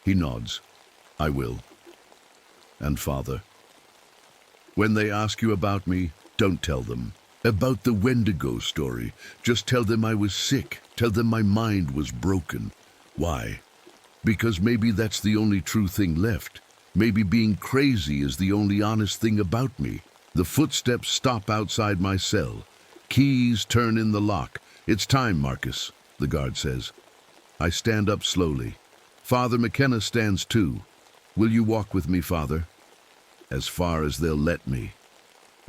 He nods. I will. And Father, when they ask you about me, don't tell them. About the Wendigo story, just tell them I was sick. Tell them my mind was broken. Why? Because maybe that's the only true thing left. Maybe being crazy is the only honest thing about me. The footsteps stop outside my cell. Keys turn in the lock. It's time, Marcus, the guard says. I stand up slowly. Father McKenna stands too. Will you walk with me, Father? As far as they'll let me.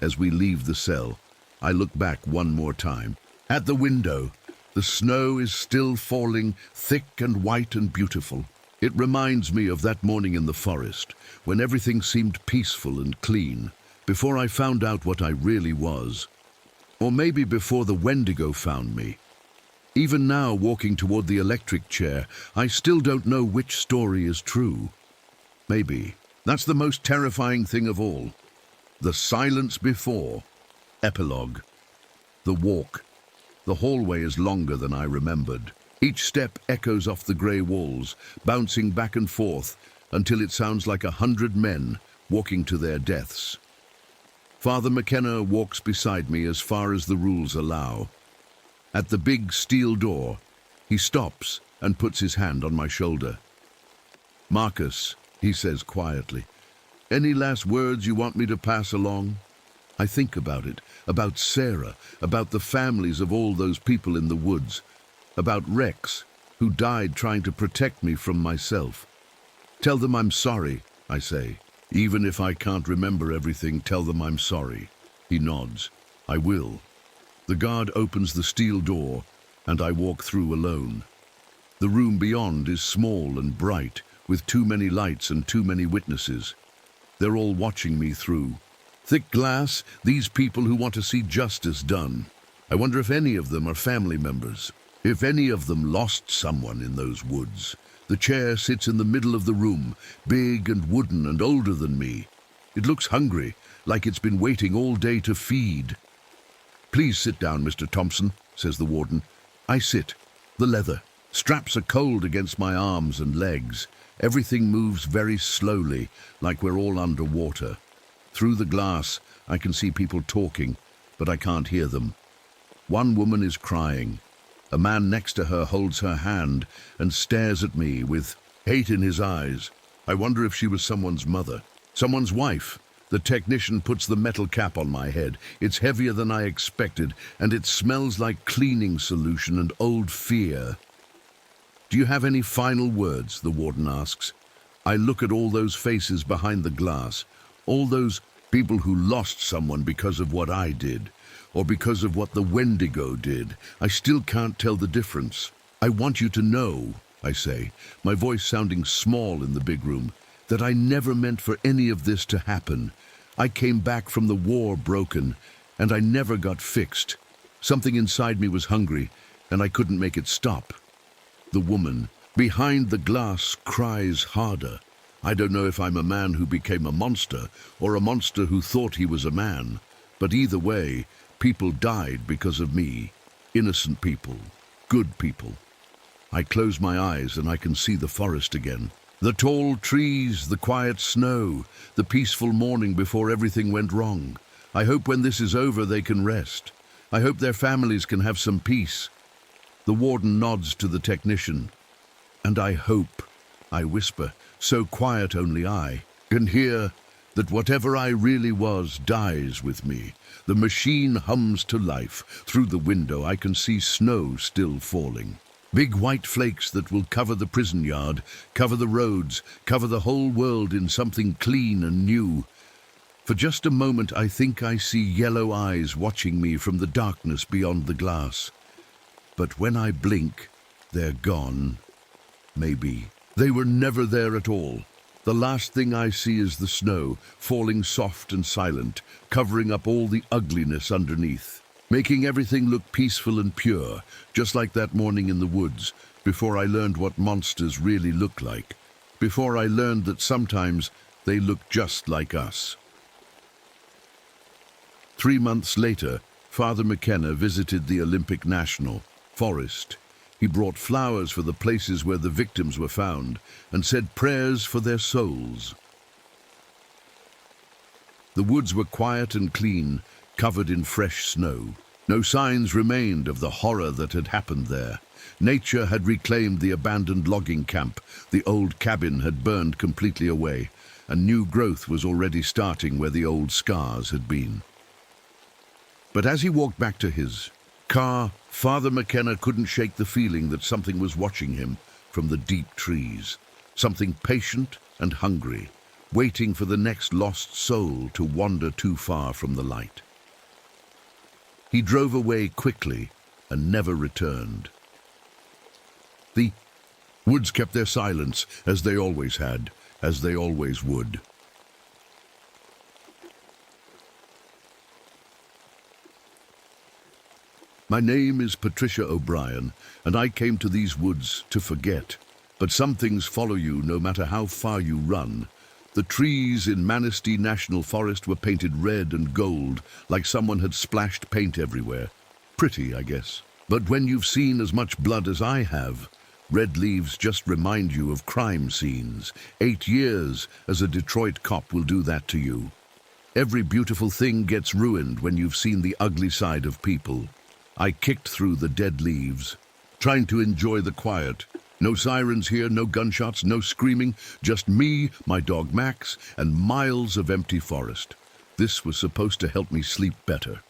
As we leave the cell, I look back one more time. At the window, the snow is still falling, thick and white and beautiful. It reminds me of that morning in the forest, when everything seemed peaceful and clean, before I found out what I really was. Or maybe before the Wendigo found me. Even now, walking toward the electric chair, I still don't know which story is true. Maybe that's the most terrifying thing of all. The silence before. Epilogue. The walk. The hallway is longer than I remembered. Each step echoes off the grey walls, bouncing back and forth until it sounds like 100 men walking to their deaths. Father McKenna walks beside me as far as the rules allow. At the big steel door, he stops and puts his hand on my shoulder. Marcus, he says quietly, any last words you want me to pass along? I think about it, about Sarah, about the families of all those people in the woods, about Rex, who died trying to protect me from myself. Tell them I'm sorry, I say. Even if I can't remember everything, tell them I'm sorry. He nods. I will. The guard opens the steel door, and I walk through alone. The room beyond is small and bright, with too many lights and too many witnesses. They're all watching me through. Thick glass, these people who want to see justice done. I wonder if any of them are family members. If any of them lost someone in those woods. The chair sits in the middle of the room, big and wooden and older than me. It looks hungry, like it's been waiting all day to feed. Please sit down, Mr. Thompson, says the warden. I sit. The leather. Straps are cold against my arms and legs. Everything moves very slowly, like we're all underwater. Through the glass, I can see people talking, but I can't hear them. One woman is crying. A man next to her holds her hand and stares at me with hate in his eyes. I wonder if she was someone's mother, someone's wife. The technician puts the metal cap on my head. It's heavier than I expected, and it smells like cleaning solution and old fear. Do you have any final words? The warden asks. I look at all those faces behind the glass, all those people who lost someone because of what I did. Or because of what the Wendigo did. I still can't tell the difference. I want you to know, I say, my voice sounding small in the big room, that I never meant for any of this to happen. I came back from the war broken, and I never got fixed. Something inside me was hungry, and I couldn't make it stop. The woman, behind the glass, cries harder. I don't know if I'm a man who became a monster, or a monster who thought he was a man. But either way, people died because of me. Innocent people. Good people. I close my eyes and I can see the forest again. The tall trees, the quiet snow, the peaceful morning before everything went wrong. I hope when this is over they can rest. I hope their families can have some peace. The warden nods to the technician. And I hope, I whisper, so quiet only I can hear, that whatever I really was dies with me. The machine hums to life. Through the window I can see snow still falling. Big white flakes that will cover the prison yard, cover the roads, cover the whole world in something clean and new. For just a moment I think I see yellow eyes watching me from the darkness beyond the glass. But when I blink, they're gone. Maybe. They were never there at all. The last thing I see is the snow, falling soft and silent, covering up all the ugliness underneath, making everything look peaceful and pure, just like that morning in the woods, before I learned what monsters really look like, before I learned that sometimes they look just like us. 3 months later, Father McKenna visited the Olympic National Forest. He brought flowers for the places where the victims were found and said prayers for their souls. The woods were quiet and clean, covered in fresh snow. No signs remained of the horror that had happened there. Nature had reclaimed the abandoned logging camp. The old cabin had burned completely away, and new growth was already starting where the old scars had been. But as he walked back to his car, Father McKenna couldn't shake the feeling that something was watching him from the deep trees. Something patient and hungry, waiting for the next lost soul to wander too far from the light. He drove away quickly and never returned. The woods kept their silence, as they always had, as they always would. My name is Patricia O'Brien, and I came to these woods to forget. But some things follow you no matter how far you run. The trees in Manistee National Forest were painted red and gold, like someone had splashed paint everywhere. Pretty, I guess. But when you've seen as much blood as I have, red leaves just remind you of crime scenes. 8 years as a Detroit cop will do that to you. Every beautiful thing gets ruined when you've seen the ugly side of people. I kicked through the dead leaves, trying to enjoy the quiet. No sirens here, no gunshots, no screaming, just me, my dog Max, and miles of empty forest. This was supposed to help me sleep better.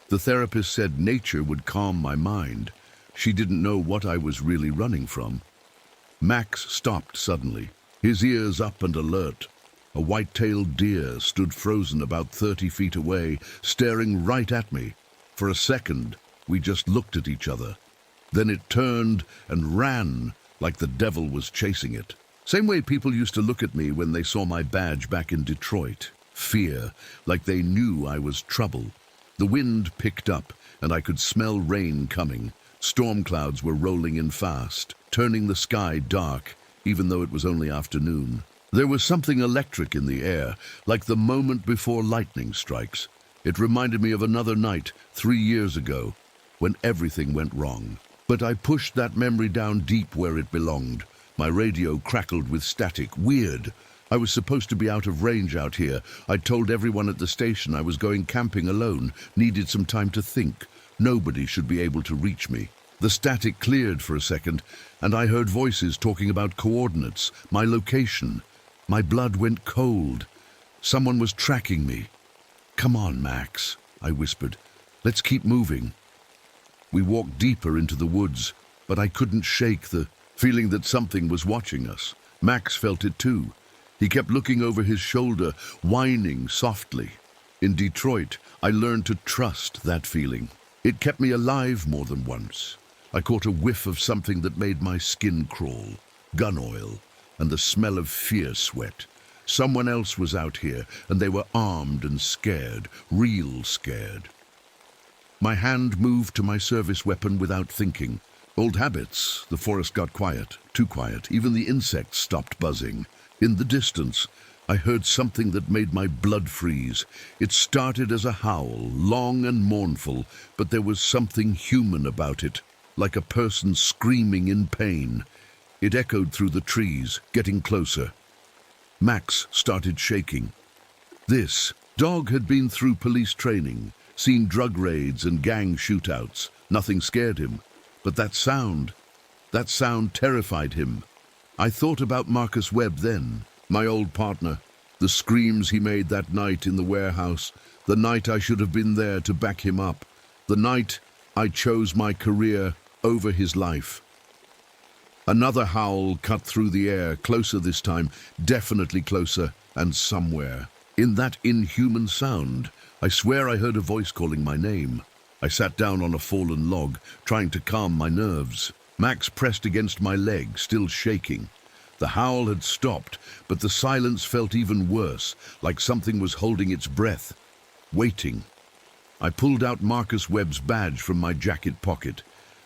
The therapist said nature would calm my mind. She didn't know what I was really running from. Max stopped suddenly, his ears up and alert. A white-tailed deer stood frozen about 30 feet away, staring right at me. For a second, we just looked at each other. Then it turned and ran like the devil was chasing it. Same way people used to look at me when they saw my badge back in Detroit. Fear, like they knew I was trouble. The wind picked up, and I could smell rain coming. Storm clouds were rolling in fast, turning the sky dark, even though it was only afternoon. There was something electric in the air, like the moment before lightning strikes. It reminded me of another night, 3 years ago, when everything went wrong. But I pushed that memory down deep where it belonged. My radio crackled with static. Weird. I was supposed to be out of range out here. I told everyone at the station I was going camping alone, needed some time to think. Nobody should be able to reach me. The static cleared for a second, and I heard voices talking about coordinates, my location. My blood went cold. Someone was tracking me. "Come on, Max," I whispered. "Let's keep moving." We walked deeper into the woods, but I couldn't shake the feeling that something was watching us. Max felt it too. He kept looking over his shoulder, whining softly. In Detroit, I learned to trust that feeling. It kept me alive more than once. I caught a whiff of something that made my skin crawl. Gun oil, and the smell of fear sweat. Someone else was out here, and they were armed and scared, real scared. My hand moved to my service weapon without thinking. Old habits. The forest got quiet, too quiet. Even the insects stopped buzzing. In the distance, I heard something that made my blood freeze. It started as a howl, long and mournful, but there was something human about it, like a person screaming in pain. It echoed through the trees, getting closer. Max started shaking. This dog had been through police training. seen drug raids and gang shootouts. Nothing scared him. But that sound terrified him. I thought about Marcus Webb then, my old partner. The screams he made that night in the warehouse, the night I should have been there to back him up, the night I chose my career over his life. Another howl cut through the air, closer this time, definitely closer, and somewhere. In that inhuman sound, I swear I heard a voice calling my name. I sat down on a fallen log, trying to calm my nerves. Max pressed against my leg, still shaking. The howl had stopped, but the silence felt even worse, like something was holding its breath, waiting. I pulled out Marcus Webb's badge from my jacket pocket.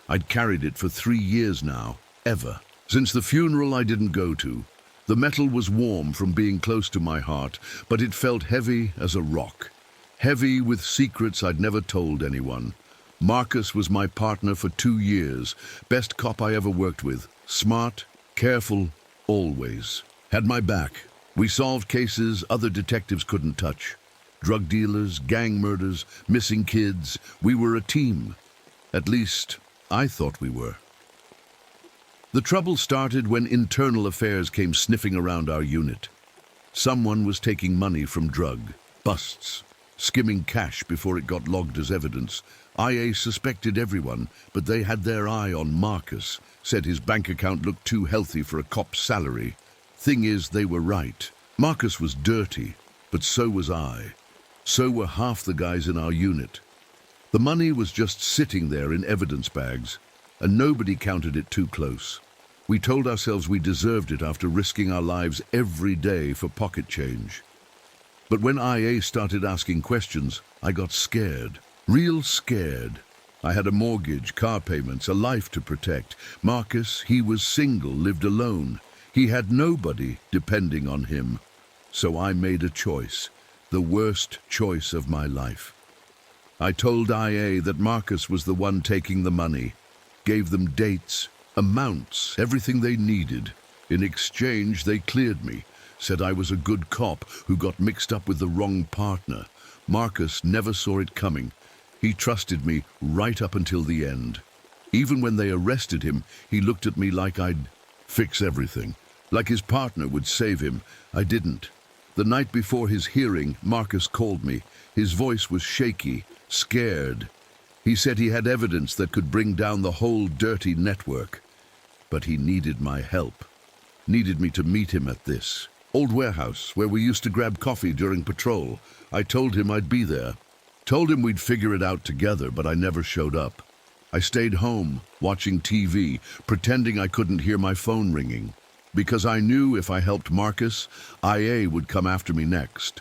I'd carried it for 3 years now, ever. Since the funeral I didn't go to. The metal was warm from being close to my heart, but it felt heavy as a rock. Heavy with secrets I'd never told anyone. Marcus was my partner for 2 years, best cop I ever worked with. Smart, careful, always. Had my back. We solved cases other detectives couldn't touch. Drug dealers, gang murders, missing kids. We were a team. At least, I thought we were. The trouble started when internal affairs came sniffing around our unit. Someone was taking money from drug busts, skimming cash before it got logged as evidence. IA suspected everyone, but they had their eye on Marcus, said his bank account looked too healthy for a cop's salary. Thing is, they were right. Marcus was dirty, but so was I. So were half the guys in our unit. The money was just sitting there in evidence bags, and nobody counted it too close. We told ourselves we deserved it after risking our lives every day for pocket change. But when IA started asking questions, I got scared. Real scared. I had a mortgage, car payments, a life to protect. Marcus, he was single, lived alone. He had nobody depending on him. So I made a choice, the worst choice of my life. I told IA that Marcus was the one taking the money, gave them dates, amounts, everything they needed. In exchange, they cleared me, said I was a good cop who got mixed up with the wrong partner. Marcus never saw it coming. He trusted me right up until the end. Even when they arrested him, he looked at me like I'd fix everything, like his partner would save him. I didn't. The night before his hearing, Marcus called me. His voice was shaky, scared. He said he had evidence that could bring down the whole dirty network. But he needed my help. Needed me to meet him at this old warehouse where we used to grab coffee during patrol. I told him I'd be there. Told him we'd figure it out together, but I never showed up. I stayed home, watching TV, pretending I couldn't hear my phone ringing. Because I knew if I helped Marcus, IA would come after me next.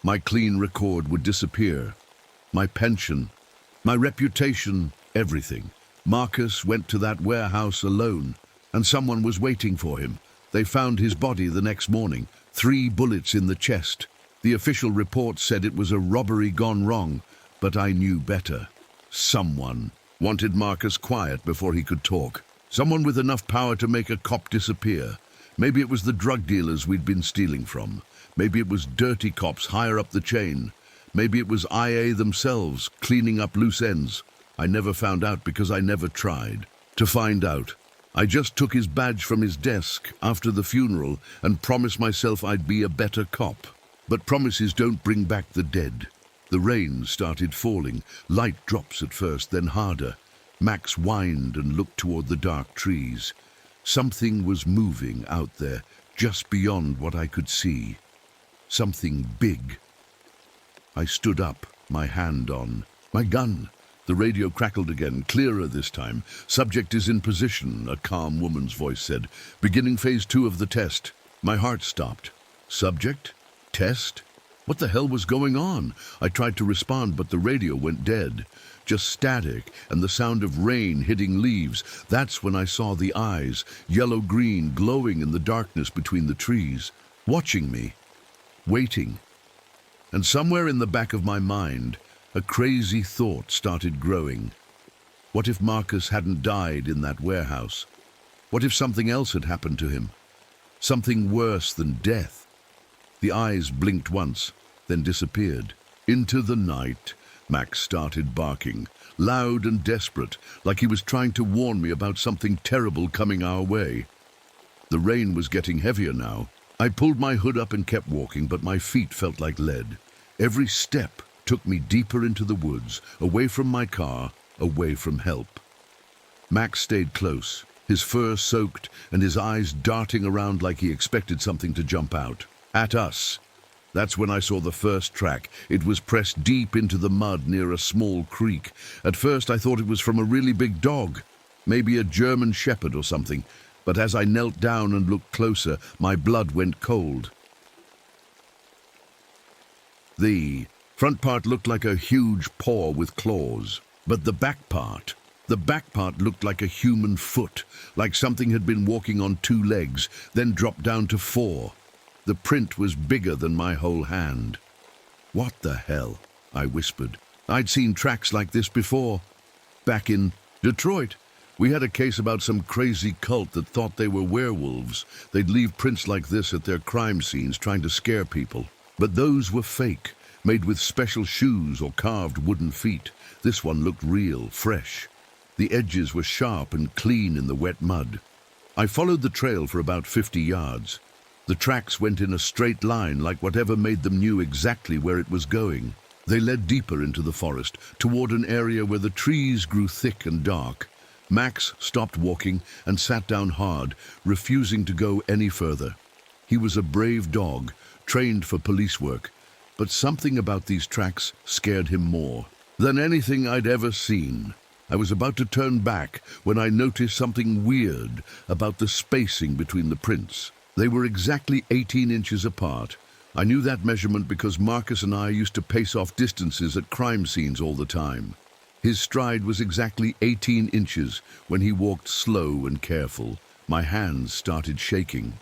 My clean record would disappear. My pension, my reputation, everything. Marcus went to that warehouse alone, and someone was waiting for him. They found his body the next morning, 3 bullets in the chest. The official report said it was a robbery gone wrong, but I knew better. Someone wanted Marcus quiet before he could talk. Someone with enough power to make a cop disappear. Maybe it was the drug dealers we'd been stealing from. Maybe it was dirty cops higher up the chain. Maybe it was IA themselves cleaning up loose ends. I never found out because I never tried to find out. I just took his badge from his desk after the funeral and promised myself I'd be a better cop. But promises don't bring back the dead. The rain started falling, light drops at first, then harder. Max whined and looked toward the dark trees. Something was moving out there, just beyond what I could see. Something big. I stood up, my hand on my gun. The radio crackled again, clearer this time. Subject is in position, a calm woman's voice said. Beginning phase 2 of the test. My heart stopped. Subject? Test? What the hell was going on? I tried to respond, but the radio went dead. Just static and the sound of rain hitting leaves. That's when I saw the eyes, yellow-green, glowing in the darkness between the trees, watching me, waiting. And somewhere in the back of my mind, a crazy thought started growing. What if Marcus hadn't died in that warehouse? What if something else had happened to him? Something worse than death? The eyes blinked once, then disappeared. Into the night, Max started barking, loud and desperate, like he was trying to warn me about something terrible coming our way. The rain was getting heavier now. I pulled my hood up and kept walking, but my feet felt like lead. Every step took me deeper into the woods, away from my car, away from help. Max stayed close, his fur soaked and his eyes darting around like he expected something to jump out. At us. That's when I saw the first track. It was pressed deep into the mud near a small creek. At first I thought it was from a really big dog, maybe a German shepherd or something, but as I knelt down and looked closer, my blood went cold. The front part looked like a huge paw with claws, but the back part looked like a human foot, like something had been walking on 2 legs, then dropped down to 4. The print was bigger than my whole hand. "What the hell?" I whispered. I'd seen tracks like this before. Back in Detroit, we had a case about some crazy cult that thought they were werewolves. They'd leave prints like this at their crime scenes trying to scare people. But those were fake, made with special shoes or carved wooden feet. This one looked real, fresh. The edges were sharp and clean in the wet mud. I followed the trail for about 50 yards. The tracks went in a straight line, like whatever made them knew exactly where it was going. They led deeper into the forest, toward an area where the trees grew thick and dark. Max stopped walking and sat down hard, refusing to go any further. He was a brave dog, trained for police work, but something about these tracks scared him more than anything I'd ever seen. I was about to turn back when I noticed something weird about the spacing between the prints. They were exactly 18 inches apart. I knew that measurement because Marcus and I used to pace off distances at crime scenes all the time. His stride was exactly 18 inches when he walked slow and careful. My hands started shaking.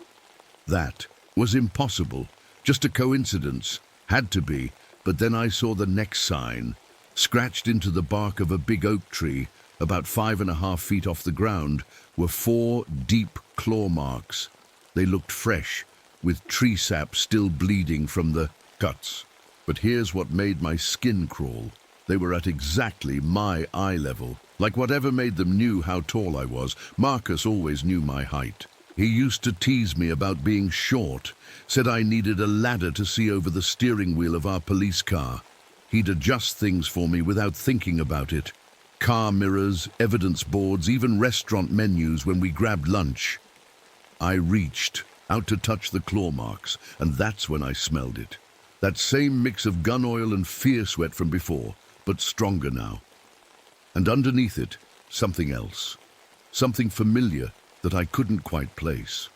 That was impossible. Just a coincidence. Had to be. But then I saw the next sign. Scratched into the bark of a big oak tree, about 5.5 feet off the ground, were 4 deep claw marks. They looked fresh, with tree sap still bleeding from the cuts. But here's what made my skin crawl. They were at exactly my eye level. Like whatever made them knew how tall I was. Marcus always knew my height. He used to tease me about being short, said I needed a ladder to see over the steering wheel of our police car. He'd adjust things for me without thinking about it. Car mirrors, evidence boards, even restaurant menus when we grabbed lunch. I reached out to touch the claw marks, and that's when I smelled it. That same mix of gun oil and fear sweat from before, but stronger now. And underneath it, something else. Something familiar that I couldn't quite place.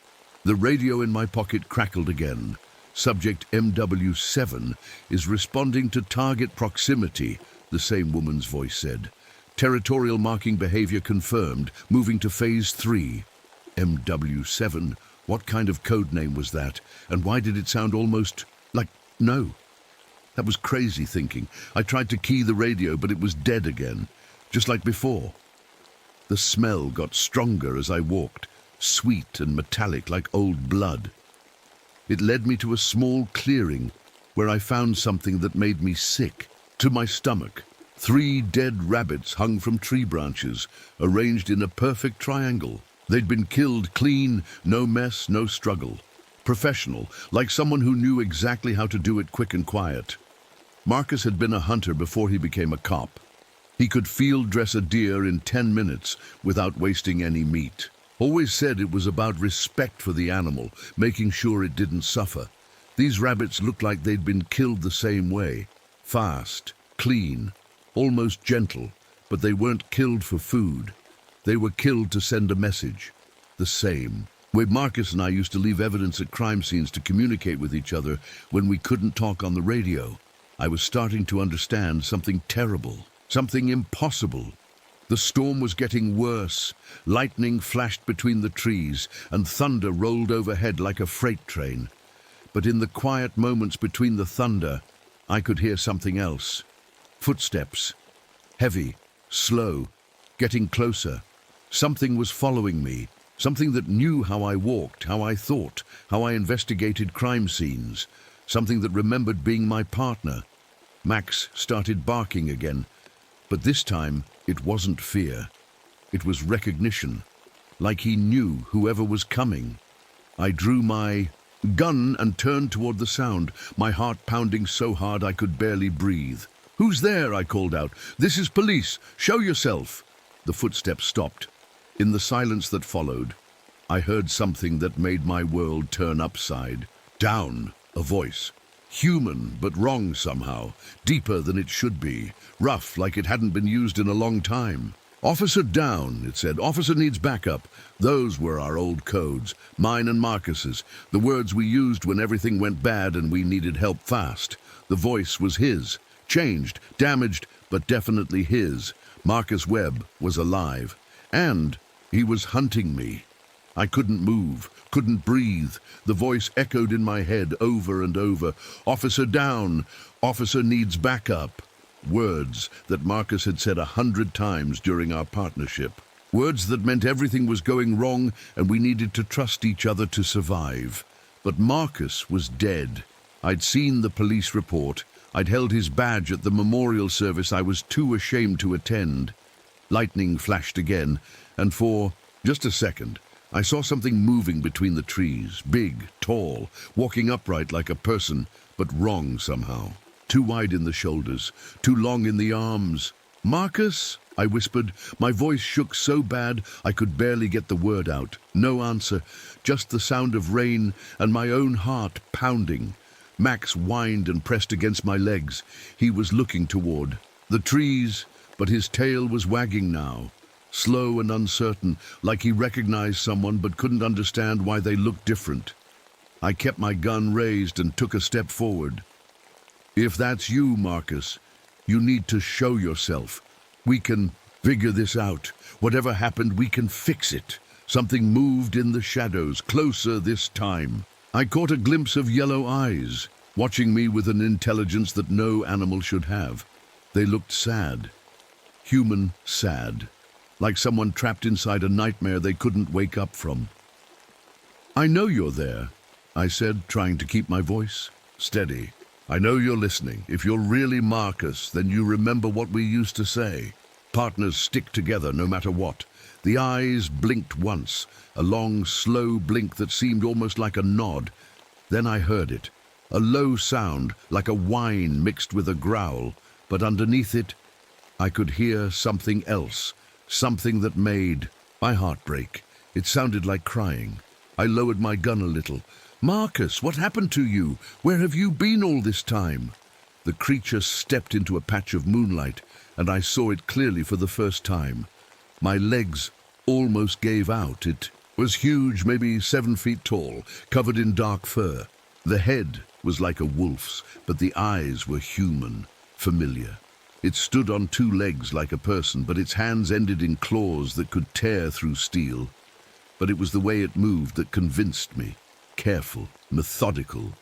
The radio in my pocket crackled again. Subject MW7 is responding to target proximity, the same woman's voice said. Territorial marking behavior confirmed, moving to phase 3. MW7, what kind of code name was that? And why did it sound almost like no? That was crazy thinking. I tried to key the radio, but it was dead again, just like before. The smell got stronger as I walked, sweet and metallic like old blood. It led me to a small clearing where I found something that made me sick to my stomach. 3 dead rabbits hung from tree branches, arranged in a perfect triangle. They'd been killed clean, no mess, no struggle. Professional, like someone who knew exactly how to do it quick and quiet. Marcus had been a hunter before he became a cop. He could field dress a deer in 10 minutes without wasting any meat. Always said it was about respect for the animal, making sure it didn't suffer. These rabbits looked like they'd been killed the same way. Fast, clean, almost gentle, but they weren't killed for food. They were killed to send a message. The same. Where Marcus and I used to leave evidence at crime scenes to communicate with each other when we couldn't talk on the radio. I was starting to understand something terrible, something impossible. The storm was getting worse. Lightning flashed between the trees, and thunder rolled overhead like a freight train. But in the quiet moments between the thunder, I could hear something else. Footsteps. Heavy, slow, getting closer. Something was following me. Something that knew how I walked, how I thought, how I investigated crime scenes. Something that remembered being my partner. Max started barking again, but this time it wasn't fear. It was recognition, like he knew whoever was coming. I drew my gun and turned toward the sound, my heart pounding so hard I could barely breathe. "Who's there?" I called out. "This is police. Show yourself." The footsteps stopped. In the silence that followed, I heard something that made my world turn upside down. A voice. Human, but wrong somehow. Deeper than it should be. Rough, like it hadn't been used in a long time. "Officer down," it said. "Officer needs backup." Those were our old codes, mine and Marcus's, the words we used when everything went bad and we needed help fast. The voice was his. Changed, damaged, but definitely his. Marcus Webb was alive. And he was hunting me. I couldn't move, couldn't breathe. The voice echoed in my head over and over. "Officer down. Officer needs backup." Words that Marcus had said 100 times during our partnership. Words that meant everything was going wrong and we needed to trust each other to survive. But Marcus was dead. I'd seen the police report. I'd held his badge at the memorial service I was too ashamed to attend. Lightning flashed again, and for just a second, I saw something moving between the trees, big, tall, walking upright like a person, but wrong somehow. Too wide in the shoulders, too long in the arms. "Marcus?" I whispered. My voice shook so bad I could barely get the word out. No answer, just the sound of rain and my own heart pounding. Max whined and pressed against my legs. He was looking toward the trees, but his tail was wagging now. Slow and uncertain, like he recognized someone but couldn't understand why they looked different. I kept my gun raised and took a step forward. "If that's you, Marcus, you need to show yourself. We can figure this out. Whatever happened, we can fix it." Something moved in the shadows, closer this time. I caught a glimpse of yellow eyes, watching me with an intelligence that no animal should have. They looked sad. Human sad. Like someone trapped inside a nightmare they couldn't wake up from. "I know you're there," I said, trying to keep my voice steady. "I know you're listening. If you're really Marcus, then you remember what we used to say. Partners stick together no matter what." The eyes blinked once, a long, slow blink that seemed almost like a nod. Then I heard it, a low sound, like a whine mixed with a growl, but underneath it, I could hear something else. Something that made my heart break. It sounded like crying. I lowered my gun a little. "Marcus, what happened to you? Where have you been all this time?" The creature stepped into a patch of moonlight, and I saw it clearly for the first time. My legs almost gave out. It was huge, maybe 7 feet tall, covered in dark fur. The head was like a wolf's, but the eyes were human, familiar. It stood on 2 legs like a person, but its hands ended in claws that could tear through steel. But it was the way it moved that convinced me. Careful, methodical,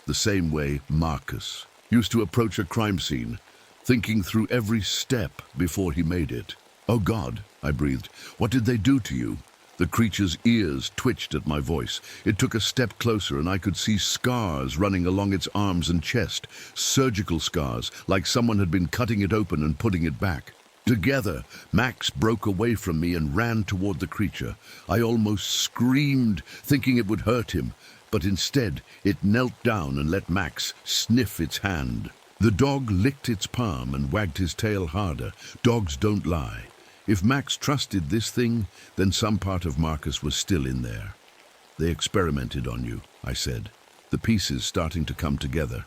the same way Marcus used to approach a crime scene, thinking through every step before he made it. "Oh God," I breathed, "what did they do to you?" The creature's ears twitched at my voice. It took a step closer and I could see scars running along its arms and chest, surgical scars, like someone had been cutting it open and putting it back. Together, Max broke away from me and ran toward the creature. I almost screamed, thinking it would hurt him, but instead it knelt down and let Max sniff its hand. The dog licked its palm and wagged his tail harder. Dogs don't lie. If Max trusted this thing, then some part of Marcus was still in there. "They experimented on you," I said, the pieces starting to come together.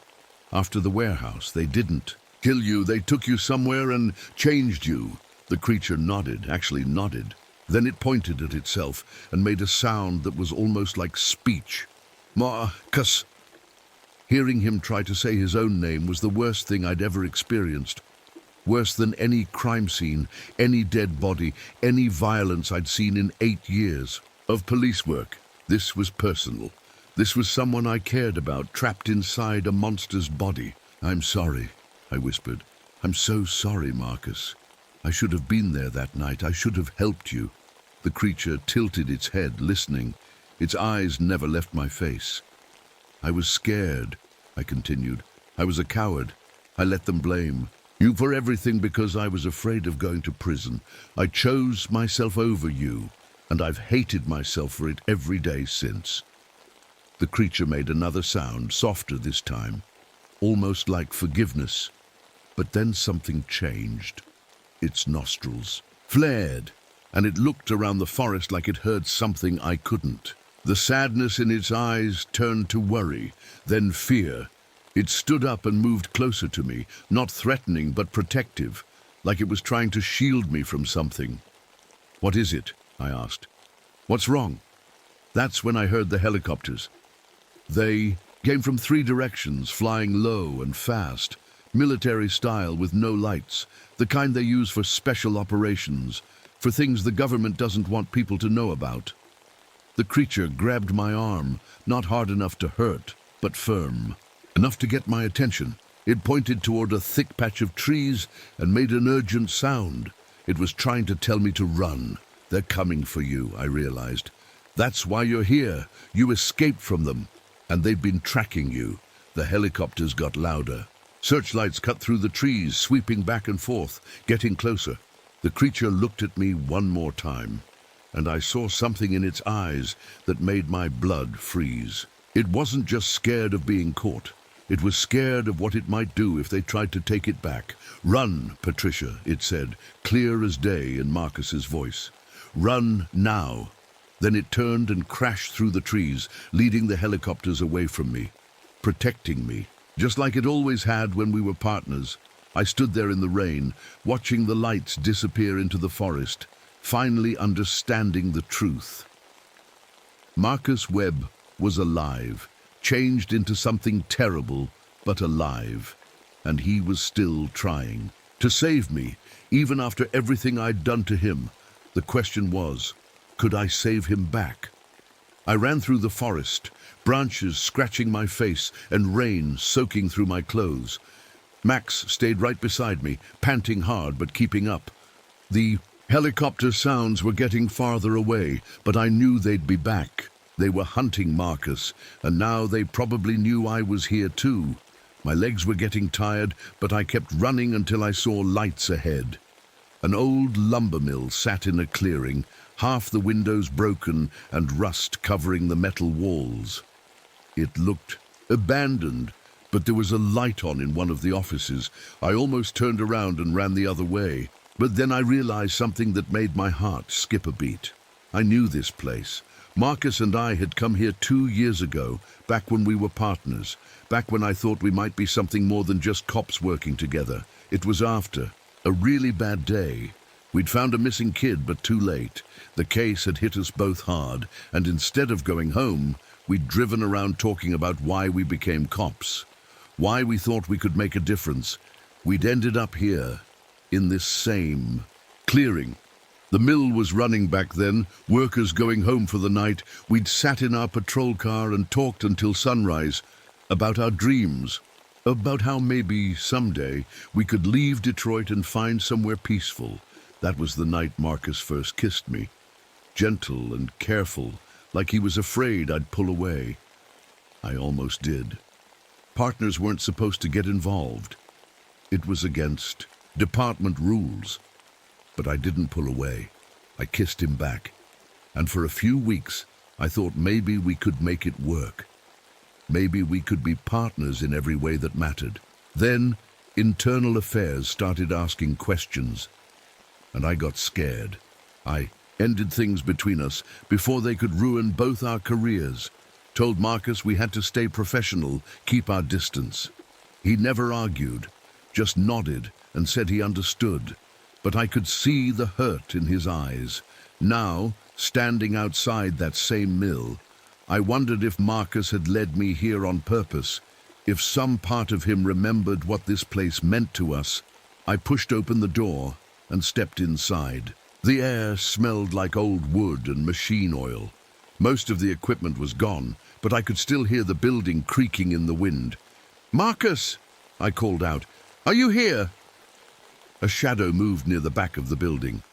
"After the warehouse, they didn't kill you. They took you somewhere and changed you." The creature nodded, actually nodded. Then it pointed at itself and made a sound that was almost like speech. "Marcus." Hearing him try to say his own name was the worst thing I'd ever experienced. Worse than any crime scene, any dead body, any violence I'd seen in 8 years of police work. This was personal. This was someone I cared about, trapped inside a monster's body. "I'm sorry," I whispered. "I'm so sorry, Marcus. I should have been there that night. I should have helped you." The creature tilted its head, listening. Its eyes never left my face. "I was scared," I continued. "I was a coward. I let them blame you for everything because I was afraid of going to prison. I chose myself over you, and I've hated myself for it every day since. The creature made another sound, softer this time, almost like forgiveness. But then something changed. Its nostrils flared, and it looked around the forest like it heard something I couldn't. The sadness in its eyes turned to worry, then fear. It stood up and moved closer to me, not threatening but protective, like it was trying to shield me from something. "What is it?" I asked. "What's wrong?" That's when I heard the helicopters. They came from 3 directions, flying low and fast, military style with no lights, the kind they use for special operations, for things the government doesn't want people to know about. The creature grabbed my arm, not hard enough to hurt, but firm, enough to get my attention. It pointed toward a thick patch of trees and made an urgent sound. It was trying to tell me to run. "They're coming for you," I realized. "That's why you're here. You escaped from them, and they've been tracking you." The helicopters got louder. Searchlights cut through the trees, sweeping back and forth, getting closer. The creature looked at me one more time, and I saw something in its eyes that made my blood freeze. It wasn't just scared of being caught. It was scared of what it might do if they tried to take it back. "Run, Patricia," it said, clear as day in Marcus's voice. "Run now." Then it turned and crashed through the trees, leading the helicopters away from me, protecting me, just like it always had when we were partners. I stood there in the rain, watching the lights disappear into the forest, finally understanding the truth. Marcus Webb was alive, changed into something terrible, but alive. And he was still trying to save me, even after everything I'd done to him. The question was, could I save him back? I ran through the forest, branches scratching my face and rain soaking through my clothes. Max stayed right beside me, panting hard but keeping up. The helicopter sounds were getting farther away, but I knew they'd be back. They were hunting Marcus, and now they probably knew I was here too. My legs were getting tired, but I kept running until I saw lights ahead. An old lumber mill sat in a clearing, half the windows broken and rust covering the metal walls. It looked abandoned, but there was a light on in one of the offices. I almost turned around and ran the other way, but then I realized something that made my heart skip a beat. I knew this place. Marcus and I had come here 2 years ago, back when we were partners, back when I thought we might be something more than just cops working together. It was after a really bad day. We'd found a missing kid, but too late. The case had hit us both hard, and instead of going home, we'd driven around talking about why we became cops, why we thought we could make a difference. We'd ended up here, in this same clearing. The mill was running back then, workers going home for the night. We'd sat in our patrol car and talked until sunrise, about our dreams, about how maybe someday we could leave Detroit and find somewhere peaceful. That was the night Marcus first kissed me, gentle and careful, like he was afraid I'd pull away. I almost did. Partners weren't supposed to get involved. It was against department rules. But I didn't pull away. I kissed him back. And for a few weeks, I thought maybe we could make it work. Maybe we could be partners in every way that mattered. Then, internal affairs started asking questions. And I got scared. I ended things between us before they could ruin both our careers. Told Marcus we had to stay professional, keep our distance. He never argued, just nodded and said he understood. But I could see the hurt in his eyes. Now, standing outside that same mill, I wondered if Marcus had led me here on purpose, if some part of him remembered what this place meant to us. I pushed open the door and stepped inside. The air smelled like old wood and machine oil. Most of the equipment was gone, but I could still hear the building creaking in the wind. "Marcus!" I called out. "Are you here?" A shadow moved near the back of the building,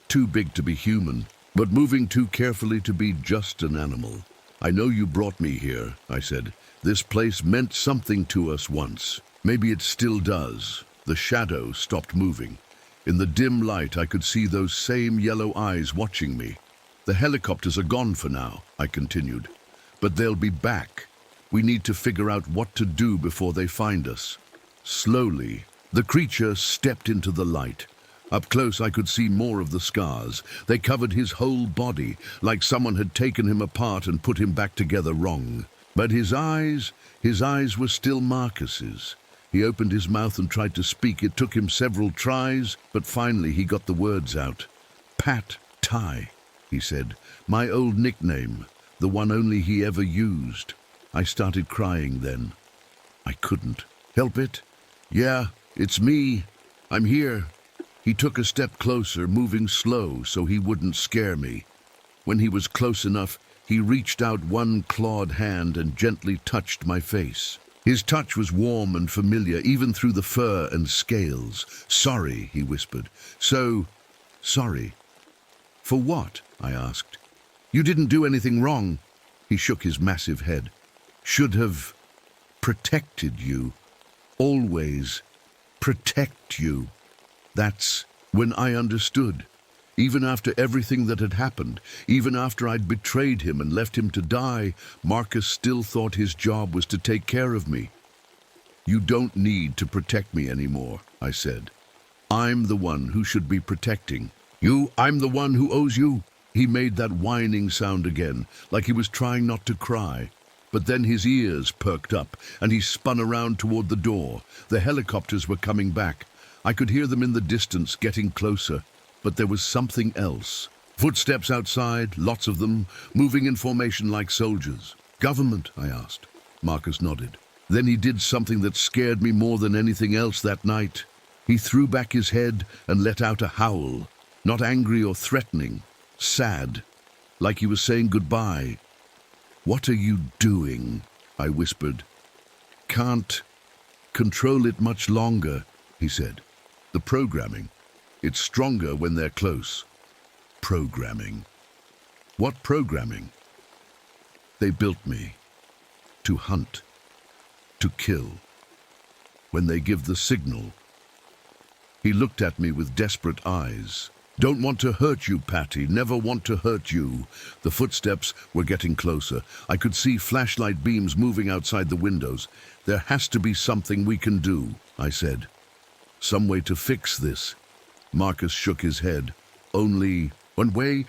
too big to be human, but moving too carefully to be just an animal. "I know you brought me here," I said. "This place meant something to us once." Maybe it still does. The shadow stopped moving. In the dim light, I could see those same yellow eyes watching me. The helicopters are gone for now, I continued. But they'll be back. We need to figure out what to do before they find us. Slowly, the creature stepped into the light. Up close, I could see more of the scars. They covered his whole body, like someone had taken him apart and put him back together wrong. But his eyes were still Marcus's. He opened his mouth and tried to speak. It took him several tries, but finally he got the words out. "Pat Ty," he said. "My old nickname, the one only he ever used." I started crying then. I couldn't help it. "Yeah, it's me. I'm here." He took a step closer, moving slow so he wouldn't scare me. When he was close enough, he reached out one clawed hand and gently touched my face. His touch was warm and familiar, even through the fur and scales. "Sorry," he whispered. "So sorry." "For what?" I asked. "You didn't do anything wrong." He shook his massive head. "Should have protected you. Always protect you." That's when I understood. Even after everything that had happened, even after I'd betrayed him and left him to die, Marcus still thought his job was to take care of me. "You don't need to protect me anymore," I said. "I'm the one who should be protecting you. I'm the one who owes you." He made that whining sound again, like he was trying not to cry. But then his ears perked up, and he spun around toward the door. The helicopters were coming back. I could hear them in the distance, getting closer. But there was something else. Footsteps outside, lots of them, moving in formation like soldiers. "Government?" I asked. Marcus nodded. Then he did something that scared me more than anything else that night. He threw back his head and let out a howl. Not angry or threatening. Sad. Like he was saying goodbye. "What are you doing?" I whispered. "Can't control it much longer," he said. "The programming. It's stronger when they're close." Programming. What programming? They built me. To hunt. To kill. When they give the signal. He looked at me with desperate eyes. "Don't want to hurt you, Patty. Never want to hurt you." The footsteps were getting closer. I could see flashlight beams moving outside the windows. "There has to be something we can do," I said. "Some way to fix this." Marcus shook his head. "Only one way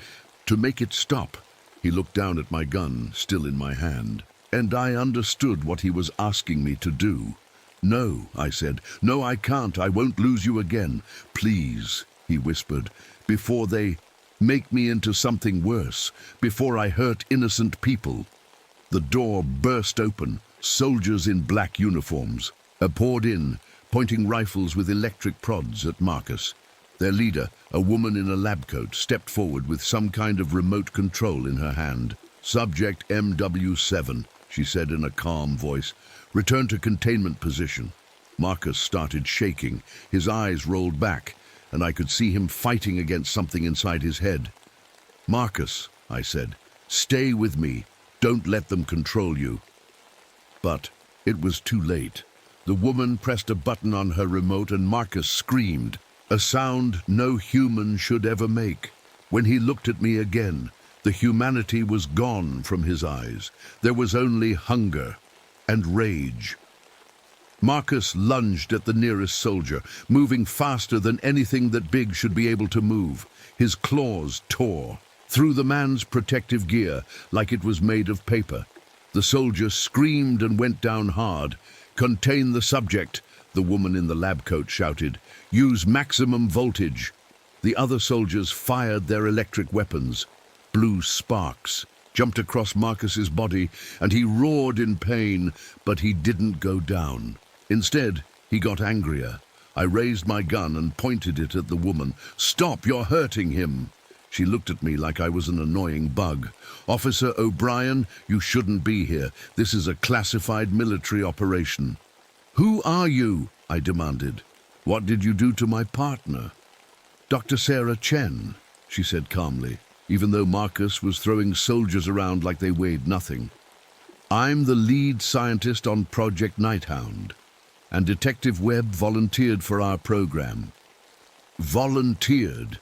to make it stop." He looked down at my gun, still in my hand, and I understood what he was asking me to do. "No," I said. "No, I can't. I won't lose you again." "Please," he whispered, "before they make me into something worse, before I hurt innocent people." The door burst open. Soldiers in black uniforms poured in, pointing rifles with electric prods at Marcus. Their leader, a woman in a lab coat, stepped forward with some kind of remote control in her hand. "Subject MW7, she said in a calm voice. "Return to containment position." Marcus started shaking. His eyes rolled back, and I could see him fighting against something inside his head. "Marcus," I said, "stay with me. Don't let them control you." But it was too late. The woman pressed a button on her remote and Marcus screamed, a sound no human should ever make. When he looked at me again, the humanity was gone from his eyes. There was only hunger and rage. Marcus lunged at the nearest soldier, moving faster than anything that big should be able to move. His claws tore through the man's protective gear like it was made of paper. The soldier screamed and went down hard. "Contain the subject," the woman in the lab coat shouted. "Use maximum voltage." The other soldiers fired their electric weapons. Blue sparks jumped across Marcus's body, and he roared in pain, but he didn't go down. Instead, he got angrier. I raised my gun and pointed it at the woman. "Stop, you're hurting him." She looked at me like I was an annoying bug. "Officer O'Brien, you shouldn't be here. This is a classified military operation." "Who are you?" I demanded. "What did you do to my partner?" "Dr. Sarah Chen," she said calmly, even though Marcus was throwing soldiers around like they weighed nothing. "I'm the lead scientist on Project Nighthound." and Detective Webb volunteered for our program. Volunteered?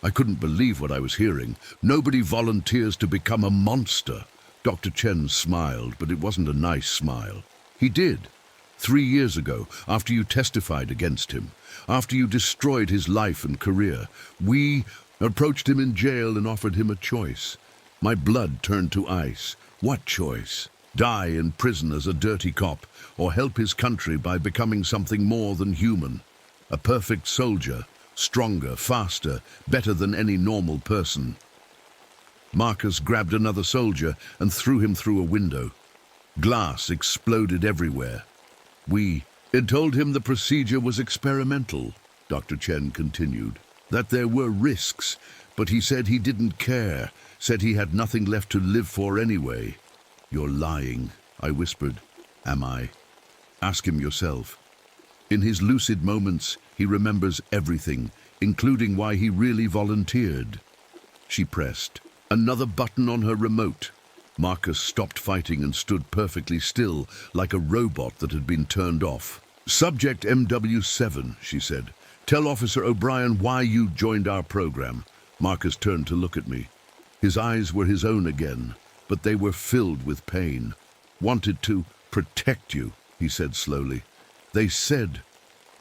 I couldn't believe what I was hearing. Nobody volunteers to become a monster. Dr. Chen smiled, but it wasn't a nice smile. He did. 3 years ago, after you testified against him, after you destroyed his life and career, we approached him in jail and offered him a choice. My blood turned to ice. What choice? Die in prison as a dirty cop, or help his country by becoming something more than human? A perfect soldier, stronger, faster, better than any normal person. Marcus grabbed another soldier and threw him through a window. Glass exploded everywhere. We told him the procedure was experimental, Dr. Chen continued, that there were risks, but he said he didn't care, said he had nothing left to live for anyway. You're lying, I whispered. Am I? Ask him yourself. In his lucid moments, he remembers everything, including why he really volunteered. She pressed another button on her remote. Marcus stopped fighting and stood perfectly still, like a robot that had been turned off. Subject MW7, she said. Tell Officer O'Brien why you joined our program. Marcus turned to look at me. His eyes were his own again, but they were filled with pain. Wanted to protect you, he said slowly. They said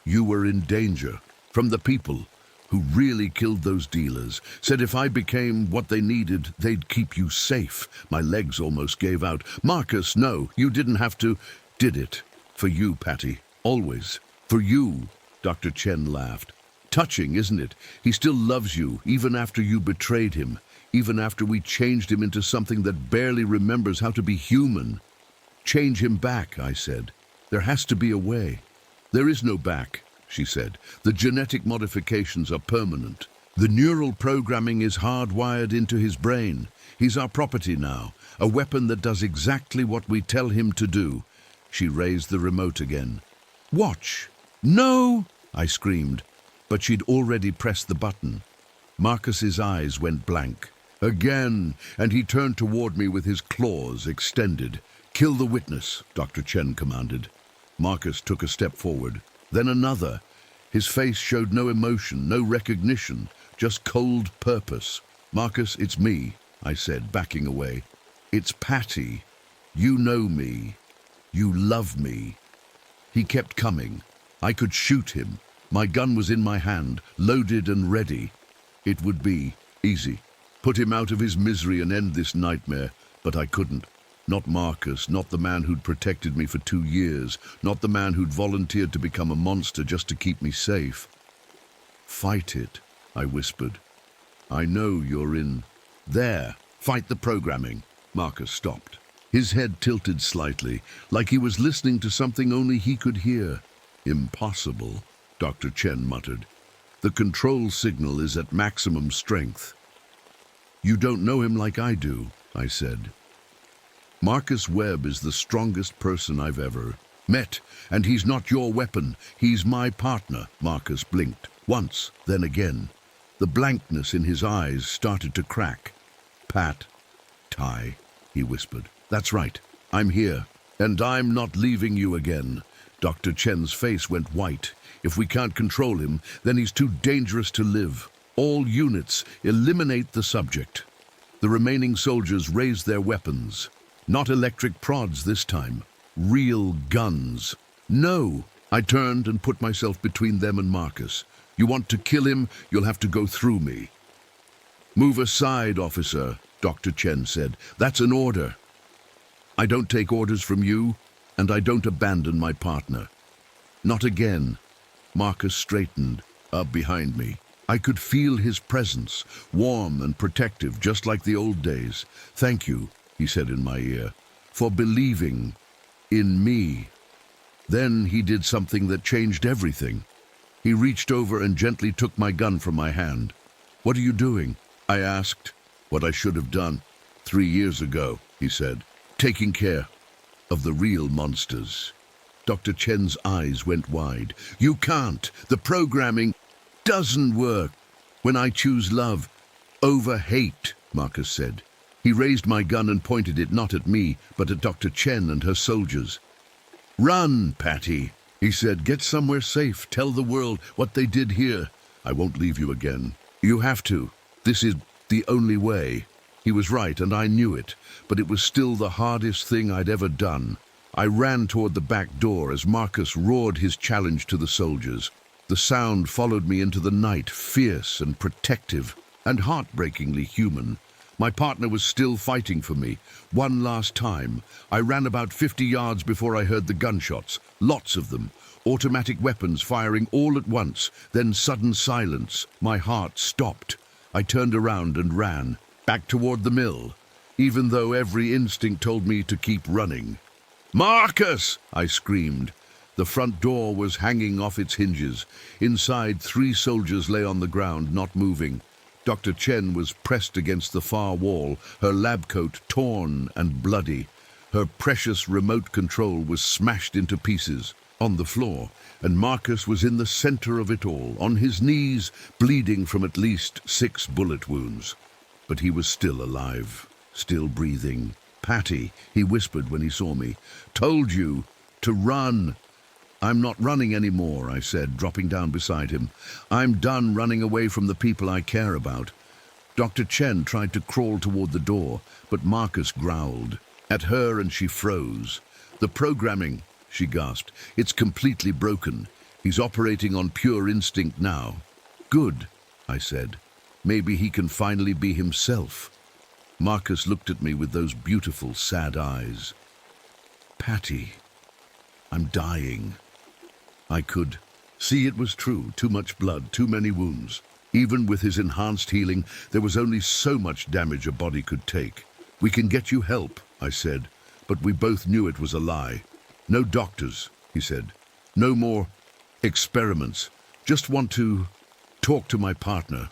you were in danger from the people who really killed those dealers. Said if I became what they needed, they'd keep you safe. My legs almost gave out. Marcus, no, you didn't have to. Did it. For you, Patty. Always. For you. Dr. Chen laughed. Touching, isn't it? He still loves you, even after you betrayed him. Even after we changed him into something that barely remembers how to be human. Change him back, I said. There has to be a way. There is no back, she said. The genetic modifications are permanent. The neural programming is hardwired into his brain. He's our property now, a weapon that does exactly what we tell him to do. She raised the remote again. Watch! No! I screamed, but she'd already pressed the button. Marcus's eyes went blank. Again, and he turned toward me with his claws extended. Kill the witness, Dr. Chen commanded. Marcus took a step forward, then another. His face showed no emotion, no recognition, just cold purpose. Marcus, it's me, I said, backing away. It's Patty. You know me. You love me. He kept coming. I could shoot him. My gun was in my hand, loaded and ready. It would be easy. Put him out of his misery and end this nightmare, but I couldn't. Not Marcus, not the man who'd protected me for 2 years, not the man who'd volunteered to become a monster just to keep me safe. Fight it, I whispered. I know you're in. There, fight the programming. Marcus stopped. His head tilted slightly, like he was listening to something only he could hear. Impossible, Dr. Chen muttered. The control signal is at maximum strength. You don't know him like I do, I said. Marcus Webb is the strongest person I've ever met, and he's not your weapon. He's my partner. Marcus blinked, once, then again. The blankness in his eyes started to crack. Pat, Ty, he whispered. That's right, I'm here, and I'm not leaving you again. Dr. Chen's face went white. If we can't control him, then he's too dangerous to live. All units, eliminate the subject. The remaining soldiers raised their weapons. Not electric prods this time. Real guns. No! I turned and put myself between them and Marcus. You want to kill him, you'll have to go through me. Move aside, officer, Dr. Chen said. That's an order. I don't take orders from you, and I don't abandon my partner. Not again. Marcus straightened, up behind me. I could feel his presence, warm and protective, just like the old days. Thank you, he said in my ear, for believing in me. Then he did something that changed everything. He reached over and gently took my gun from my hand. What are you doing? I asked. What I should have done 3 years ago, he said. Taking care of the real monsters. Dr. Chen's eyes went wide. You can't. The programming doesn't work. When I choose love over hate, Marcus said. He raised my gun and pointed it not at me, but at Dr. Chen and her soldiers. Run, Patty, He said, "Get somewhere safe. Tell the world what they did here. I won't leave you again. You have to. This is the only way." He was right, and I knew it, but it was still the hardest thing I'd ever done. I ran toward the back door as Marcus roared his challenge to the soldiers. The sound followed me into the night, fierce and protective, and heartbreakingly human. My partner was still fighting for me. One last time. I ran about 50 yards before I heard the gunshots, lots of them, automatic weapons firing all at once, then sudden silence. My heart stopped. I turned around and ran, back toward the mill, even though every instinct told me to keep running. "Marcus!" I screamed. The front door was hanging off its hinges. Inside, 3 soldiers lay on the ground, not moving. Dr. Chen was pressed against the far wall, her lab coat torn and bloody. Her precious remote control was smashed into pieces on the floor, and Marcus was in the center of it all, on his knees, bleeding from at least 6 bullet wounds. But he was still alive, still breathing. "Patty," he whispered when he saw me, "told you to run." "I'm not running anymore," I said, dropping down beside him. "I'm done running away from the people I care about." Dr. Chen tried to crawl toward the door, but Marcus growled at her and she froze. "The programming," she gasped, "it's completely broken. He's operating on pure instinct now." "Good," I said. "Maybe he can finally be himself." Marcus looked at me with those beautiful, sad eyes. "Patty, I'm dying." I could see it was true. Too much blood, too many wounds. Even with his enhanced healing, there was only so much damage a body could take. "We can get you help," I said, but we both knew it was a lie. "No doctors," he said. "No more experiments. Just want to talk to my partner."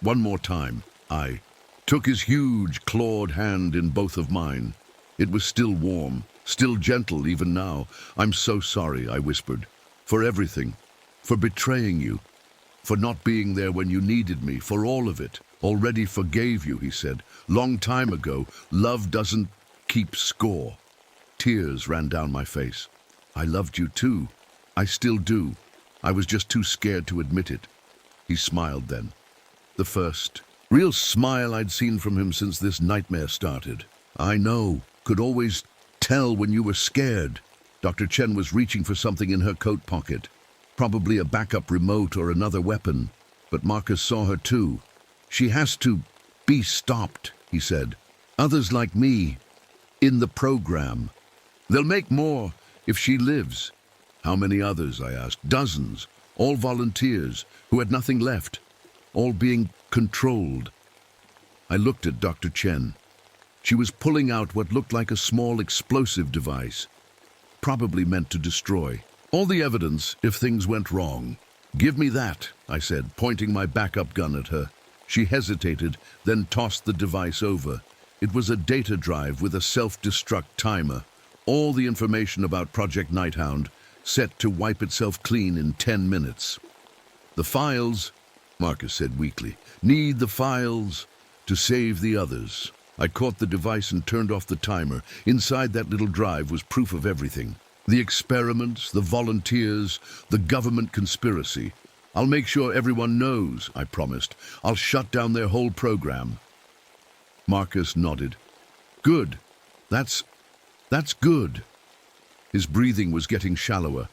One more time, I took his huge, clawed hand in both of mine. It was still warm, still gentle even now. "I'm so sorry," I whispered. "For everything, for betraying you, for not being there when you needed me, for all of it. Already forgave you," he said. "Long time ago. Love doesn't keep score." Tears ran down my face. "I loved you too. I still do. I was just too scared to admit it." He smiled then. The first real smile I'd seen from him since this nightmare started. "I know. Could always tell when you were scared." Dr. Chen was reaching for something in her coat pocket, probably a backup remote or another weapon, but Marcus saw her too. "She has to be stopped," he said. "Others like me, in the program. They'll make more if she lives." "How many others?" I asked. "Dozens, all volunteers, who had nothing left, all being controlled." I looked at Dr. Chen. She was pulling out what looked like a small explosive device, probably meant to destroy all the evidence if things went wrong. "Give me that," I said, pointing my backup gun at her. She hesitated, then tossed the device over. It was a data drive with a self-destruct timer. All the information about Project Nighthound, set to wipe itself clean in 10 minutes. "The files," Marcus said weakly. "Need the files to save the others." I caught the device and turned off the timer. Inside that little drive was proof of everything. The experiments, the volunteers, the government conspiracy. "I'll make sure everyone knows," I promised. "I'll shut down their whole program." Marcus nodded. "Good. That's good." His breathing was getting shallower.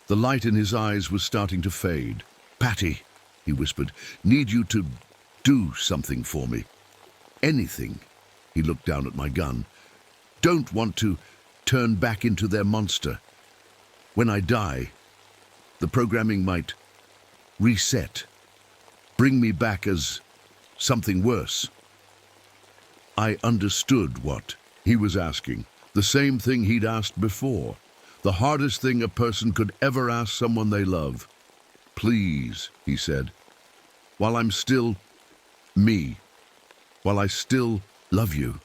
The light in his eyes was starting to fade. "Patty," he whispered, "need you to do something for me. Anything." He looked down at my gun. "Don't want to turn back into their monster. When I die, the programming might reset, bring me back as something worse." I understood what he was asking. The same thing he'd asked before. The hardest thing a person could ever ask someone they love. "Please," he said, "while I'm still me, while I still love you."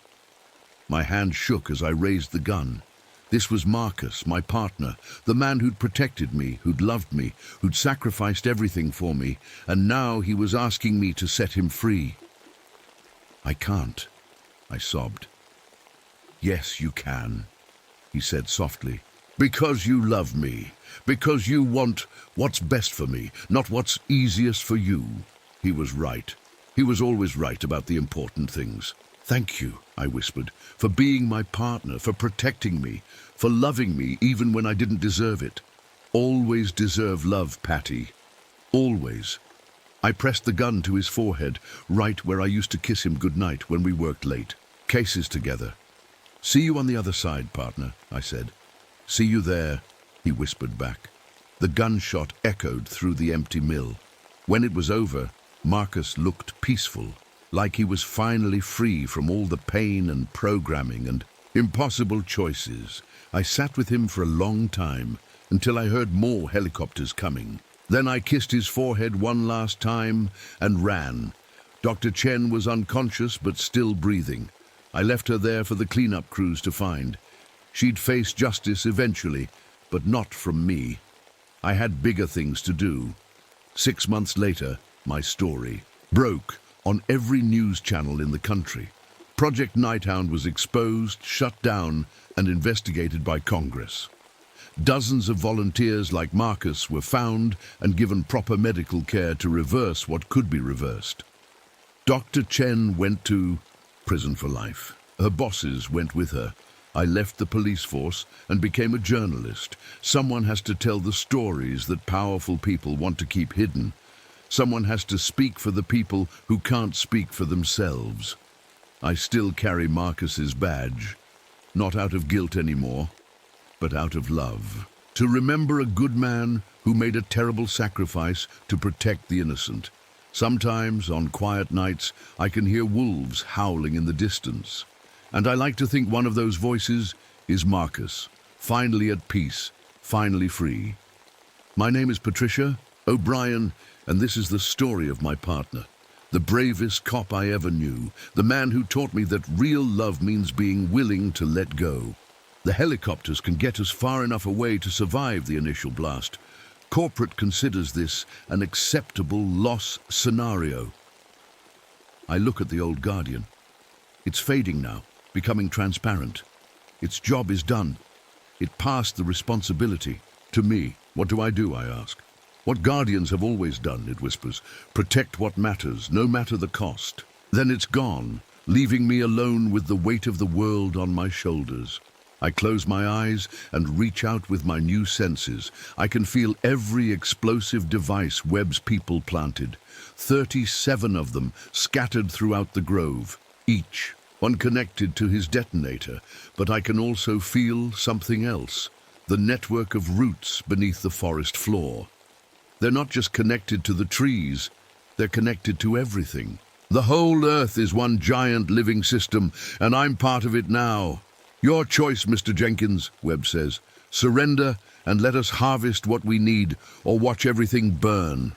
My hand shook as I raised the gun. This was Marcus, my partner, the man who'd protected me, who'd loved me, who'd sacrificed everything for me, and now he was asking me to set him free. "I can't," I sobbed. "Yes, you can," he said softly. Because you love me. Because you want what's best for me, not what's easiest for you. He was right. He was always right about the important things. Thank you, I whispered, for being my partner, for protecting me, for loving me even when I didn't deserve it. Always deserve love, Patty. Always. I pressed the gun to his forehead, right where I used to kiss him goodnight when we worked late. Cases together. See you on the other side, partner, I said. See you there, he whispered back. The gunshot echoed through the empty mill. When it was over, Marcus looked peaceful, like he was finally free from all the pain and programming and impossible choices. I sat with him for a long time, until I heard more helicopters coming. Then I kissed his forehead one last time and ran. Dr. Chen was unconscious but still breathing. I left her there for the cleanup crews to find. She'd face justice eventually, but not from me. I had bigger things to do. 6 months later, my story broke on every news channel in the country. Project Nighthound was exposed, shut down, and investigated by Congress. Dozens of volunteers like Marcus were found and given proper medical care to reverse what could be reversed. Dr. Chen went to prison for life. Her bosses went with her. I left the police force and became a journalist. Someone has to tell the stories that powerful people want to keep hidden. Someone has to speak for the people who can't speak for themselves. I still carry Marcus's badge, not out of guilt anymore, but out of love. To remember a good man who made a terrible sacrifice to protect the innocent. Sometimes, on quiet nights, I can hear wolves howling in the distance. And I like to think one of those voices is Marcus, finally at peace, finally free. My name is Patricia O'Brien, and this is the story of my partner. The bravest cop I ever knew, the man who taught me that real love means being willing to let go. The helicopters can get us far enough away to survive the initial blast. Corporate considers this an acceptable loss scenario. I look at the old Guardian. It's fading now, becoming transparent. Its job is done. It passed the responsibility to me. What do? I ask. What Guardians have always done, it whispers. Protect what matters, no matter the cost. Then it's gone, leaving me alone with the weight of the world on my shoulders. I close my eyes and reach out with my new senses. I can feel every explosive device Webb's people planted. 37 of them scattered throughout the grove, each one connected to his detonator. But I can also feel something else, the network of roots beneath the forest floor. They're not just connected to the trees, they're connected to everything. The whole earth is one giant living system, and I'm part of it now. Your choice, Mr. Jenkins, Webb says. Surrender and let us harvest what we need, or watch everything burn.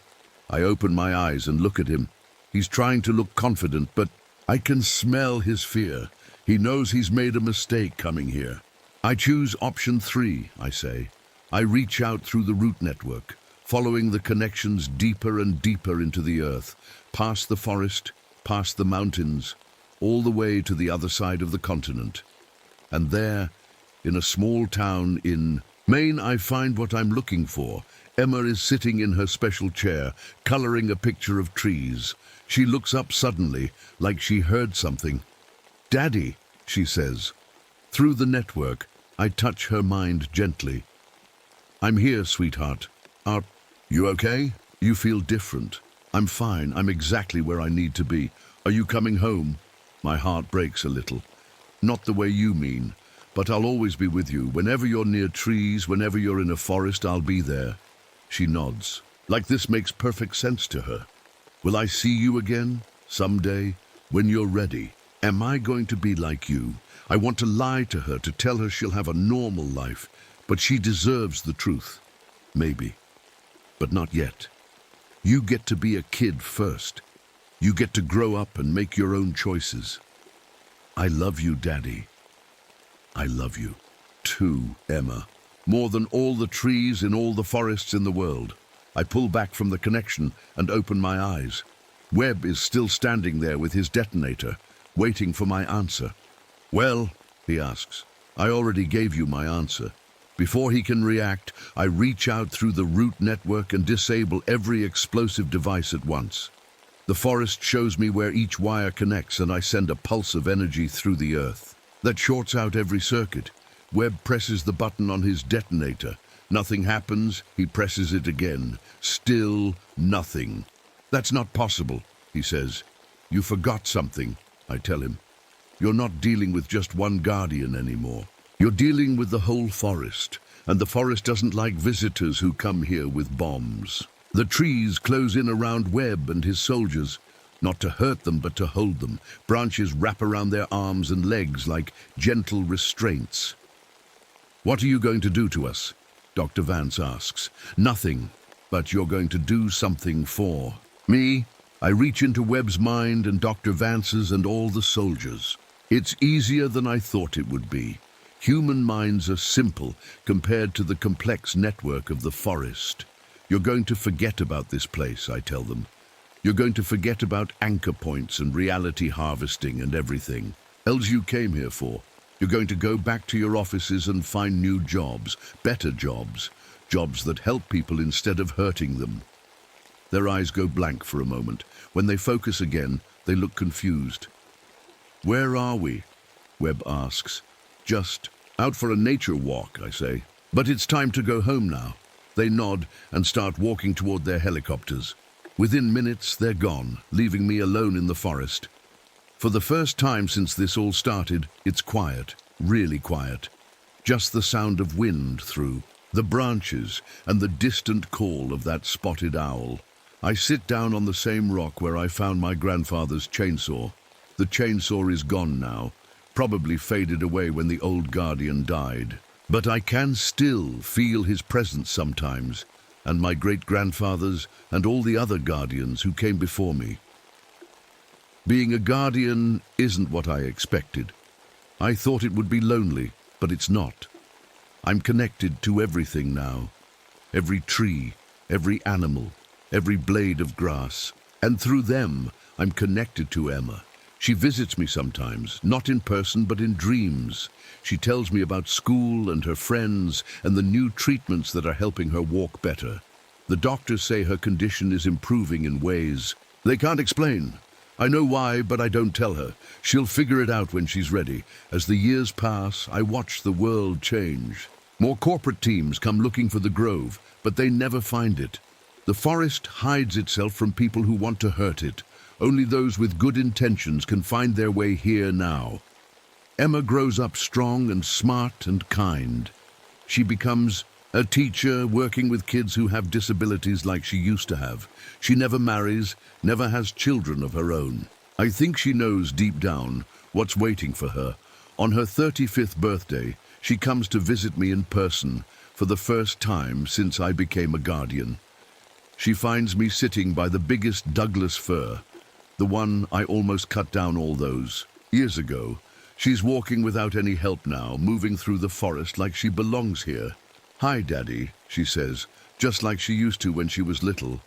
I open my eyes and look at him. He's trying to look confident, but I can smell his fear. He knows he's made a mistake coming here. I choose option 3, I say. I reach out through the root network, following the connections deeper and deeper into the earth, past the forest, past the mountains, all the way to the other side of the continent. And there, in a small town in Maine, I find what I'm looking for. Emma is sitting in her special chair, coloring a picture of trees. She looks up suddenly, like she heard something. Daddy, she says. Through the network, I touch her mind gently. I'm here, sweetheart. Are you okay? You feel different. I'm fine. I'm exactly where I need to be. Are you coming home? My heart breaks a little. Not the way you mean, but I'll always be with you. Whenever you're near trees, whenever you're in a forest, I'll be there. She nods, like this makes perfect sense to her. Will I see you again, someday, when you're ready? Am I going to be like you? I want to lie to her, to tell her she'll have a normal life, but she deserves the truth. Maybe, but not yet. You get to be a kid first. You get to grow up and make your own choices. I love you, Daddy. I love you, too, Emma. More than all the trees in all the forests in the world. I pull back from the connection and open my eyes. Webb is still standing there with his detonator, waiting for my answer. Well, he asks, I already gave you my answer. Before he can react, I reach out through the root network and disable every explosive device at once. The forest shows me where each wire connects, and I send a pulse of energy through the earth. That shorts out every circuit. Webb presses the button on his detonator. Nothing happens, he presses it again. Still nothing. That's not possible, he says. You forgot something, I tell him. You're not dealing with just one guardian anymore. You're dealing with the whole forest, and the forest doesn't like visitors who come here with bombs. The trees close in around Webb and his soldiers, not to hurt them but to hold them. Branches wrap around their arms and legs like gentle restraints. What are you going to do to us? Dr. Vance asks. Nothing, but you're going to do something for me. I reach into Webb's mind and Dr. Vance's and all the soldiers. It's easier than I thought it would be. Human minds are simple compared to the complex network of the forest. You're going to forget about this place, I tell them. You're going to forget about anchor points and reality harvesting and everything else you came here for. You're going to go back to your offices and find new jobs, better jobs, jobs that help people instead of hurting them. Their eyes go blank for a moment. When they focus again, they look confused. Where are we? Webb asks. Just out for a nature walk, I say. But it's time to go home now. They nod and start walking toward their helicopters. Within minutes, they're gone, leaving me alone in the forest. For the first time since this all started, it's quiet, really quiet. Just the sound of wind through the branches and the distant call of that spotted owl. I sit down on the same rock where I found my grandfather's chainsaw. The chainsaw is gone now, probably faded away when the old guardian died. But I can still feel his presence sometimes, and my great-grandfathers and all the other guardians who came before me. Being a guardian isn't what I expected. I thought it would be lonely, but it's not. I'm connected to everything now. Every tree, every animal, every blade of grass. And through them, I'm connected to Emma. She visits me sometimes, not in person but in dreams. She tells me about school and her friends and the new treatments that are helping her walk better. The doctors say her condition is improving in ways they can't explain. I know why, but I don't tell her. She'll figure it out when she's ready. As the years pass, I watch the world change. More corporate teams come looking for the grove, but they never find it. The forest hides itself from people who want to hurt it. Only those with good intentions can find their way here now. Emma grows up strong and smart and kind. She becomes a teacher working with kids who have disabilities like she used to have. She never marries, never has children of her own. I think she knows deep down what's waiting for her. On her 35th birthday, she comes to visit me in person for the first time since I became a guardian. She finds me sitting by the biggest Douglas fir, the one I almost cut down all those years ago. She's walking without any help now, moving through the forest like she belongs here. "Hi, Daddy," she says, just like she used to when she was little.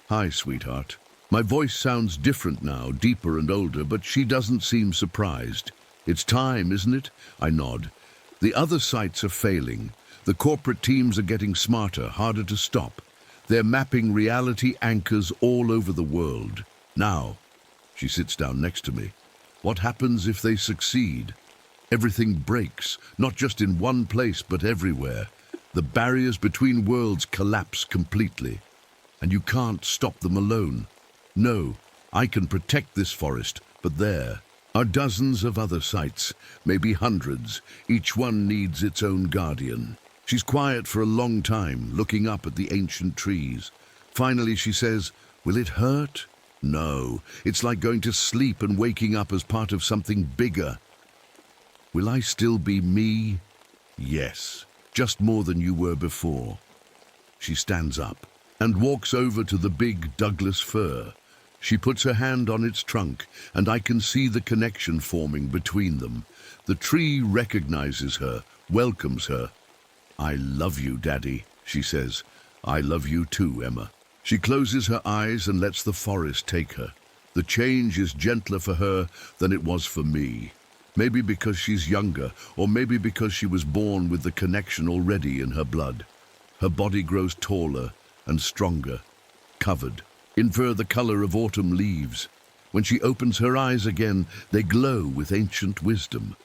"Hi, sweetheart." My voice sounds different now, deeper and older, but she doesn't seem surprised. "It's time, isn't it?" I nod. The other sites are failing. The corporate teams are getting smarter, harder to stop. They're mapping reality anchors all over the world. Now, she sits down next to me. What happens if they succeed? Everything breaks, not just in one place, but everywhere. The barriers between worlds collapse completely. And you can't stop them alone. No, I can protect this forest, but there are dozens of other sites, maybe hundreds. Each one needs its own guardian. She's quiet for a long time, looking up at the ancient trees. Finally, she says, "Will it hurt?" "No, it's like going to sleep and waking up as part of something bigger." "Will I still be me?" "Yes, just more than you were before." She stands up and walks over to the big Douglas fir. She puts her hand on its trunk, and I can see the connection forming between them. The tree recognizes her, welcomes her. "I love you, Daddy," she says. "I love you too, Emma." She closes her eyes and lets the forest take her. The change is gentler for her than it was for me. Maybe because she's younger, or maybe because she was born with the connection already in her blood. Her body grows taller and stronger, covered in fur the color of autumn leaves. When she opens her eyes again, they glow with ancient wisdom.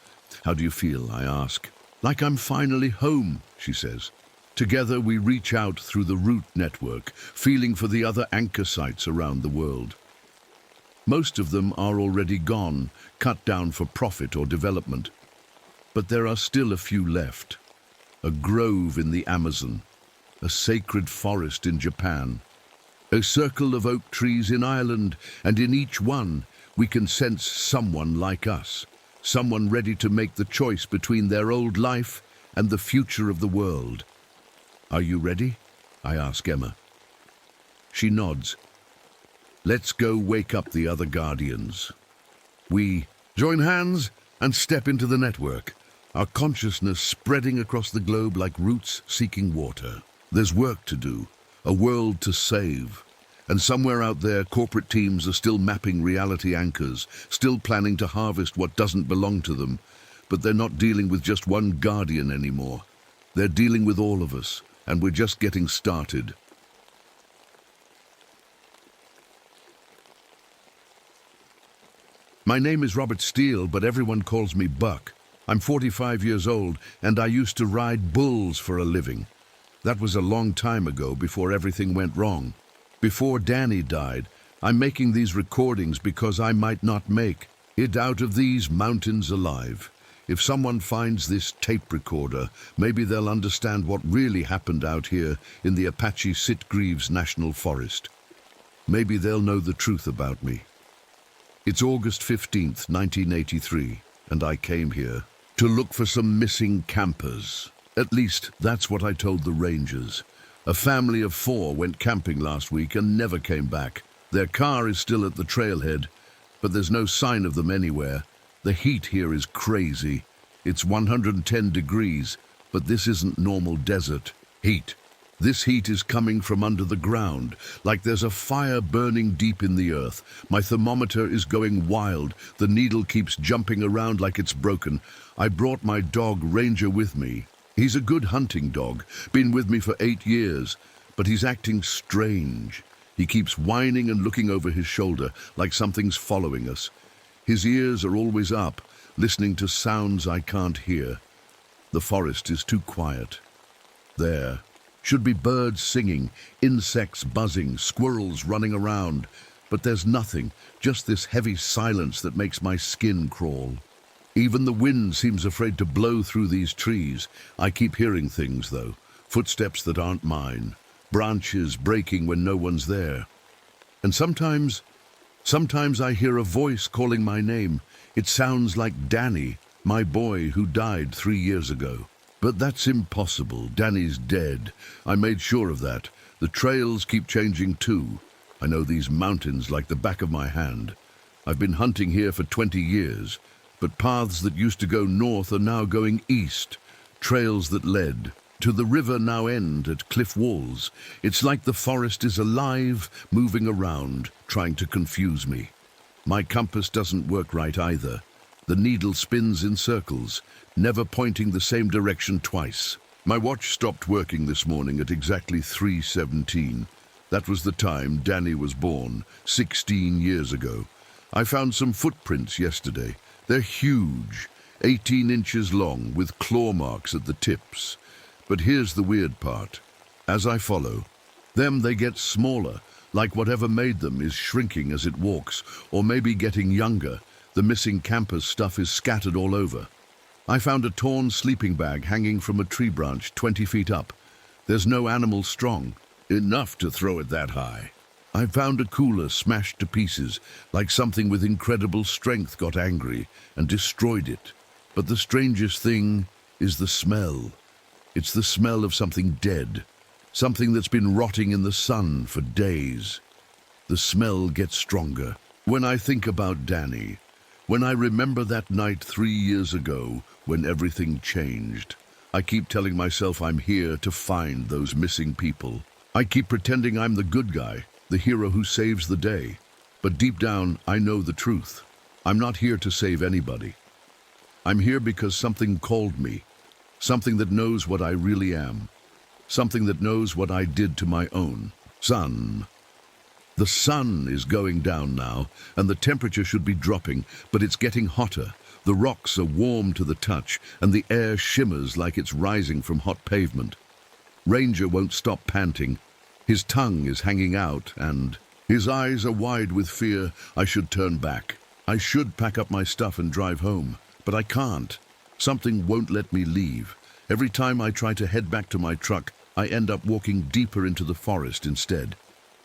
"How do you feel?" I ask. "Like I'm finally home," she says. Together we reach out through the root network, feeling for the other anchor sites around the world. Most of them are already gone, cut down for profit or development. But there are still a few left. A grove in the Amazon, a sacred forest in Japan, a circle of oak trees in Ireland, and in each one we can sense someone like us, someone ready to make the choice between their old life and the future of the world. "Are you ready?" I ask Emma. She nods. Let's go wake up the other guardians. We join hands and step into the network, our consciousness spreading across the globe like roots seeking water. There's work to do, a world to save. And somewhere out there, corporate teams are still mapping reality anchors, still planning to harvest what doesn't belong to them. But they're not dealing with just one guardian anymore. They're dealing with all of us, and we're just getting started. My name is Robert Steele, but everyone calls me Buck. I'm 45 years old, and I used to ride bulls for a living. That was a long time ago, before everything went wrong. Before Danny died. I'm making these recordings because I might not make it out of these mountains alive. If someone finds this tape recorder, maybe they'll understand what really happened out here in the Apache Sitgreaves National Forest. Maybe they'll know the truth about me. It's August 15th, 1983, and I came here to look for some missing campers. At least, that's what I told the rangers. A family of 4 went camping last week and never came back. Their car is still at the trailhead, but there's no sign of them anywhere. The heat here is crazy. It's 110 degrees, but this isn't normal desert heat. This heat is coming from under the ground, like there's a fire burning deep in the earth. My thermometer is going wild. The needle keeps jumping around like it's broken. I brought my dog Ranger with me. He's a good hunting dog, been with me for 8 years, but he's acting strange. He keeps whining and looking over his shoulder like something's following us. His ears are always up, listening to sounds I can't hear. The forest is too quiet. There should be birds singing, insects buzzing, squirrels running around. But there's nothing, just this heavy silence that makes my skin crawl. Even the wind seems afraid to blow through these trees. I keep hearing things, though. Footsteps that aren't mine. Branches breaking when no one's there. And sometimes I hear a voice calling my name. It sounds like Danny, my boy who died 3 years ago. But that's impossible. Danny's dead. I made sure of that. The trails keep changing too. I know these mountains like the back of my hand. I've been hunting here for 20 years, but paths that used to go north are now going east. Trails that led to the river now end at cliff walls. It's like the forest is alive, moving around, trying to confuse me. My compass doesn't work right either. The needle spins in circles, never pointing the same direction twice. My watch stopped working this morning at exactly 3:17. That was the time Danny was born, 16 years ago. I found some footprints yesterday. They're huge, 18 inches long, with claw marks at the tips. But here's the weird part. As I follow them, they get smaller, like whatever made them is shrinking as it walks, or maybe getting younger. The missing campers' stuff is scattered all over. I found a torn sleeping bag hanging from a tree branch 20 feet up. There's no animal strong enough to throw it that high. I found a cooler smashed to pieces, like something with incredible strength got angry and destroyed it. But the strangest thing is the smell. It's the smell of something dead, something that's been rotting in the sun for days. The smell gets stronger. When I think about Danny, when I remember that night 3 years ago when everything changed, I keep telling myself I'm here to find those missing people. I keep pretending I'm the good guy, the hero who saves the day. But deep down, I know the truth. I'm not here to save anybody. I'm here because something called me. Something that knows what I really am. Something that knows what I did to my own. Sun. The sun is going down now, and the temperature should be dropping, but it's getting hotter. The rocks are warm to the touch, and the air shimmers like it's rising from hot pavement. Ranger won't stop panting. His tongue is hanging out, and his eyes are wide with fear. I should turn back. I should pack up my stuff and drive home, but I can't. Something won't let me leave. Every time I try to head back to my truck, I end up walking deeper into the forest instead.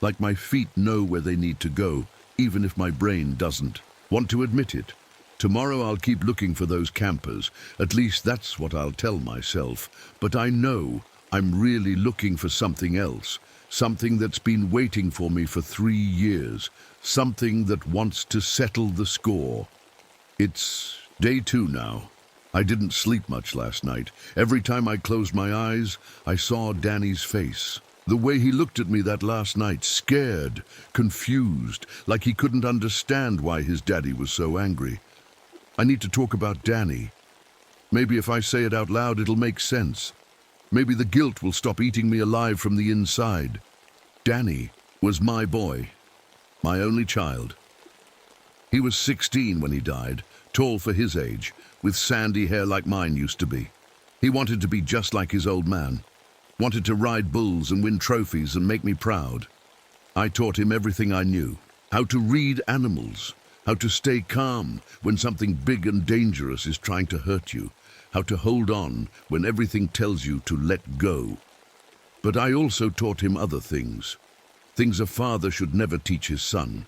Like my feet know where they need to go, even if my brain doesn't want to admit it. Tomorrow I'll keep looking for those campers. At least that's what I'll tell myself. But I know I'm really looking for something else. Something that's been waiting for me for 3 years. Something that wants to settle the score. It's day 2 now. I didn't sleep much last night. Every time I closed my eyes, I saw Danny's face. The way he looked at me that last night, scared, confused, like he couldn't understand why his daddy was so angry. I need to talk about Danny. Maybe if I say it out loud, it'll make sense. Maybe the guilt will stop eating me alive from the inside. Danny was my boy, my only child. He was 16 when he died, tall for his age, with sandy hair like mine used to be. He wanted to be just like his old man. Wanted to ride bulls and win trophies and make me proud. I taught him everything I knew. How to read animals. How to stay calm when something big and dangerous is trying to hurt you. How to hold on when everything tells you to let go. But I also taught him other things. Things a father should never teach his son.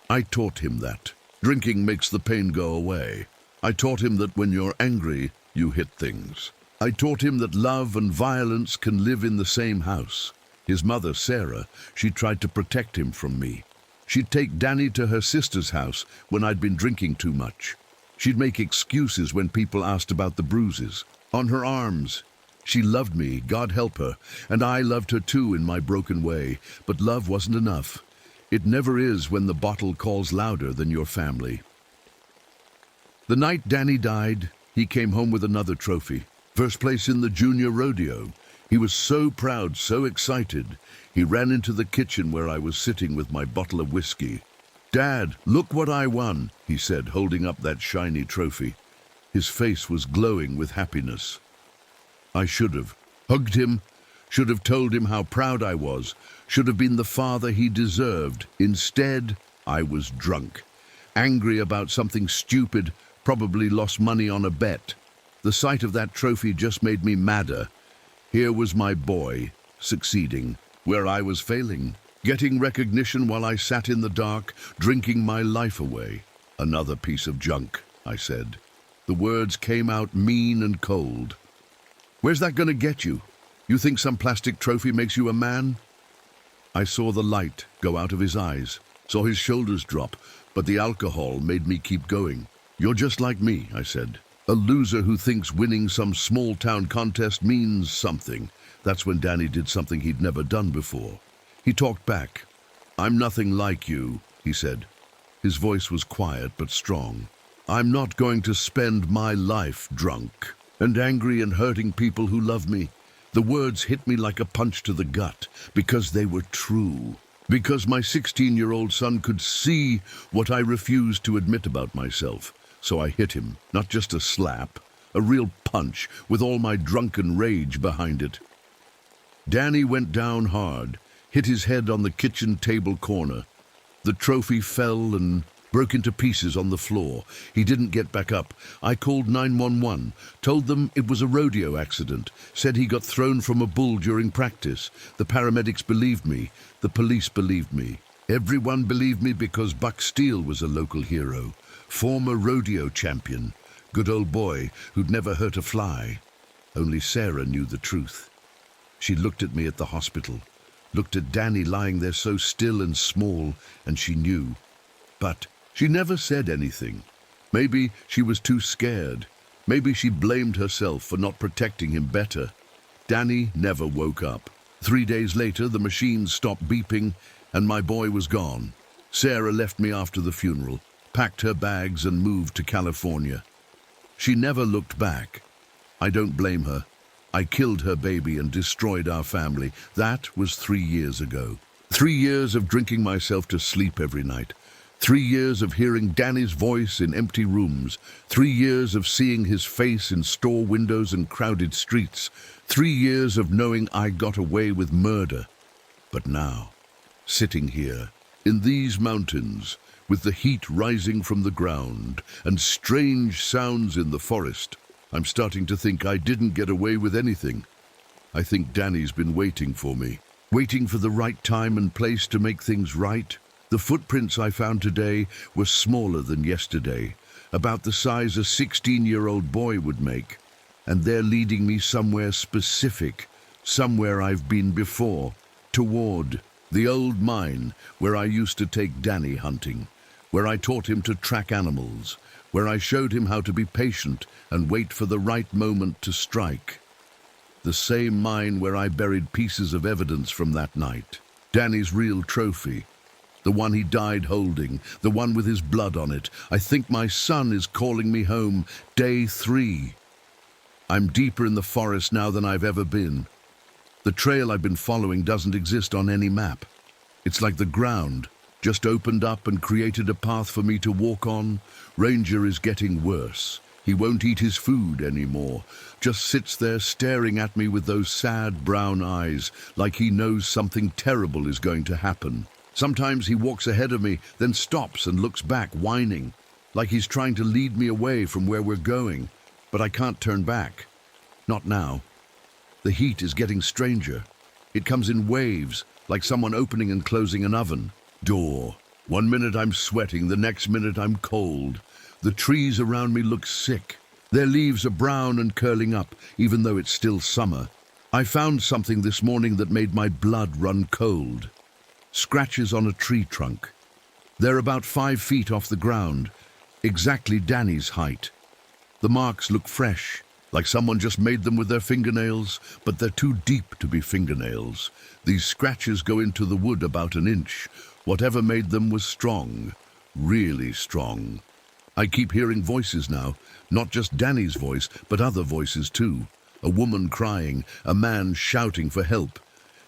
I taught him that. Drinking makes the pain go away. I taught him that when you're angry, you hit things. I taught him that love and violence can live in the same house. His mother, Sarah, she tried to protect him from me. She'd take Danny to her sister's house when I'd been drinking too much. She'd make excuses when people asked about the bruises on her arms. She loved me, God help her, and I loved her too in my broken way. But love wasn't enough. It never is when the bottle calls louder than your family. The night Danny died, he came home with another trophy. First place in the junior rodeo. He was so proud, so excited. He ran into the kitchen where I was sitting with my bottle of whiskey. "Dad, look what I won," he said, holding up that shiny trophy. His face was glowing with happiness. I should have hugged him, should have told him how proud I was, should have been the father he deserved. Instead, I was drunk, angry about something stupid, probably lost money on a bet. The sight of that trophy just made me madder. Here was my boy, succeeding, where I was failing, getting recognition while I sat in the dark, drinking my life away. "Another piece of junk," I said. The words came out mean and cold. "Where's that gonna get you? You think some plastic trophy makes you a man?" I saw the light go out of his eyes, saw his shoulders drop, but the alcohol made me keep going. "You're just like me," I said. "A loser who thinks winning some small-town contest means something." That's when Danny did something he'd never done before. He talked back. "I'm nothing like you," he said. His voice was quiet but strong. "I'm not going to spend my life drunk and angry and hurting people who love me." The words hit me like a punch to the gut because they were true. Because my 16-year-old son could see what I refused to admit about myself. So I hit him, not just a slap, a real punch with all my drunken rage behind it. Danny went down hard, hit his head on the kitchen table corner. The trophy fell and broke into pieces on the floor. He didn't get back up. I called 911, told them it was a rodeo accident, said he got thrown from a bull during practice. The paramedics believed me. The police believed me. Everyone believed me because Buck Steele was a local hero. Former rodeo champion, good old boy who'd never hurt a fly. Only Sarah knew the truth. She looked at me at the hospital, looked at Danny lying there so still and small, and she knew. But she never said anything. Maybe she was too scared. Maybe she blamed herself for not protecting him better. Danny never woke up. 3 days later, the machine stopped beeping, and my boy was gone. Sarah left me after the funeral, packed her bags and moved to California. She never looked back. I don't blame her. I killed her baby and destroyed our family. That was 3 years ago. 3 years of drinking myself to sleep every night. 3 years of hearing Danny's voice in empty rooms. 3 years of seeing his face in store windows and crowded streets. 3 years of knowing I got away with murder. But now, sitting here, in these mountains, with the heat rising from the ground and strange sounds in the forest, I'm starting to think I didn't get away with anything. I think Danny's been waiting for me, waiting for the right time and place to make things right. The footprints I found today were smaller than yesterday, about the size a 16-year-old boy would make, and they're leading me somewhere specific, somewhere I've been before, toward the old mine where I used to take Danny hunting, where I taught him to track animals, where I showed him how to be patient and wait for the right moment to strike. The same mine where I buried pieces of evidence from that night. Danny's real trophy. The one he died holding, the one with his blood on it. I think my son is calling me home. Day 3. I'm deeper in the forest now than I've ever been. The trail I've been following doesn't exist on any map. It's like the ground just opened up and created a path for me to walk on. Ranger is getting worse. He won't eat his food anymore, just sits there staring at me with those sad brown eyes, like he knows something terrible is going to happen. Sometimes he walks ahead of me, then stops and looks back, whining, like he's trying to lead me away from where we're going. But I can't turn back. Not now. The heat is getting stranger. It comes in waves, like someone opening and closing an oven door. 1 minute I'm sweating, the next minute I'm cold. The trees around me look sick. Their leaves are brown and curling up, even though it's still summer. I found something this morning that made my blood run cold. Scratches on a tree trunk. They're about 5 feet off the ground, exactly Danny's height. The marks look fresh, like someone just made them with their fingernails, but they're too deep to be fingernails. These scratches go into the wood about 1 inch. Whatever made them was strong, really strong. I keep hearing voices now, not just Danny's voice, but other voices too. A woman crying, a man shouting for help.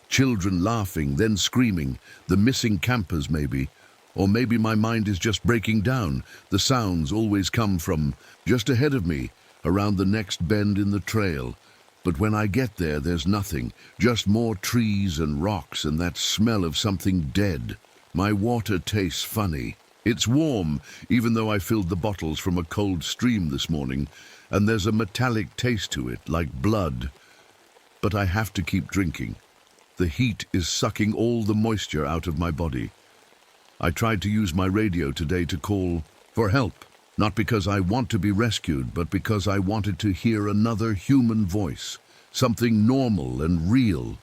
Children laughing, then screaming, the missing campers maybe. Or maybe my mind is just breaking down. The sounds always come from just ahead of me, around the next bend in the trail. But when I get there, there's nothing, just more trees and rocks and that smell of something dead. My water tastes funny. It's warm, even though I filled the bottles from a cold stream this morning, and there's a metallic taste to it, like blood. But I have to keep drinking. The heat is sucking all the moisture out of my body. I tried to use my radio today to call for help, not because I want to be rescued, but because I wanted to hear another human voice, something normal and real.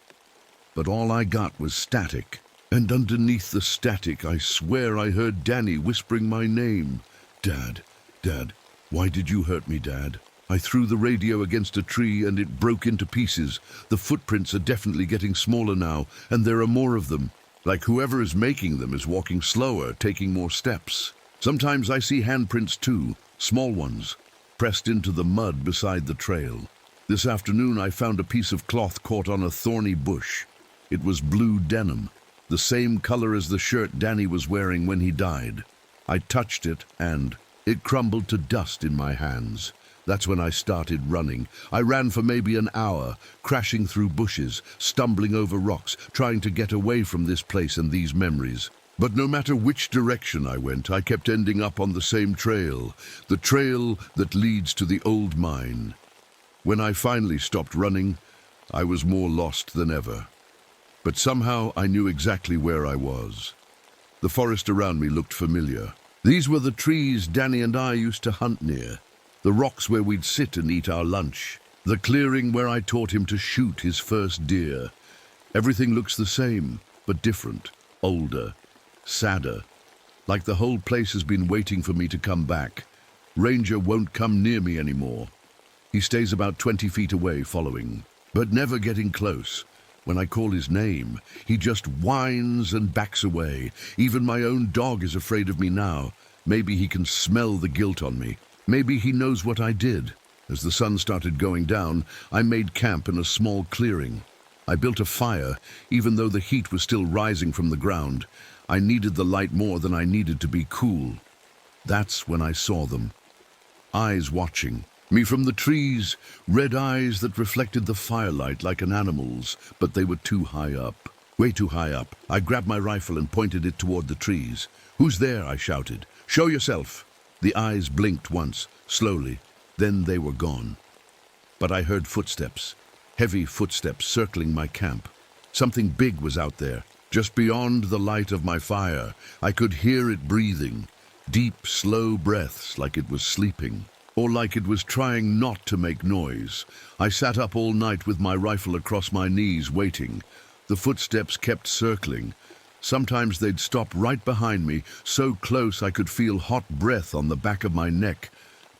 But all I got was static. And underneath the static, I swear I heard Danny whispering my name. Dad, Dad, why did you hurt me, Dad? I threw the radio against a tree and it broke into pieces. The footprints are definitely getting smaller now, and there are more of them. Like whoever is making them is walking slower, taking more steps. Sometimes I see handprints too, small ones, pressed into the mud beside the trail. This afternoon I found a piece of cloth caught on a thorny bush. It was blue denim, the same color as the shirt Danny was wearing when he died. I touched it and it crumbled to dust in my hands. That's when I started running. I ran for maybe an hour, crashing through bushes, stumbling over rocks, trying to get away from this place and these memories. But no matter which direction I went, I kept ending up on the same trail, the trail that leads to the old mine. When I finally stopped running, I was more lost than ever. But somehow I knew exactly where I was. The forest around me looked familiar. These were the trees Danny and I used to hunt near, the rocks where we'd sit and eat our lunch, the clearing where I taught him to shoot his first deer. Everything looks the same, but different, older, sadder, like the whole place has been waiting for me to come back. Ranger won't come near me anymore. He stays about 20 feet away following, but never getting close. When I call his name, he just whines and backs away. Even my own dog is afraid of me now. Maybe he can smell the guilt on me. Maybe he knows what I did. As the sun started going down, I made camp in a small clearing. I built a fire, even though the heat was still rising from the ground. I needed the light more than I needed to be cool. That's when I saw them. Eyes watching me from the trees, red eyes that reflected the firelight like an animal's, but they were too high up. Way too high up. I grabbed my rifle and pointed it toward the trees. "Who's there?" I shouted. "Show yourself." The eyes blinked once, slowly. Then they were gone. But I heard footsteps, heavy footsteps circling my camp. Something big was out there, just beyond the light of my fire. I could hear it breathing, deep, slow breaths like it was sleeping, or like it was trying not to make noise. I sat up all night with my rifle across my knees, waiting. The footsteps kept circling. Sometimes they'd stop right behind me, so close I could feel hot breath on the back of my neck.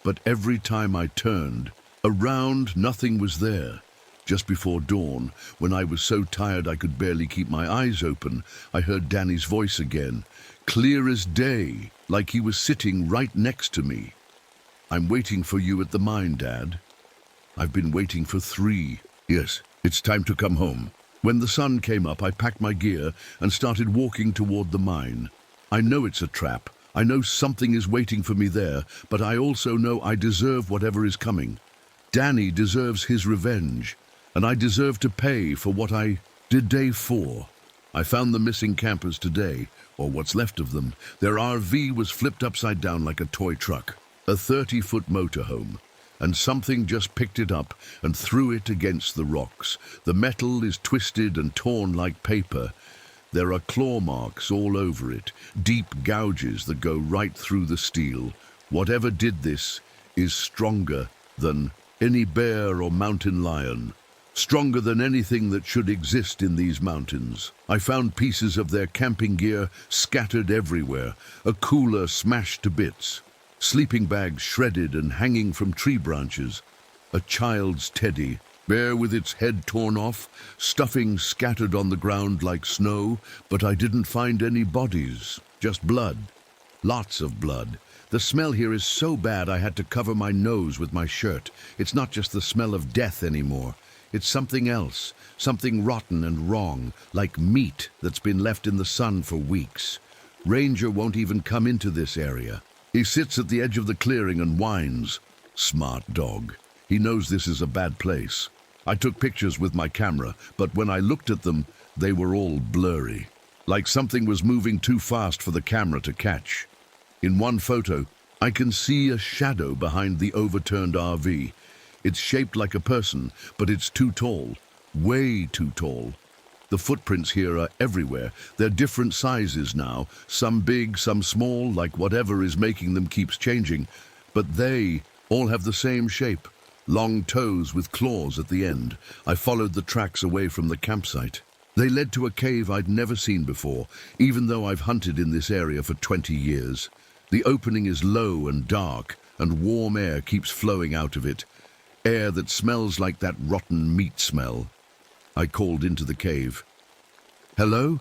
But every time I turned around, nothing was there. Just before dawn, when I was so tired I could barely keep my eyes open, I heard Danny's voice again, clear as day, like he was sitting right next to me. "I'm waiting for you at the mine, Dad." "I've been waiting for 3. Yes, it's time to come home." When the sun came up, I packed my gear and started walking toward the mine. I know it's a trap. I know something is waiting for me there, but I also know I deserve whatever is coming. Danny deserves his revenge, and I deserve to pay for what I did. Day 4. I found the missing campers today, or what's left of them. Their RV was flipped upside down like a toy truck, a 30-foot motorhome, and something just picked it up and threw it against the rocks. The metal is twisted and torn like paper. There are claw marks all over it, deep gouges that go right through the steel. Whatever did this is stronger than any bear or mountain lion, stronger than anything that should exist in these mountains. I found pieces of their camping gear scattered everywhere, a cooler smashed to bits, sleeping bags shredded and hanging from tree branches, a child's teddy bear with its head torn off, stuffing scattered on the ground like snow, but I didn't find any bodies, just blood. Lots of blood. The smell here is so bad I had to cover my nose with my shirt. It's not just the smell of death anymore. It's something else, something rotten and wrong, like meat that's been left in the sun for weeks. Ranger won't even come into this area. He sits at the edge of the clearing and whines. Smart dog. He knows this is a bad place. I took pictures with my camera, but when I looked at them, they were all blurry, like something was moving too fast for the camera to catch. In one photo, I can see a shadow behind the overturned RV. It's shaped like a person, but it's too tall, way too tall. The footprints here are everywhere. They're different sizes now, some big, some small, like whatever is making them keeps changing, but they all have the same shape. Long toes with claws at the end. I followed the tracks away from the campsite. They led to a cave I'd never seen before, even though I've hunted in this area for 20 years. The opening is low and dark, and warm air keeps flowing out of it. Air that smells like that rotten meat smell. I called into the cave. "Hello?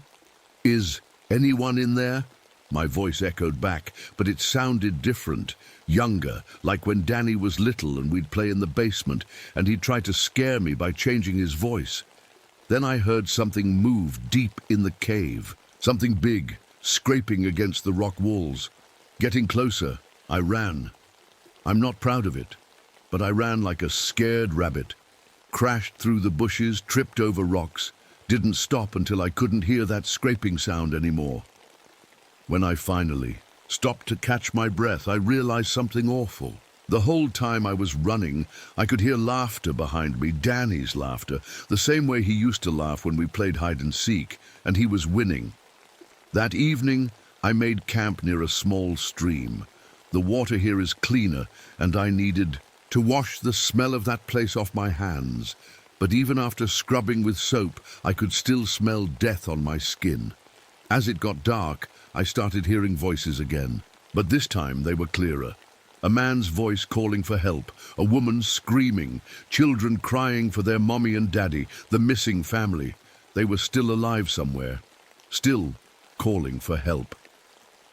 Is anyone in there?" My voice echoed back, but it sounded different, younger, like when Danny was little and we'd play in the basement, and he'd try to scare me by changing his voice. Then I heard something move deep in the cave, something big, scraping against the rock walls. Getting closer, I ran. I'm not proud of it, but I ran like a scared rabbit, crashed through the bushes, tripped over rocks, didn't stop until I couldn't hear that scraping sound anymore. When I finally stopped to catch my breath, I realized something awful. The whole time I was running, I could hear laughter behind me, Danny's laughter, the same way he used to laugh when we played hide and seek, and he was winning. That evening, I made camp near a small stream. The water here is cleaner, and I needed to wash the smell of that place off my hands. But even after scrubbing with soap, I could still smell death on my skin. As it got dark, I started hearing voices again, but this time they were clearer. A man's voice calling for help, a woman screaming, children crying for their mommy and daddy, the missing family. They were still alive somewhere, still calling for help.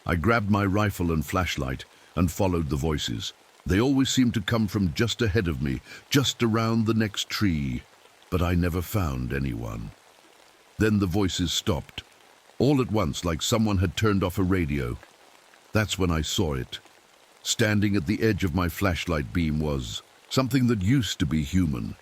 I grabbed my rifle and flashlight and followed the voices. They always seemed to come from just ahead of me, just around the next tree, but I never found anyone. Then the voices stopped, all at once, like someone had turned off a radio. That's when I saw it. Standing at the edge of my flashlight beam was something that used to be human.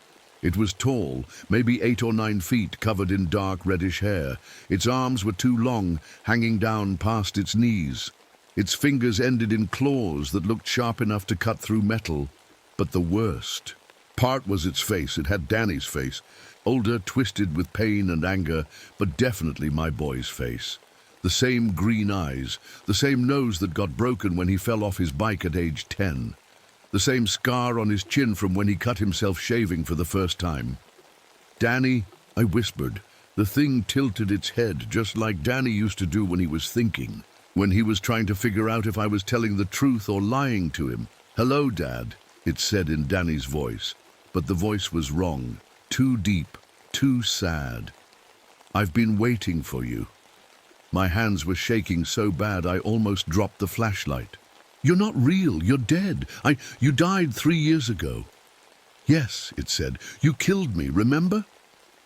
It was tall, maybe 8 or 9 feet, covered in dark reddish hair. Its arms were too long, hanging down past its knees. Its fingers ended in claws that looked sharp enough to cut through metal. But the worst part was its face. It had Danny's face, older, twisted with pain and anger, but definitely my boy's face. The same green eyes, the same nose that got broken when he fell off his bike at age 10. The same scar on his chin from when he cut himself shaving for the first time. "Danny," I whispered. The thing tilted its head, just like Danny used to do when he was thinking, when he was trying to figure out if I was telling the truth or lying to him. "Hello, Dad," it said in Danny's voice. But the voice was wrong, too deep, too sad. "I've been waiting for you." My hands were shaking so bad I almost dropped the flashlight. "You're not real. You're dead. You died 3 years ago." "Yes," it said. "You killed me, remember?"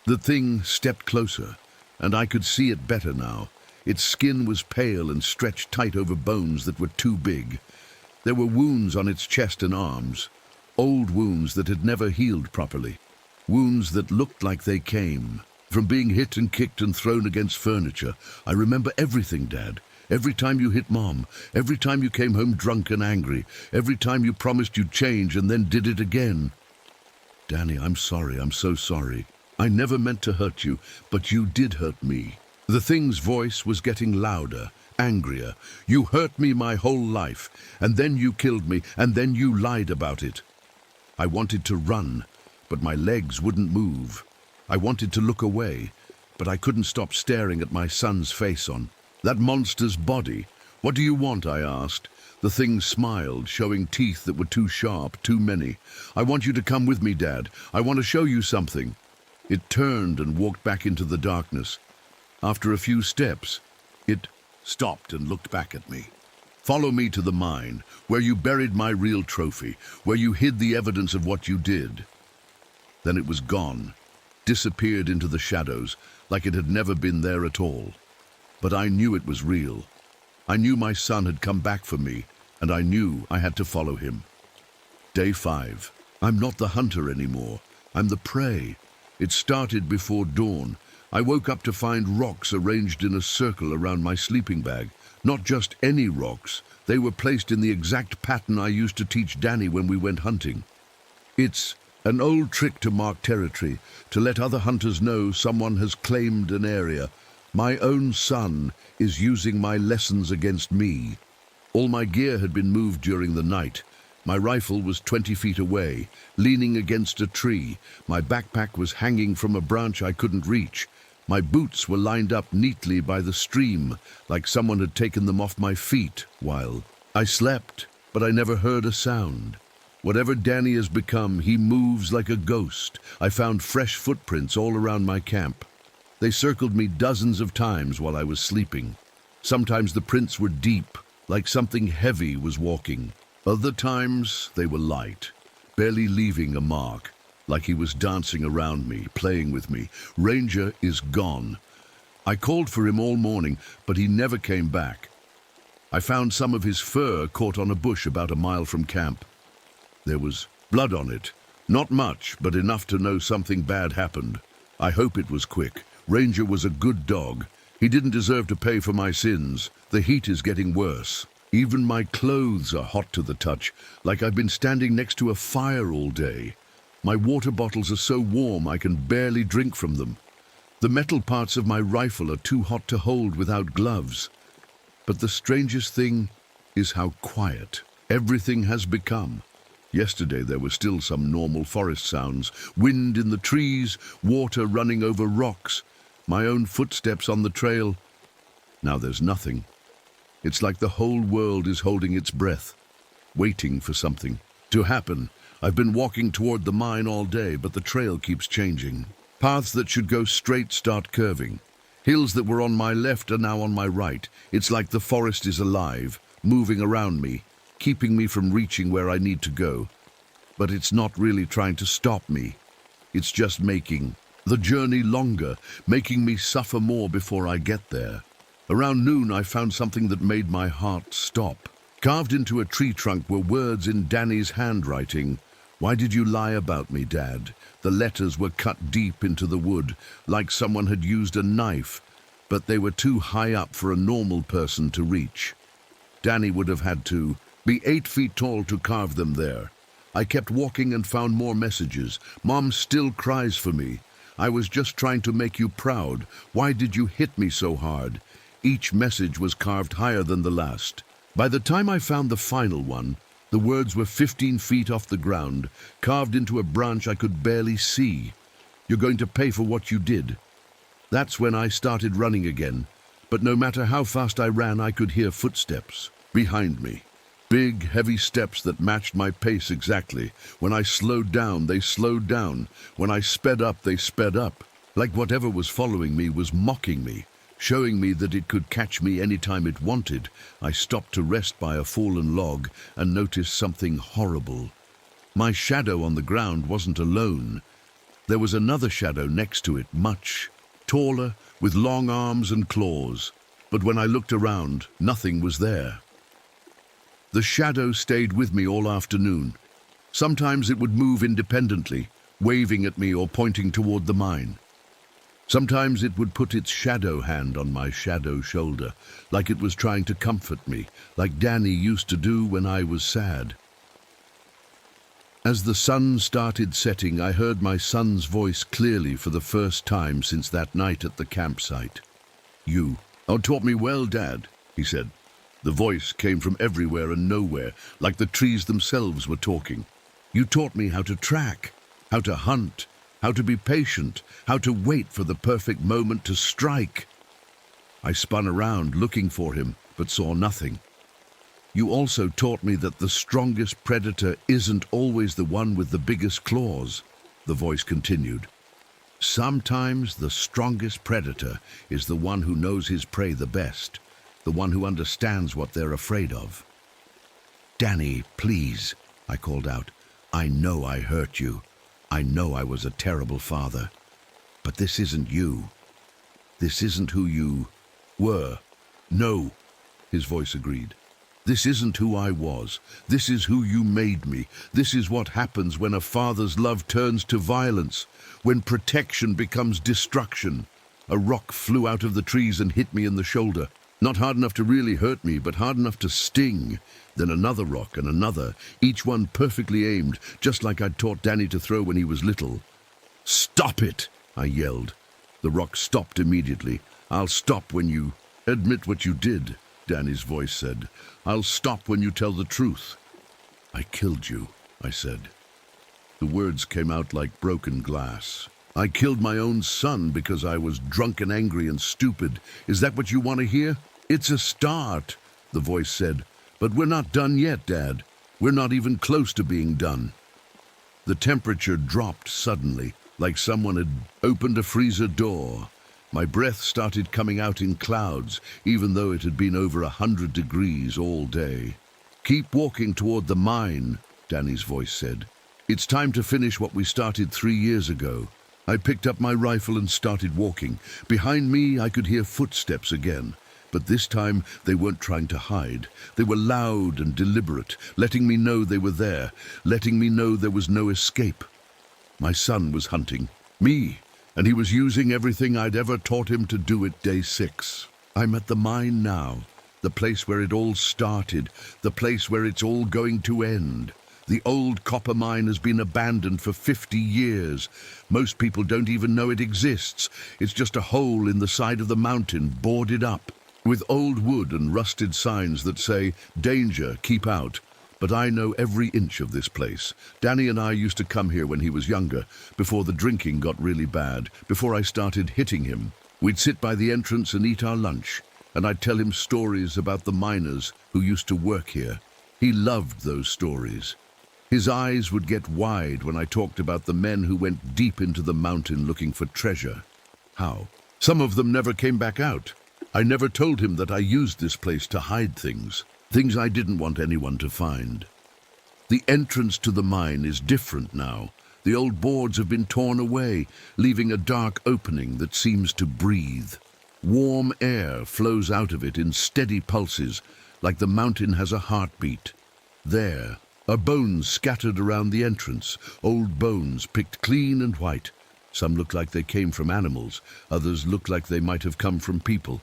The thing stepped closer, and I could see it better now. Its skin was pale and stretched tight over bones that were too big. There were wounds on its chest and arms, old wounds that had never healed properly, wounds that looked like they came from being hit and kicked and thrown against furniture. "I remember everything, Dad. Every time you hit Mom, every time you came home drunk and angry, every time you promised you'd change and then did it again." "Danny, I'm sorry. I'm so sorry. I never meant to hurt you, but you did hurt me." The thing's voice was getting louder, angrier. "You hurt me my whole life, and then you killed me, and then you lied about it." I wanted to run, but my legs wouldn't move. I wanted to look away, but I couldn't stop staring at my son's face on that monster's body. "What do you want?" I asked. The thing smiled, showing teeth that were too sharp, too many. "I want you to come with me, Dad. I want to show you something." It turned and walked back into the darkness. After a few steps, it stopped and looked back at me. "Follow me to the mine, where you buried my real trophy, where you hid the evidence of what you did." Then it was gone, disappeared into the shadows, like it had never been there at all. But I knew it was real. I knew my son had come back for me, and I knew I had to follow him. Day 5. I'm not the hunter anymore. I'm the prey. It started before dawn. I woke up to find rocks arranged in a circle around my sleeping bag. Not just any rocks. They were placed in the exact pattern I used to teach Danny when we went hunting. It's an old trick to mark territory, to let other hunters know someone has claimed an area. My own son is using my lessons against me. All my gear had been moved during the night. My rifle was 20 feet away, leaning against a tree. My backpack was hanging from a branch I couldn't reach. My boots were lined up neatly by the stream, like someone had taken them off my feet while I slept, but I never heard a sound. Whatever Danny has become, he moves like a ghost. I found fresh footprints all around my camp. They circled me dozens of times while I was sleeping. Sometimes the prints were deep, like something heavy was walking. Other times they were light, barely leaving a mark, like he was dancing around me, playing with me. Ranger is gone. I called for him all morning, but he never came back. I found some of his fur caught on a bush about a mile from camp. There was blood on it. Not much, but enough to know something bad happened. I hope it was quick. Ranger was a good dog. He didn't deserve to pay for my sins. The heat is getting worse. Even my clothes are hot to the touch, like I've been standing next to a fire all day. My water bottles are so warm I can barely drink from them. The metal parts of my rifle are too hot to hold without gloves. But the strangest thing is how quiet everything has become. Yesterday there were still some normal forest sounds, wind in the trees, water running over rocks, my own footsteps on the trail. Now there's nothing. It's like the whole world is holding its breath, waiting for something to happen. I've been walking toward the mine all day, but the trail keeps changing. Paths that should go straight start curving. Hills that were on my left are now on my right. It's like the forest is alive, moving around me, keeping me from reaching where I need to go. But it's not really trying to stop me. It's just making the journey longer, making me suffer more before I get there. Around noon, I found something that made my heart stop. Carved into a tree trunk were words in Danny's handwriting. "Why did you lie about me, Dad?" The letters were cut deep into the wood, like someone had used a knife, but they were too high up for a normal person to reach. Danny would have had to be 8 feet tall to carve them there. I kept walking and found more messages. "Mom still cries for me. I was just trying to make you proud. Why did you hit me so hard?" Each message was carved higher than the last. By the time I found the final one, the words were 15 feet off the ground, carved into a branch I could barely see. "You're going to pay for what you did." That's when I started running again, but no matter how fast I ran, I could hear footsteps behind me. Big, heavy steps that matched my pace exactly. When I slowed down, they slowed down. When I sped up, they sped up. Like whatever was following me was mocking me, showing me that it could catch me any time it wanted. I stopped to rest by a fallen log and noticed something horrible. My shadow on the ground wasn't alone. There was another shadow next to it, much taller, with long arms and claws. But when I looked around, nothing was there. The shadow stayed with me all afternoon. Sometimes it would move independently, waving at me or pointing toward the mine. Sometimes it would put its shadow hand on my shadow shoulder, like it was trying to comfort me, like Danny used to do when I was sad. As the sun started setting, I heard my son's voice clearly for the first time since that night at the campsite. "You taught me well, Dad," he said. The voice came from everywhere and nowhere, like the trees themselves were talking. "You taught me how to track, how to hunt, how to be patient, how to wait for the perfect moment to strike." I spun around looking for him, but saw nothing. "You also taught me that the strongest predator isn't always the one with the biggest claws," the voice continued. "Sometimes the strongest predator is the one who knows his prey the best, the one who understands what they're afraid of." "Danny, please," I called out. "I know I hurt you. I know I was a terrible father. But this isn't you. This isn't who you were." "No," his voice agreed. "This isn't who I was. This is who you made me. This is what happens when a father's love turns to violence, when protection becomes destruction." A rock flew out of the trees and hit me in the shoulder. Not hard enough to really hurt me, but hard enough to sting. Then another rock and another, each one perfectly aimed, just like I'd taught Danny to throw when he was little. "Stop it!" I yelled. The rock stopped immediately. "I'll stop when you admit what you did," Danny's voice said. "I'll stop when you tell the truth." "I killed you," I said. The words came out like broken glass. "I killed my own son because I was drunk and angry and stupid. Is that what you want to hear?" "It's a start," the voice said. "But we're not done yet, Dad. We're not even close to being done." The temperature dropped suddenly, like someone had opened a freezer door. My breath started coming out in clouds, even though it had been over 100 degrees all day. "Keep walking toward the mine," Danny's voice said. "It's time to finish what we started 3 years ago." I picked up my rifle and started walking. Behind me, I could hear footsteps again. But this time, they weren't trying to hide. They were loud and deliberate, letting me know they were there, letting me know there was no escape. My son was hunting me, and he was using everything I'd ever taught him to do at day 6. I'm at the mine now, the place where it all started, the place where it's all going to end. The old copper mine has been abandoned for 50 years. Most people don't even know it exists. It's just a hole in the side of the mountain, boarded up, with old wood and rusted signs that say, "Danger, keep out." But I know every inch of this place. Danny and I used to come here when he was younger, before the drinking got really bad, before I started hitting him. We'd sit by the entrance and eat our lunch, and I'd tell him stories about the miners who used to work here. He loved those stories. His eyes would get wide when I talked about the men who went deep into the mountain looking for treasure. How? Some of them never came back out. I never told him that I used this place to hide things. things I didn't want anyone to find. The entrance to the mine is different now. The old boards have been torn away, leaving a dark opening that seems to breathe. Warm air flows out of it in steady pulses, like the mountain has a heartbeat. There are bones scattered around the entrance, old bones picked clean and white. Some look like they came from animals, others look like they might have come from people.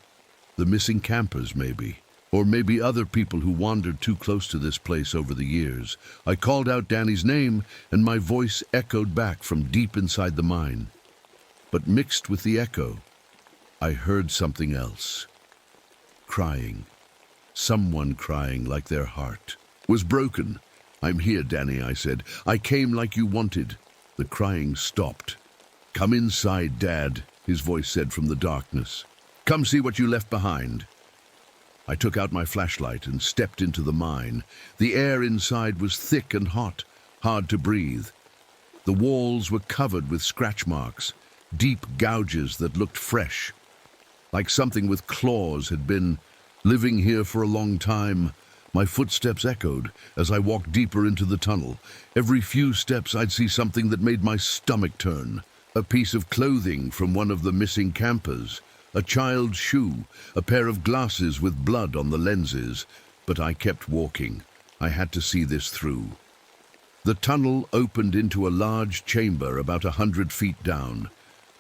The missing campers, maybe. Or maybe other people who wandered too close to this place over the years. I called out Danny's name, and my voice echoed back from deep inside the mine. But mixed with the echo, I heard something else. Crying. Someone crying like their heart was broken. "I'm here, Danny," I said. "I came like you wanted." The crying stopped. "Come inside, Dad," his voice said from the darkness. "Come see what you left behind." I took out my flashlight and stepped into the mine. The air inside was thick and hot, hard to breathe. The walls were covered with scratch marks, deep gouges that looked fresh, like something with claws had been living here for a long time. My footsteps echoed as I walked deeper into the tunnel. Every few steps I'd see something that made my stomach turn. A piece of clothing from one of the missing campers, a child's shoe, a pair of glasses with blood on the lenses. But I kept walking. I had to see this through. The tunnel opened into a large chamber about 100 feet down.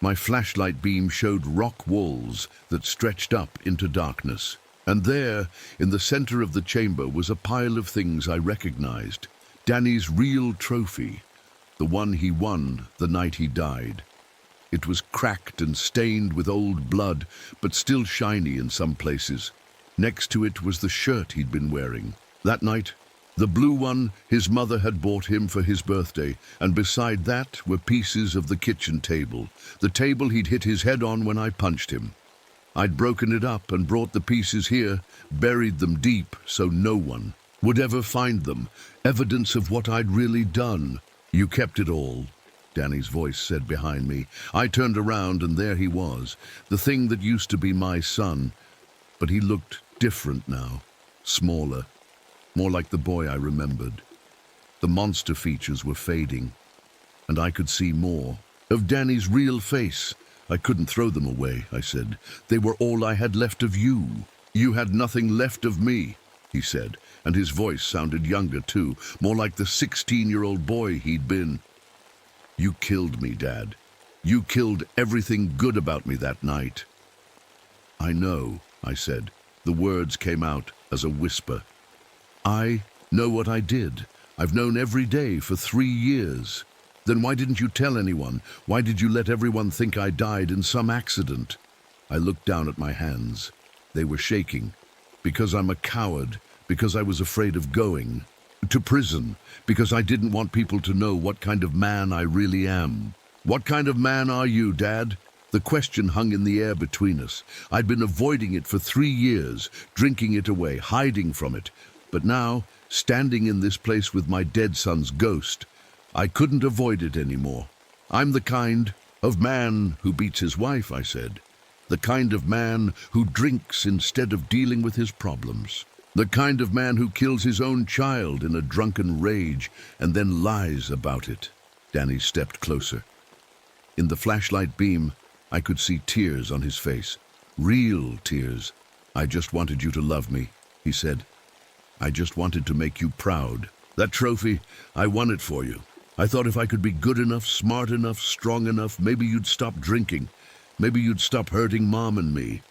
My flashlight beam showed rock walls that stretched up into darkness. And there, in the center of the chamber, was a pile of things I recognized. Danny's real trophy, the one he won the night he died. It was cracked and stained with old blood, but still shiny in some places. Next to it was the shirt he'd been wearing. That night, the blue one his mother had bought him for his birthday, and beside that were pieces of the kitchen table, the table he'd hit his head on when I punched him. I'd broken it up and brought the pieces here, buried them deep so no one would ever find them, evidence of what I'd really done. "You kept it all," Danny's voice said behind me. I turned around and there he was, the thing that used to be my son. But he looked different now, smaller, more like the boy I remembered. The monster features were fading, and I could see more of Danny's real face. "I couldn't throw them away," I said. "They were all I had left of you." "You had nothing left of me," he said, and his voice sounded younger too, more like the 16-year-old boy he'd been. "You killed me, Dad. You killed everything good about me that night." "I know," I said. The words came out as a whisper. "I know what I did. I've known every day for 3 years. Then why didn't you tell anyone? Why did you let everyone think I died in some accident?" I looked down at my hands. They were shaking. "Because I'm a coward. Because I was afraid of going to prison. Because I didn't want people to know what kind of man I really am." "What kind of man are you, Dad?" The question hung in the air between us. I'd been avoiding it for 3 years, drinking it away, hiding from it. But now, standing in this place with my dead son's ghost, I couldn't avoid it anymore. "I'm the kind of man who beats his wife," I said. "The kind of man who drinks instead of dealing with his problems. The kind of man who kills his own child in a drunken rage and then lies about it." Danny stepped closer. In the flashlight beam, I could see tears on his face. Real tears. "I just wanted you to love me," he said. "I just wanted to make you proud. That trophy, I won it for you. I thought if I could be good enough, smart enough, strong enough, maybe you'd stop drinking. Maybe you'd stop hurting Mom and me."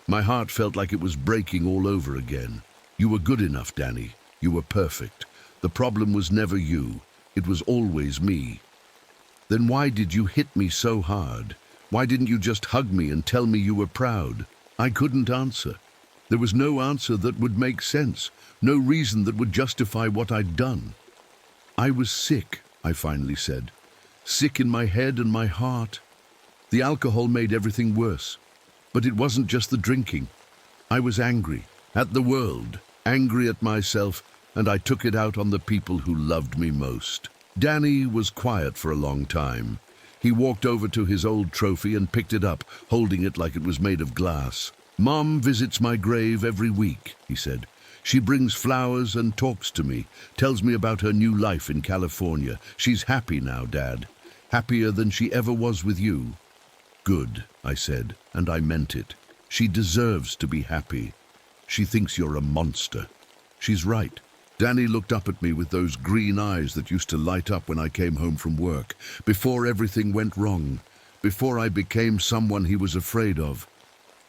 My heart felt like it was breaking all over again. "You were good enough, Danny. You were perfect. The problem was never you. It was always me." "Then why did you hit me so hard? Why didn't you just hug me and tell me you were proud?" I couldn't answer. There was no answer that would make sense, no reason that would justify what I'd done. "I was sick," I finally said. "Sick in my head and my heart. The alcohol made everything worse. But it wasn't just the drinking. I was angry at the world, angry at myself, and I took it out on the people who loved me most." Danny was quiet for a long time. He walked over to his old trophy and picked it up, holding it like it was made of glass. "Mom visits my grave every week," he said. She brings flowers and talks to me, tells me about her new life in California. She's happy now, Dad. Happier than she ever was with you. Good, I said, and I meant it. She deserves to be happy. She thinks you're a monster. She's right. Danny looked up at me with those green eyes that used to light up when I came home from work, before everything went wrong, before I became someone he was afraid of.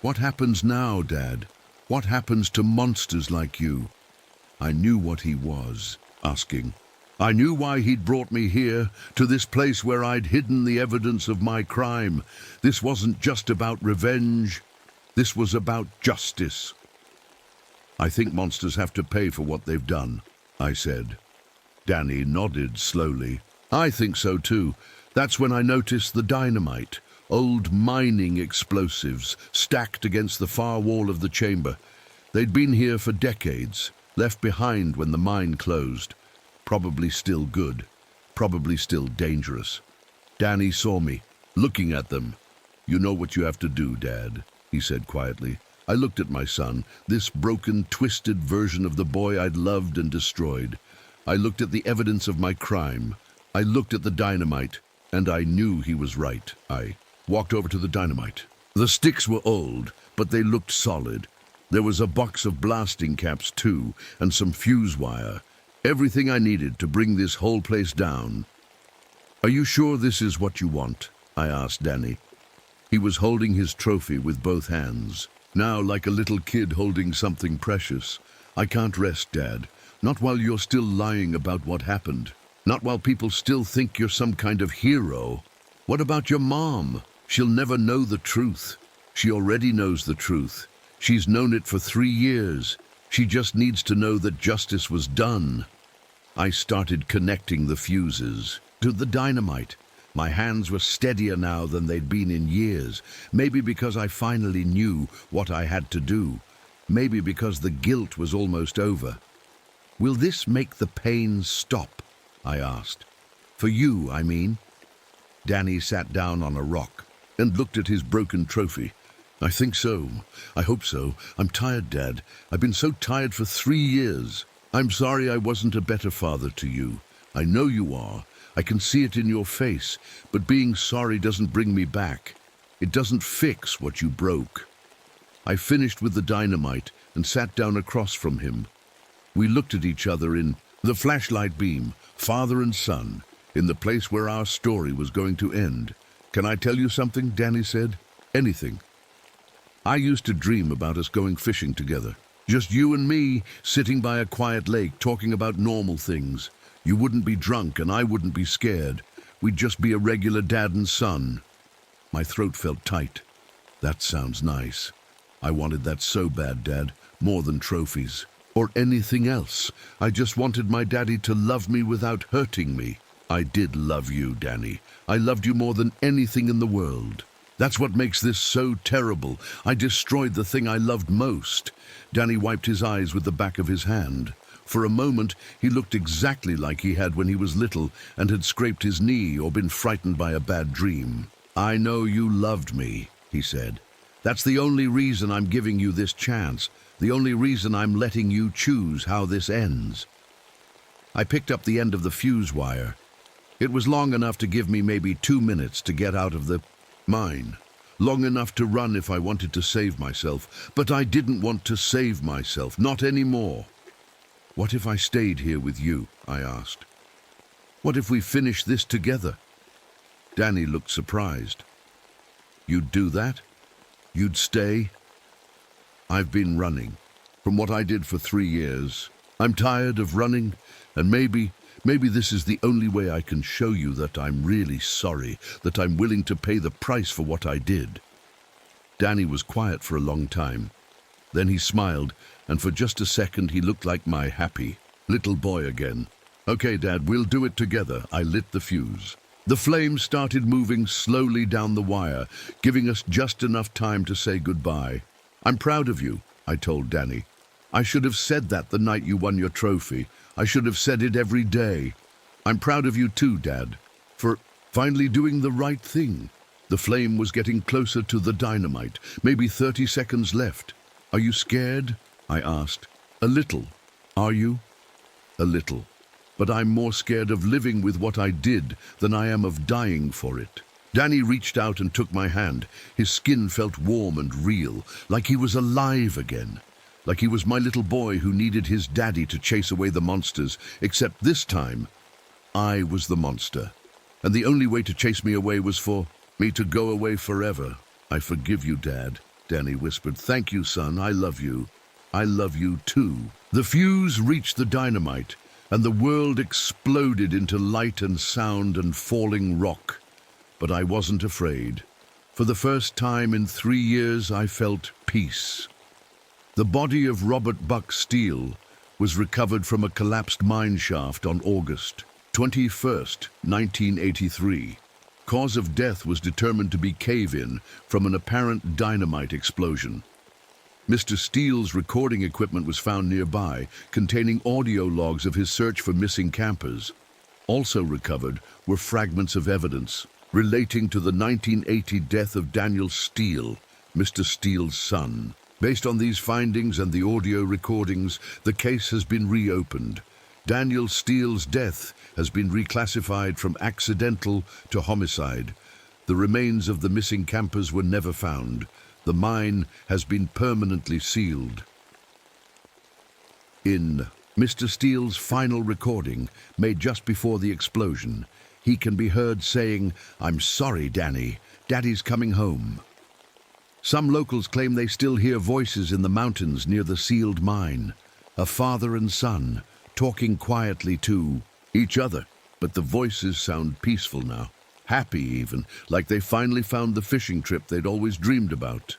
What happens now, Dad? What happens to monsters like you? I knew what he was asking. I knew why he'd brought me here, to this place where I'd hidden the evidence of my crime. This wasn't just about revenge. This was about justice. I think monsters have to pay for what they've done, I said. Danny nodded slowly. I think so too. That's when I noticed the dynamite, old mining explosives, stacked against the far wall of the chamber. They'd been here for decades, left behind when the mine closed. Probably still good, probably still dangerous. Danny saw me, looking at them. You know what you have to do, Dad, he said quietly. I looked at my son, this broken, twisted version of the boy I'd loved and destroyed. I looked at the evidence of my crime. I looked at the dynamite, and I knew he was right. I walked over to the dynamite. The sticks were old, but they looked solid. There was a box of blasting caps too, and some fuse wire. Everything I needed to bring this whole place down. Are you sure this is what you want? I asked Danny. He was holding his trophy with both hands. Now, like a little kid holding something precious. I can't rest, Dad. Not while you're still lying about what happened. Not while people still think you're some kind of hero. What about your mom? She'll never know the truth. She already knows the truth. She's known it for 3 years. She just needs to know that justice was done. I started connecting the fuses to the dynamite. My hands were steadier now than they'd been in years. Maybe because I finally knew what I had to do. Maybe because the guilt was almost over. Will this make the pain stop? I asked. For you, I mean. Danny sat down on a rock and looked at his broken trophy. I think so. I hope so. I'm tired, Dad. I've been so tired for 3 years. I'm sorry I wasn't a better father to you. I know you are. I can see it in your face, but being sorry doesn't bring me back. It doesn't fix what you broke. I finished with the dynamite and sat down across from him. We looked at each other in the flashlight beam, father and son, in the place where our story was going to end. Can I tell you something? Danny said. Anything. I used to dream about us going fishing together. Just you and me, sitting by a quiet lake, talking about normal things. You wouldn't be drunk and I wouldn't be scared. We'd just be a regular dad and son. My throat felt tight. That sounds nice. I wanted that so bad, Dad, more than trophies. Or anything else. I just wanted my daddy to love me without hurting me. I did love you, Danny. I loved you more than anything in the world. That's what makes this so terrible. I destroyed the thing I loved most. Danny wiped his eyes with the back of his hand. For a moment, he looked exactly like he had when he was little and had scraped his knee or been frightened by a bad dream. I know you loved me, he said. That's the only reason I'm giving you this chance. The only reason I'm letting you choose how this ends. I picked up the end of the fuse wire. It was long enough to give me maybe 2 minutes to get out of the mine. Long enough to run if I wanted to save myself. But I didn't want to save myself, not anymore. What if I stayed here with you? I asked. What if we finished this together? Danny looked surprised. You'd do that? You'd stay? I've been running. From what I did for 3 years. I'm tired of running, and maybe this is the only way I can show you that I'm really sorry, that I'm willing to pay the price for what I did. Danny was quiet for a long time. Then he smiled, and for just a second he looked like my happy little boy again. Okay, Dad, we'll do it together. I lit the fuse. The flame started moving slowly down the wire, giving us just enough time to say goodbye. I'm proud of you, I told Danny. I should have said that the night you won your trophy. I should have said it every day. I'm proud of you too, Dad, for finally doing the right thing. The flame was getting closer to the dynamite, maybe 30 seconds left. Are you scared? I asked. A little. Are you? A little. But I'm more scared of living with what I did than I am of dying for it. Danny reached out and took my hand. His skin felt warm and real, like he was alive again. Like he was my little boy who needed his daddy to chase away the monsters, except this time, I was the monster. And the only way to chase me away was for me to go away forever. I forgive you, Dad, Danny whispered. Thank you, son. I love you. I love you too. The fuse reached the dynamite, and the world exploded into light and sound and falling rock. But I wasn't afraid. For the first time in 3 years, I felt peace. The body of Robert Buck Steele was recovered from a collapsed mine shaft on August 21st, 1983. Cause of death was determined to be cave-in from an apparent dynamite explosion. Mr. Steele's recording equipment was found nearby, containing audio logs of his search for missing campers. Also recovered were fragments of evidence relating to the 1980 death of Daniel Steele, Mr. Steele's son. Based on these findings and the audio recordings, the case has been reopened. Daniel Steele's death has been reclassified from accidental to homicide. The remains of the missing campers were never found. The mine has been permanently sealed. In Mr. Steele's final recording, made just before the explosion, he can be heard saying, "I'm sorry, Danny. Daddy's coming home." Some locals claim they still hear voices in the mountains near the sealed mine, a father and son talking quietly to each other, but the voices sound peaceful now, happy even, like they finally found the fishing trip they'd always dreamed about.